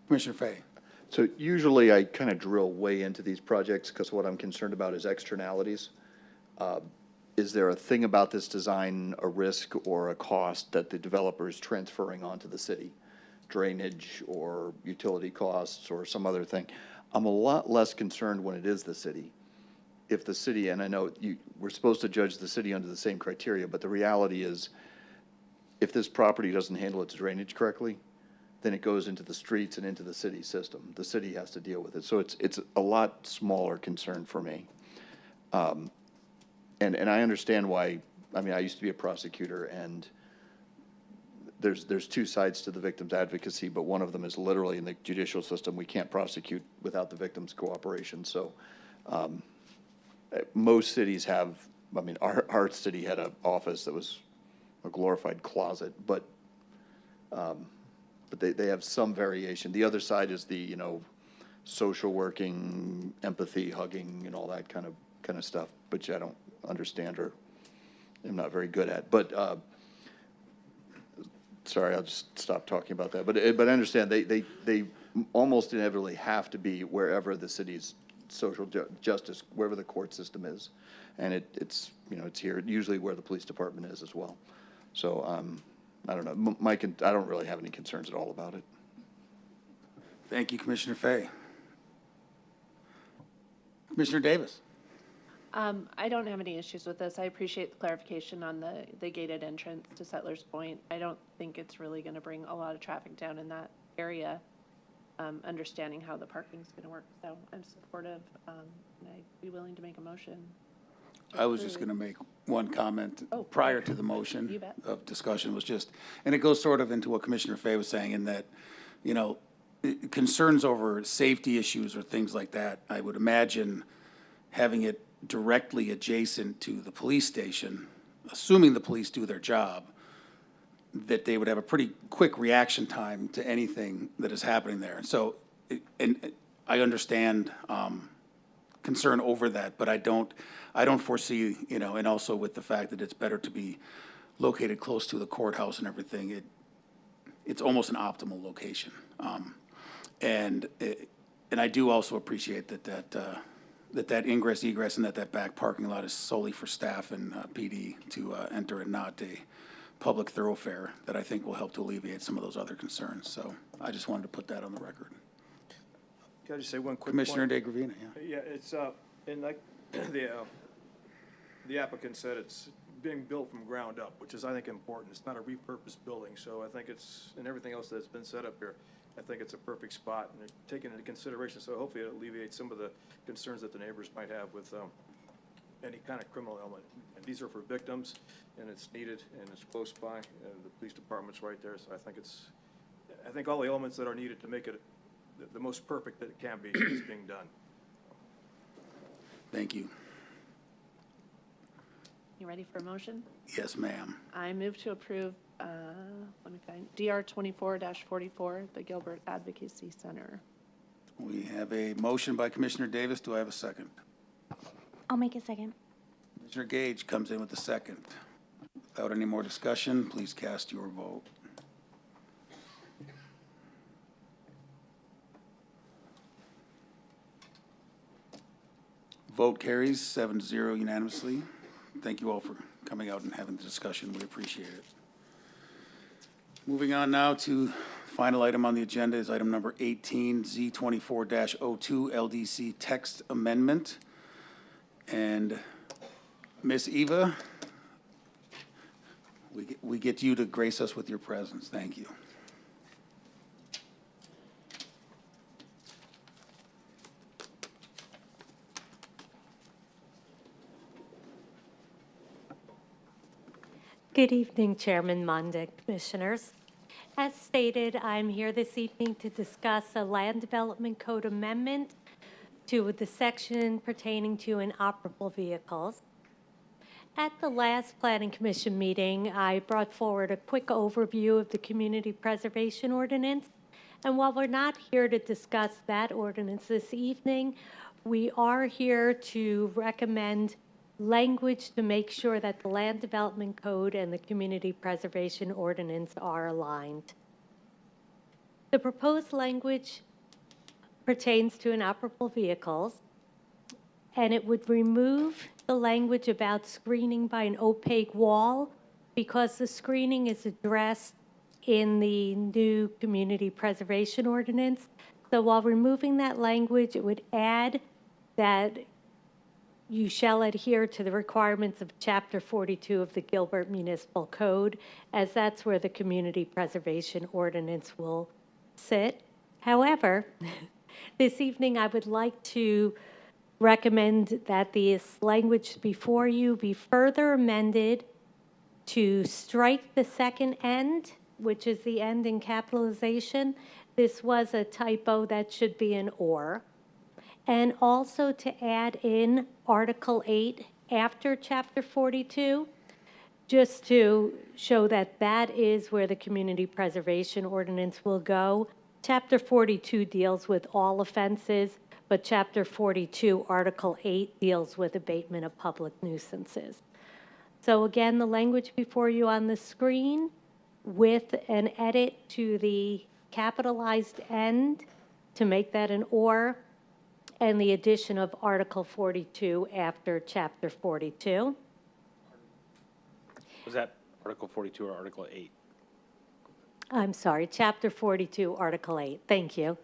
Commissioner Fay. So usually I kind of drill way into these projects because what I'm concerned about is externalities. Is there a thing about this design, a risk or a cost that the developer is transferring onto the city? Drainage or utility costs or some other thing? I'm a lot less concerned when it is the city. If the city, and I know we're supposed to judge the city under the same criteria, but the reality is if this property doesn't handle its drainage correctly, then it goes into the streets and into the city system. The city has to deal with it. So it's a lot smaller concern for me. And I understand why, I used to be a prosecutor, and there's two sides to the victim's advocacy, but one of them is literally in the judicial system. We can't prosecute without the victim's cooperation. So most cities have, our city had an office that was a glorified closet, but they have some variation. The other side is the, social working, empathy, hugging, and all that kind of stuff, which I don't understand or am not very good at. But sorry, I'll just stop talking about that. But I understand they almost inevitably have to be wherever the city's social justice, wherever the court system is, and it's here usually where the police department is as well. So I don't know, Mike, I don't really have any concerns at all about it. Thank you, Commissioner Fay. Commissioner Davis. I don't have any issues with this. I appreciate the clarification on the gated entrance to Settlers Point. I don't think it's really going to bring a lot of traffic down in that area, understanding how the parking's going to work. So I'm supportive, and I'd be willing to make a motion. I was just going to make one comment prior to the motion You bet. of discussion was just, and it goes sort of into what Commissioner Fay was saying in that, you know, concerns over safety issues or things like that, I would imagine having it directly adjacent to the police station, assuming the police do their job, that they would have a pretty quick reaction time to anything that is happening there. So, and I understand concern over that, but I don't foresee, you know, and also with the fact that it's better to be located close to the courthouse and everything, it's almost an optimal location. And I do also appreciate that ingress, egress, and that back parking lot is solely for staff and PD to enter and not a public thoroughfare that I think will help to alleviate some of those other concerns. So I just wanted to put that on the record. Can I just say one quick Commissioner point? DeGravina, yeah. Yeah, it's, and like the applicant said, it's being built from ground up, which is, I think, important. It's not a repurposed building, so I think it's, and everything else that's been set up here, I think it's a perfect spot, and they're taking into consideration, so hopefully it alleviates some of the concerns that the neighbors might have with any kind of criminal element. And these are for victims, and it's needed, and it's close by, and the police department's right there, so I think all the elements that are needed to make it the most perfect that it can be is being done. Thank you. You ready for a motion? Yes, ma'am. I move to approve, let me find, DR 24-44, the Gilbert Advocacy Center. We have a motion by Commissioner Davis. Do I have a second? I'll make a second. Commissioner Gage comes in with a second. Without any more discussion, please cast your vote. Vote carries 7-0 unanimously. Thank you all for coming out and having the discussion. We appreciate it. Moving on now to final item on the agenda is item number 18, Z24-02 LDC text amendment. And Miss Eva, we get you to grace us with your presence. Thank you. Good evening, Chairman Monda, Commissioners. As stated, I'm here this evening to discuss a Land Development Code amendment to the section pertaining to inoperable vehicles. At the last Planning Commission meeting, I brought forward a quick overview of the Community Preservation Ordinance. And while we're not here to discuss that ordinance this evening, we are here to recommend language to make sure that the Land Development Code and the Community Preservation Ordinance are aligned. The proposed language pertains to inoperable vehicles, and it would remove the language about screening by an opaque wall because the screening is addressed in the new Community Preservation Ordinance. So while removing that language, it would add that you shall adhere to the requirements of Chapter 42 of the Gilbert Municipal Code, as that's where the Community Preservation Ordinance will sit. However, this evening I would like to recommend that this language before you be further amended to strike the second end, which is the end in capitalization. This was a typo, that should be an or. And also to add in Article 8 after Chapter 42, just to show that that is where the Community Preservation Ordinance will go. Chapter 42 deals with all offenses, but Chapter 42, Article 8, deals with abatement of public nuisances. So again, the language before you on the screen with an edit to the capitalized end to make that an or, and the addition of Article 42 after Chapter 42. Was that Article 42 or Article 8? I'm sorry, Chapter 42, Article 8. Thank you.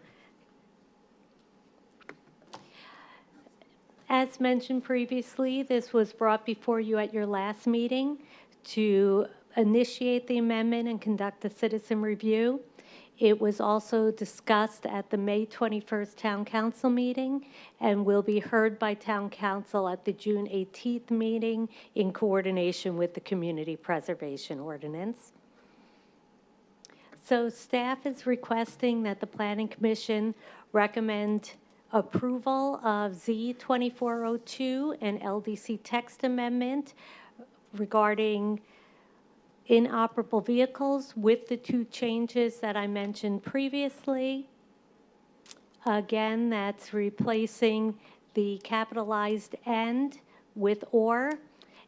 As mentioned previously, this was brought before you at your last meeting to initiate the amendment and conduct a citizen review. It was also discussed at the May 21st Town Council meeting and will be heard by Town Council at the June 18th meeting in coordination with the Community Preservation Ordinance. So staff is requesting that the Planning Commission recommend approval of Z2402 and LDC text amendment regarding inoperable vehicles with the two changes that I mentioned previously. Again, that's replacing the capitalized "and" with "or"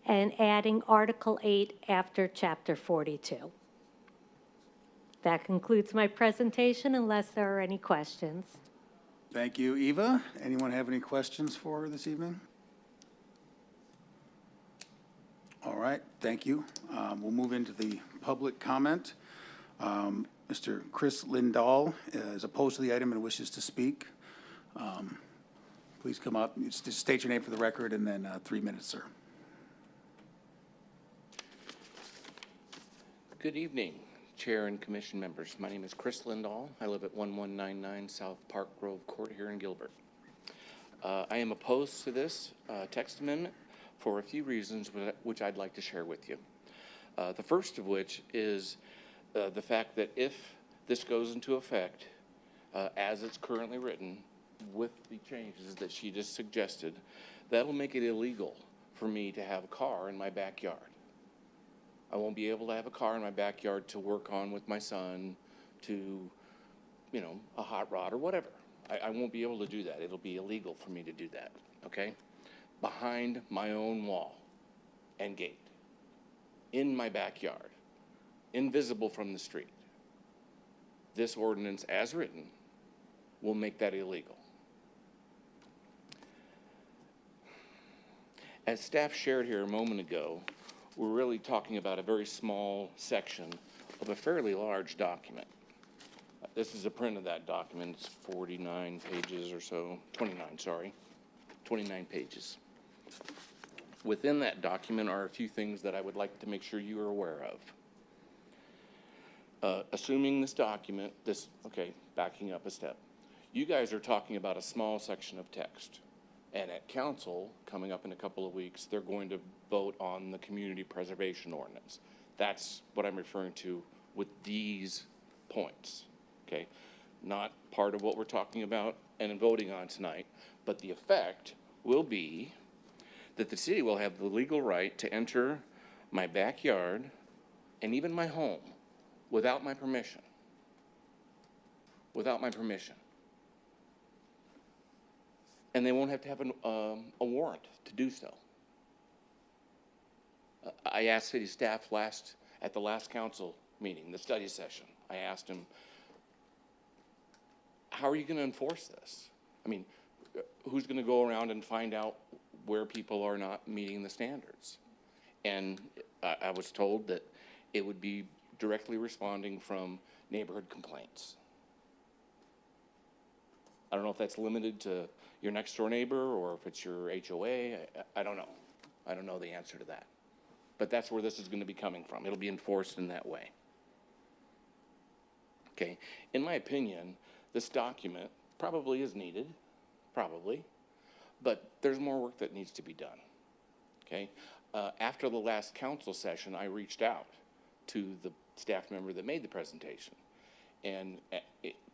and adding Article 8 after Chapter 42. That concludes my presentation unless there are any questions. Thank you, Eva. Anyone have any questions for her this evening? All right, thank you. We'll move into the public comment. Mr. Chris Lindahl is opposed to the item and wishes to speak. Please come up, just state your name for the record, and then 3 minutes, sir. Good evening, Chair and Commission members. My name is Chris Lindahl. I live at 1199 South Park Grove Court here in Gilbert. I am opposed to this text amendment for a few reasons which I'd like to share with you. The first of which is the fact that if this goes into effect as it's currently written with the changes that she just suggested, that'll make it illegal for me to have a car in my backyard. I won't be able to have a car in my backyard to work on with my son, to, you know, a hot rod or whatever. I won't be able to do that. It'll be illegal for me to do that, okay? Behind my own wall and gate, in my backyard, invisible from the street. This ordinance, as written, will make that illegal. As staff shared here a moment ago, we're really talking about a very small section of a fairly large document. This is a print of that document. It's 49 pages or so, 29, sorry, 29 pages. Within that document are a few things that I would like to make sure you are aware of. Assuming this document, okay, backing up a step, you guys are talking about a small section of text. And at council, coming up in a couple of weeks, they're going to vote on the community preservation ordinance. That's what I'm referring to with these points, okay? Not part of what we're talking about and voting on tonight, but the effect will be that the city will have the legal right to enter my backyard and even my home without my permission. Without my permission. And they won't have to have a warrant to do so. I asked city staff at the last council meeting, the study session, I asked them, how are you going to enforce this? I mean, who's going to go around and find out where people are not meeting the standards? And I was told that it would be directly responding from neighborhood complaints. I don't know if that's limited to your next door neighbor or if it's your HOA. I don't know. I don't know the answer to that. But that's where this is going to be coming from. It'll be enforced in that way. Okay. In my opinion, this document probably is needed, probably, but there's more work that needs to be done. Okay. After the last council session, I reached out to the staff member that made the presentation. And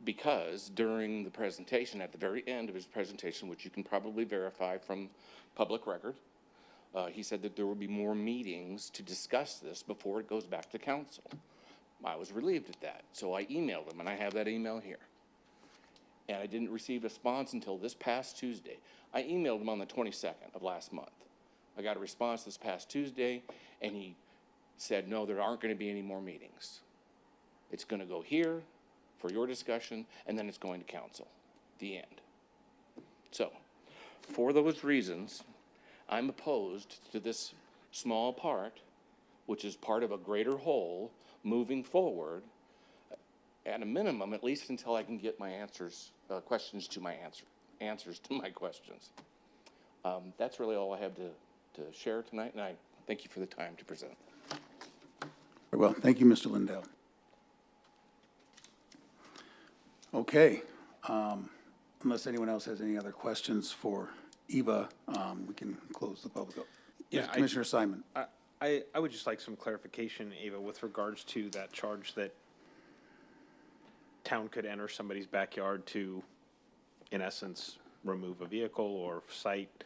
because during the presentation, at the very end of his presentation, which you can probably verify from public record, he said that there will be more meetings to discuss this before it goes back to council. I was relieved at that, so I emailed him, and I have that email here. And I didn't receive a response until this past Tuesday. I emailed him on the 22nd of last month. I got a response this past Tuesday, and he said, no, there aren't going to be any more meetings. It's going to go here for your discussion, and then it's going to council. The end. So, for those reasons, I'm opposed to this small part, which is part of a greater whole, moving forward, at a minimum, at least until I can get my answers to my questions. That's really all I have to share tonight, and I thank you for the time to present. Very well. Thank you, Mr. Lindell. Okay. Unless anyone else has any other questions for Eva, we can close the public. Yes, Commissioner Simon. I would just like some clarification, Ava, with regards to that charge that town could enter somebody's backyard to, in essence, remove a vehicle or site.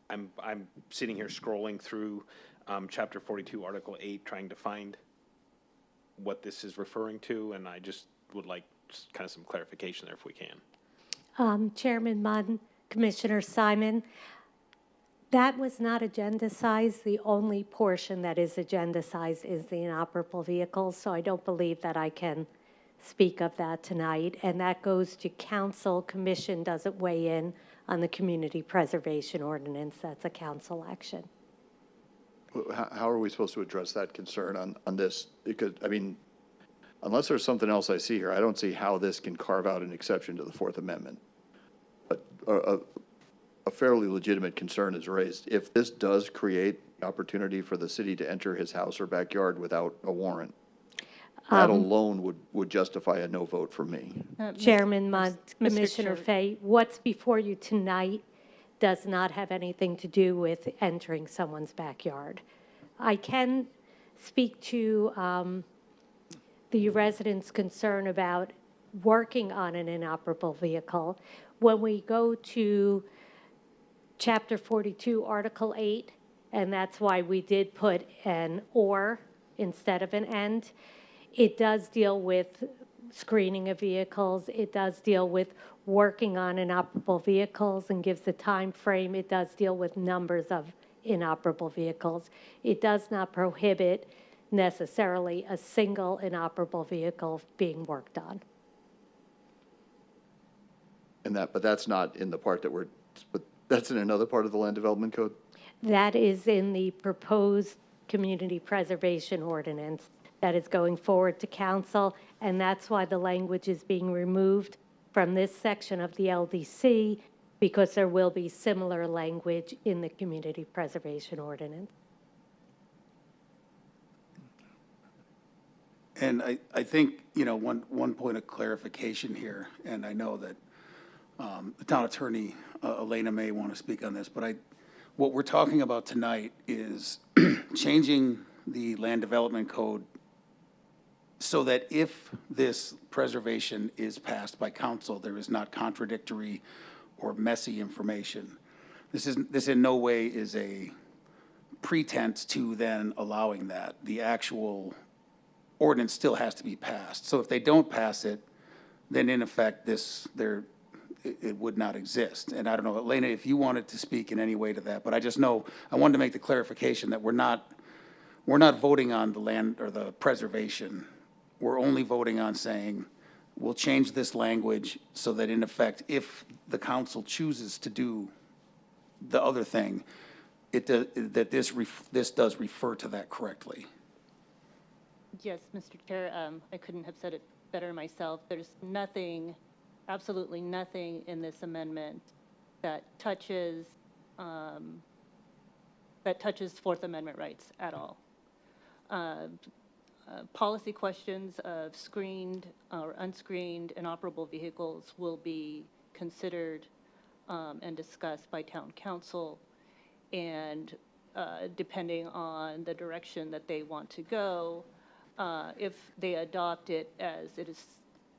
I'm sitting here scrolling through Chapter 42, Article 8, trying to find what this is referring to, and I just would like just kind of some clarification there if we can. Chairman Munn, Commissioner Simon, that was not agenda-sized. The only portion that is agenda-sized is the inoperable vehicles, so I don't believe that I can speak of that tonight. And that goes to council. Commission doesn't weigh in on the community preservation ordinance. That's a council action. How are we supposed to address that concern on this? Because, I mean, unless there's something else I see here, I don't see how this can carve out an exception to the Fourth Amendment. But a fairly legitimate concern is raised. If this does create opportunity for the city to enter his house or backyard without a warrant, that alone would justify a no vote from me. Chairman Mudd, Commissioner Fay, what's before you tonight does not have anything to do with entering someone's backyard. I can speak to the residents' concern about working on an inoperable vehicle. When we go to Chapter 42, Article 8, and that's why we did put an or instead of an and, it does deal with screening of vehicles. It does deal with working on inoperable vehicles and gives the time frame. It does deal with numbers of inoperable vehicles. It does not prohibit necessarily a single inoperable vehicle being worked on. And but that's not in the part that but that's in another part of the land development code? That is in the proposed community preservation ordinance that is going forward to council, and that's why the language is being removed from this section of the LDC, because there will be similar language in the community preservation ordinance. And I think, you know, one point of clarification here, and I know that the town attorney, Elena, may want to speak on this, but what we're talking about tonight is changing the land development code so that if this preservation is passed by council, there is not contradictory or messy information. This in no way is a pretense to then allowing that. The actual ordinance still has to be passed. So if they don't pass it, then in effect, it would not exist. And I don't know, Elena, if you wanted to speak in any way to that, but I just know, I wanted to make the clarification that we're not voting on the land or the preservation. We're only voting on saying, we'll change this language so that in effect, if the council chooses to do the other thing, that this does refer to that correctly. Yes, Mr. Chair, I couldn't have said it better myself. There's nothing, absolutely nothing in this amendment that touches Fourth Amendment rights at all. Policy questions of screened or unscreened inoperable vehicles will be considered and discussed by town council, and depending on the direction that they want to go, if they adopt it as it is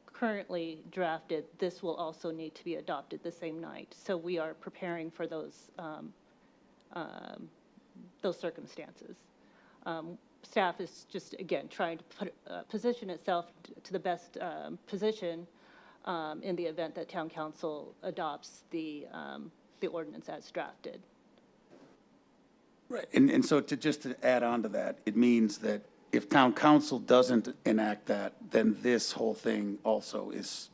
currently drafted, this will also need to be adopted the same night. So we are preparing for those circumstances. Staff is just, again, trying to position itself to the best position in the event that town council adopts the ordinance as drafted. Right, and so just to add on to that, it means that if town council doesn't enact that, then this whole thing also is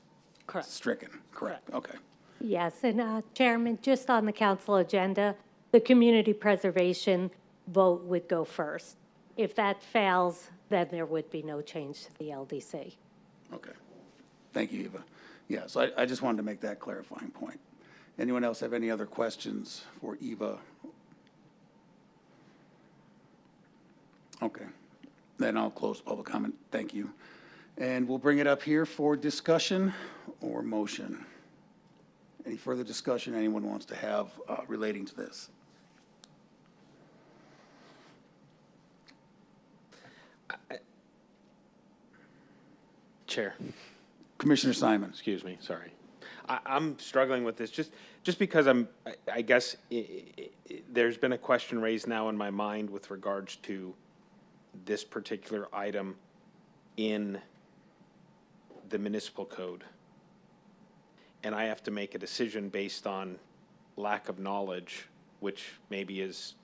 stricken, correct? Okay. Yes, and Chairman, just on the council agenda, the community preservation vote would go first. If that fails, then there would be no change to the LDC. Okay. Thank you, Eva. Yeah, so I just wanted to make that clarifying point. Anyone else have any other questions for Eva? Okay, then I'll close public comment. Thank you. And we'll bring it up here for discussion or motion. Any further discussion anyone wants to have relating to this? Chair. Commissioner Simon. Excuse me, sorry. I'm struggling with this just because I guess there's been a question raised now in my mind with regards to this particular item in the municipal code. And I have to make a decision based on lack of knowledge, which maybe is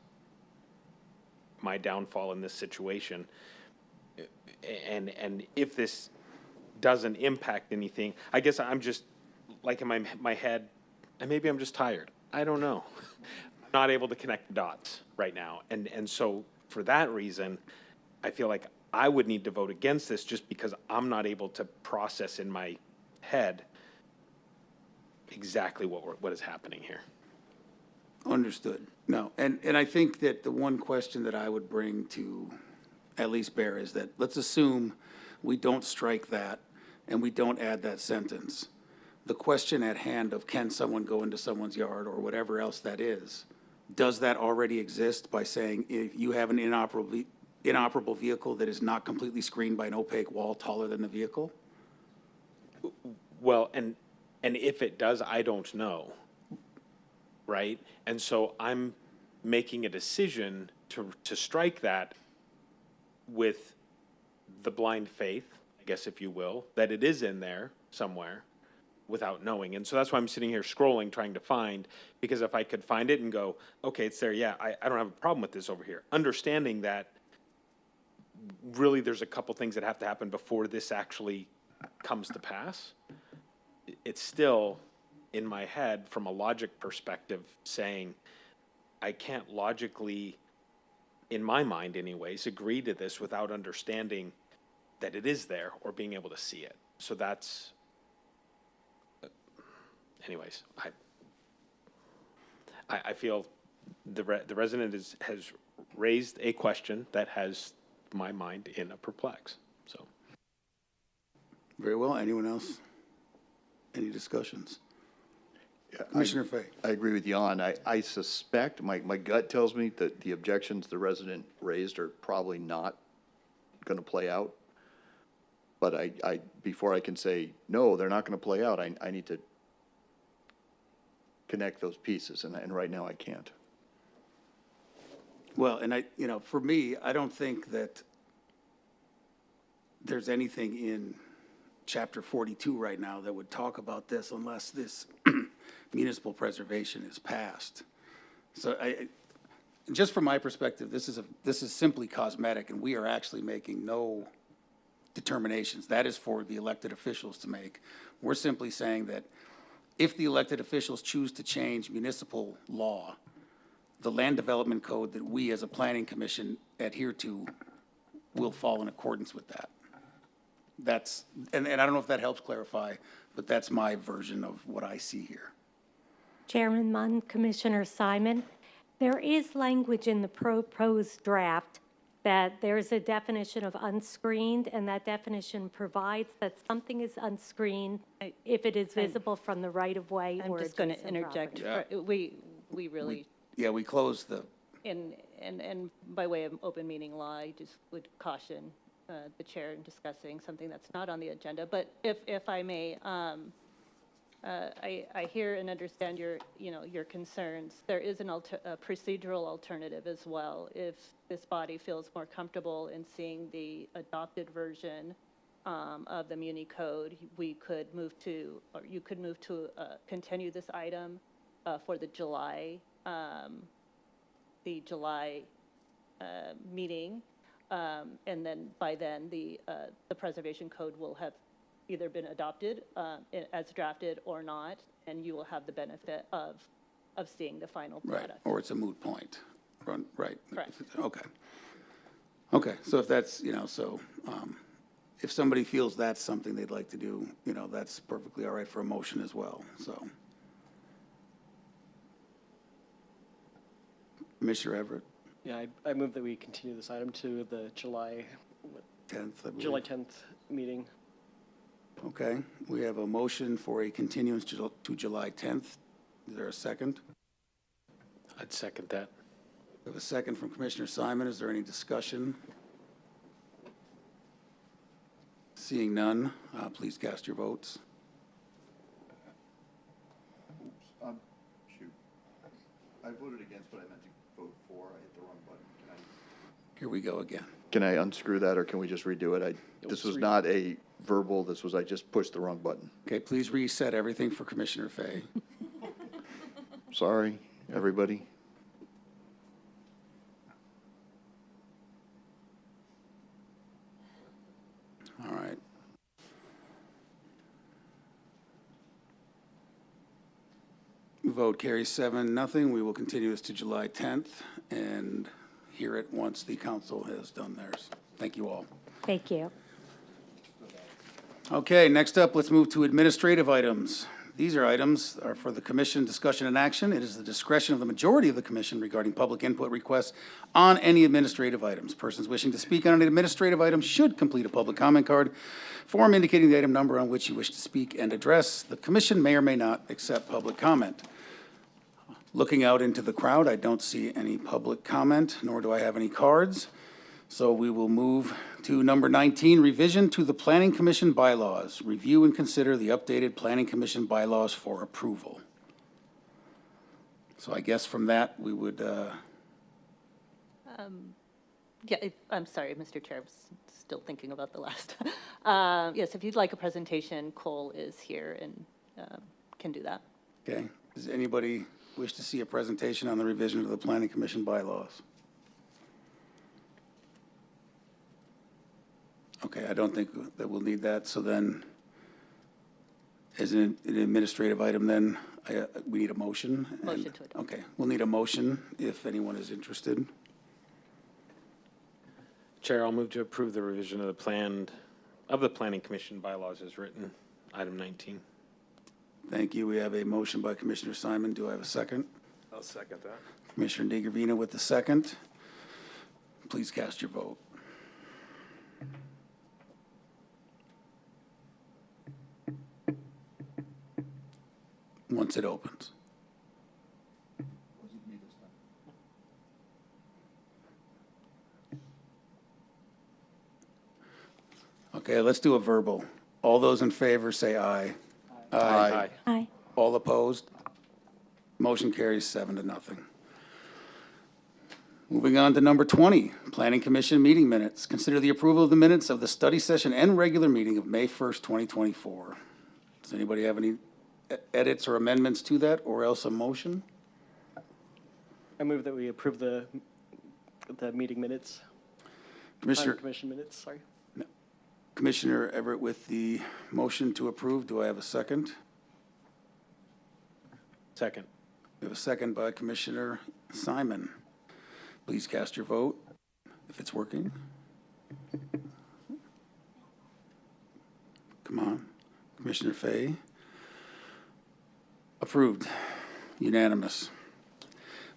my downfall in this situation. And if this doesn't impact anything, I guess I'm just, like in my head, and maybe I'm just tired. I don't know. I'm not able to connect the dots right now. And so for that reason, I feel like I would need to vote against this just because I'm not able to process in my head exactly what is happening here. Understood. No, and I think that the one question that I would bring to at least Bear is that let's assume we don't strike that and we don't add that sentence. The question at hand of can someone go into someone's yard or whatever else that is, does that already exist by saying if you have an inoperable vehicle that is not completely screened by an opaque wall taller than the vehicle? Well, and if it does, I don't know, right? And so I'm making a decision to strike that with the blind faith, I guess if you will, that it is in there somewhere without knowing. And so that's why I'm sitting here scrolling, trying to find, because if I could find it and go, okay, it's there, yeah, I don't have a problem with this over here. Understanding that really there's a couple things that have to happen before this actually comes to pass. It's still in my head from a logic perspective saying I can't logically, in my mind anyways, agree to this without understanding that it is there or being able to see it. So that's, anyways, I feel the resident has raised a question that has my mind in a perplex, so. Very well. Anyone else? Any discussions? Yeah, Commissioner Fay. I agree with Jan. I suspect, my gut tells me that the objections the resident raised are probably not going to play out. But before I can say, no, they're not going to play out, I need to connect those pieces, and right now I can't. Well, and for me, I don't think that there's anything in Chapter 42 right now that would talk about this unless this municipal preservation is passed. So just from my perspective, this is simply cosmetic, and we are actually making no determinations. That is for the elected officials to make. We're simply saying that if the elected officials choose to change municipal law, the land development code that we as a planning commission adhere to will fall in accordance with that. That's, and I don't know if that helps clarify, but that's my version of what I see here. Chairman Munn, Commissioner Simon, there is language in the proposed draft that there's a definition of unscreened, and that definition provides that something is unscreened if it is visible from the right-of-way or I'm just going to adjacent interject. property. We really, We closed the, and by way of open meeting law, I just would caution the chair in discussing something that's not on the agenda. But if I may, I hear and understand your concerns. There is a procedural alternative as well. If this body feels more comfortable in seeing the adopted version of the Muni Code, we could move to, or you could move to continue this item for the July meeting. And then by then, the Preservation Code will have either been adopted as drafted or not, and you will have the benefit of seeing the final product. right, or it's a moot point, right? Correct. Okay, so if that's, if somebody feels that's something they'd like to do, that's perfectly all right for a motion as well, so. Commissioner Everett, Yeah, I move that we continue this item to the July 10th, I believe. July 10th meeting. Okay, we have a motion for a continuance to July 10th. Is there a second? I'd second that. We have a second from Commissioner Simon. Is there any discussion? Seeing none, please cast your votes. Shoot. I voted against, but I meant to vote for. I hit the wrong button. Here we go again. Can I unscrew that, or can we just redo it? This was not a verbal, I just pushed the wrong button. Okay, please reset everything for Commissioner Fay. Sorry, everybody. All right. Vote carries 7-0. We will continue this to July 10th and hear it once the council has done theirs. Thank you all. Thank you. Okay, next up, let's move to administrative items. These items are for the commission discussion and action. It is the discretion of the majority of the commission regarding public input requests on any administrative items. Persons wishing to speak on an administrative item should complete a public comment card form indicating the item number on which you wish to speak and address. The commission may or may not accept public comment. Looking out into the crowd, I don't see any public comment, nor do I have any cards. So we will move to number 19, revision to the Planning Commission bylaws. Review and consider the updated Planning Commission bylaws for approval. So I guess from that, we would, I'm sorry, Mr. Chair, I'm still thinking about the last. Yes, if you'd like a presentation, Cole is here and can do that. okay. Does anybody wish to see a presentation on the revision of the Planning Commission bylaws? Okay, I don't think that we'll need that, so then, as an administrative item, then, we need a motion. Motion to adopt. Okay, we'll need a motion if anyone is interested. Chair, I'll move to approve the revision of the Planning Commission bylaws as written, item 19. Thank you. We have a motion by Commissioner Simon. Do I have a second? I'll second that. Commissioner DeGravina with the second. Please cast your vote. Once it opens. Okay, let's do a verbal. All those in favor say aye. Aye. Aye. All opposed? Motion carries 7-0. Moving on to number 20, Planning Commission meeting minutes. Consider the approval of the minutes of the study session and regular meeting of May 1st, 2024. Does anybody have any edits or amendments to that, or else a motion? I move that we approve the meeting minutes. Commissioner, Commission minutes, sorry. Commissioner Everett with the motion to approve. Do I have a second? Second. We have a second by Commissioner Simon. Please cast your vote if it's working. Come on. Commissioner Fay. Approved. Unanimous.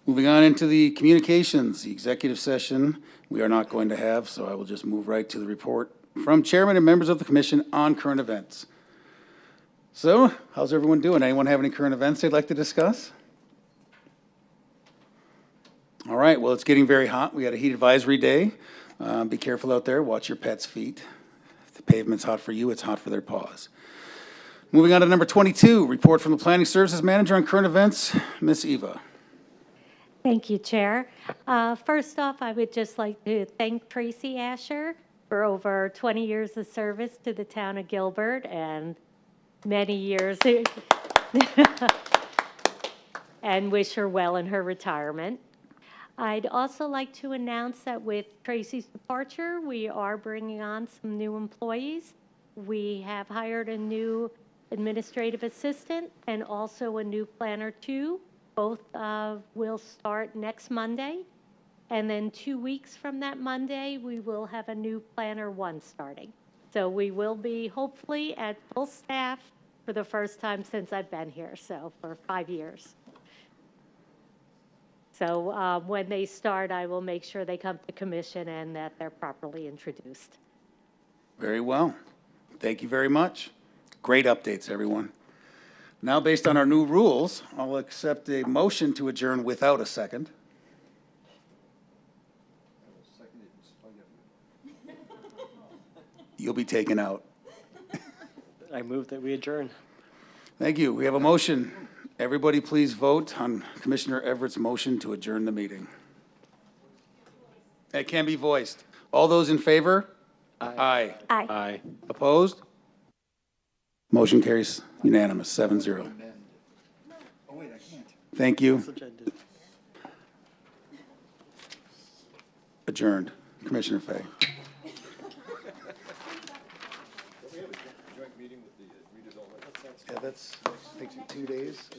Moving on into the communications, the executive session we are not going to have, so I will just move right to the report from chairman and members of the commission on current events. So, how's everyone doing? Anyone have any current events they'd like to discuss? All right, well, it's getting very hot. We had a heat advisory day. Be careful out there. Watch your pets' feet. If the pavement's hot for you, it's hot for their paws. Moving on to number 22, report from the Planning Services Manager on current events. Ms. Eva. Thank you, Chair. First off, I would just like to thank Tracy Asher for over 20 years of service to the town of Gilbert and many years, and wish her well in her retirement. I'd also like to announce that with Tracy's departure, we are bringing on some new employees. We have hired a new administrative assistant and also a new planner 2. Both will start next Monday. And then 2 weeks from that Monday, we will have a new planner 1 starting. So we will be hopefully at full staff for the first time since I've been here, so for 5 years. So when they start, I will make sure they come to commission and that they're properly introduced. Very well. Thank you very much. Great updates, everyone. Now, based on our new rules, I'll accept a motion to adjourn without a second. You'll be taken out. I move that we adjourn. Thank you. We have a motion. Everybody please vote on Commissioner Everett's motion to adjourn the meeting. It can be voiced. All those in favor? Aye. Aye. Aye. Opposed? Motion carries unanimous, 7-0. Thank you. Adjourned. Commissioner Fay. Yeah, that's, takes you 2 days.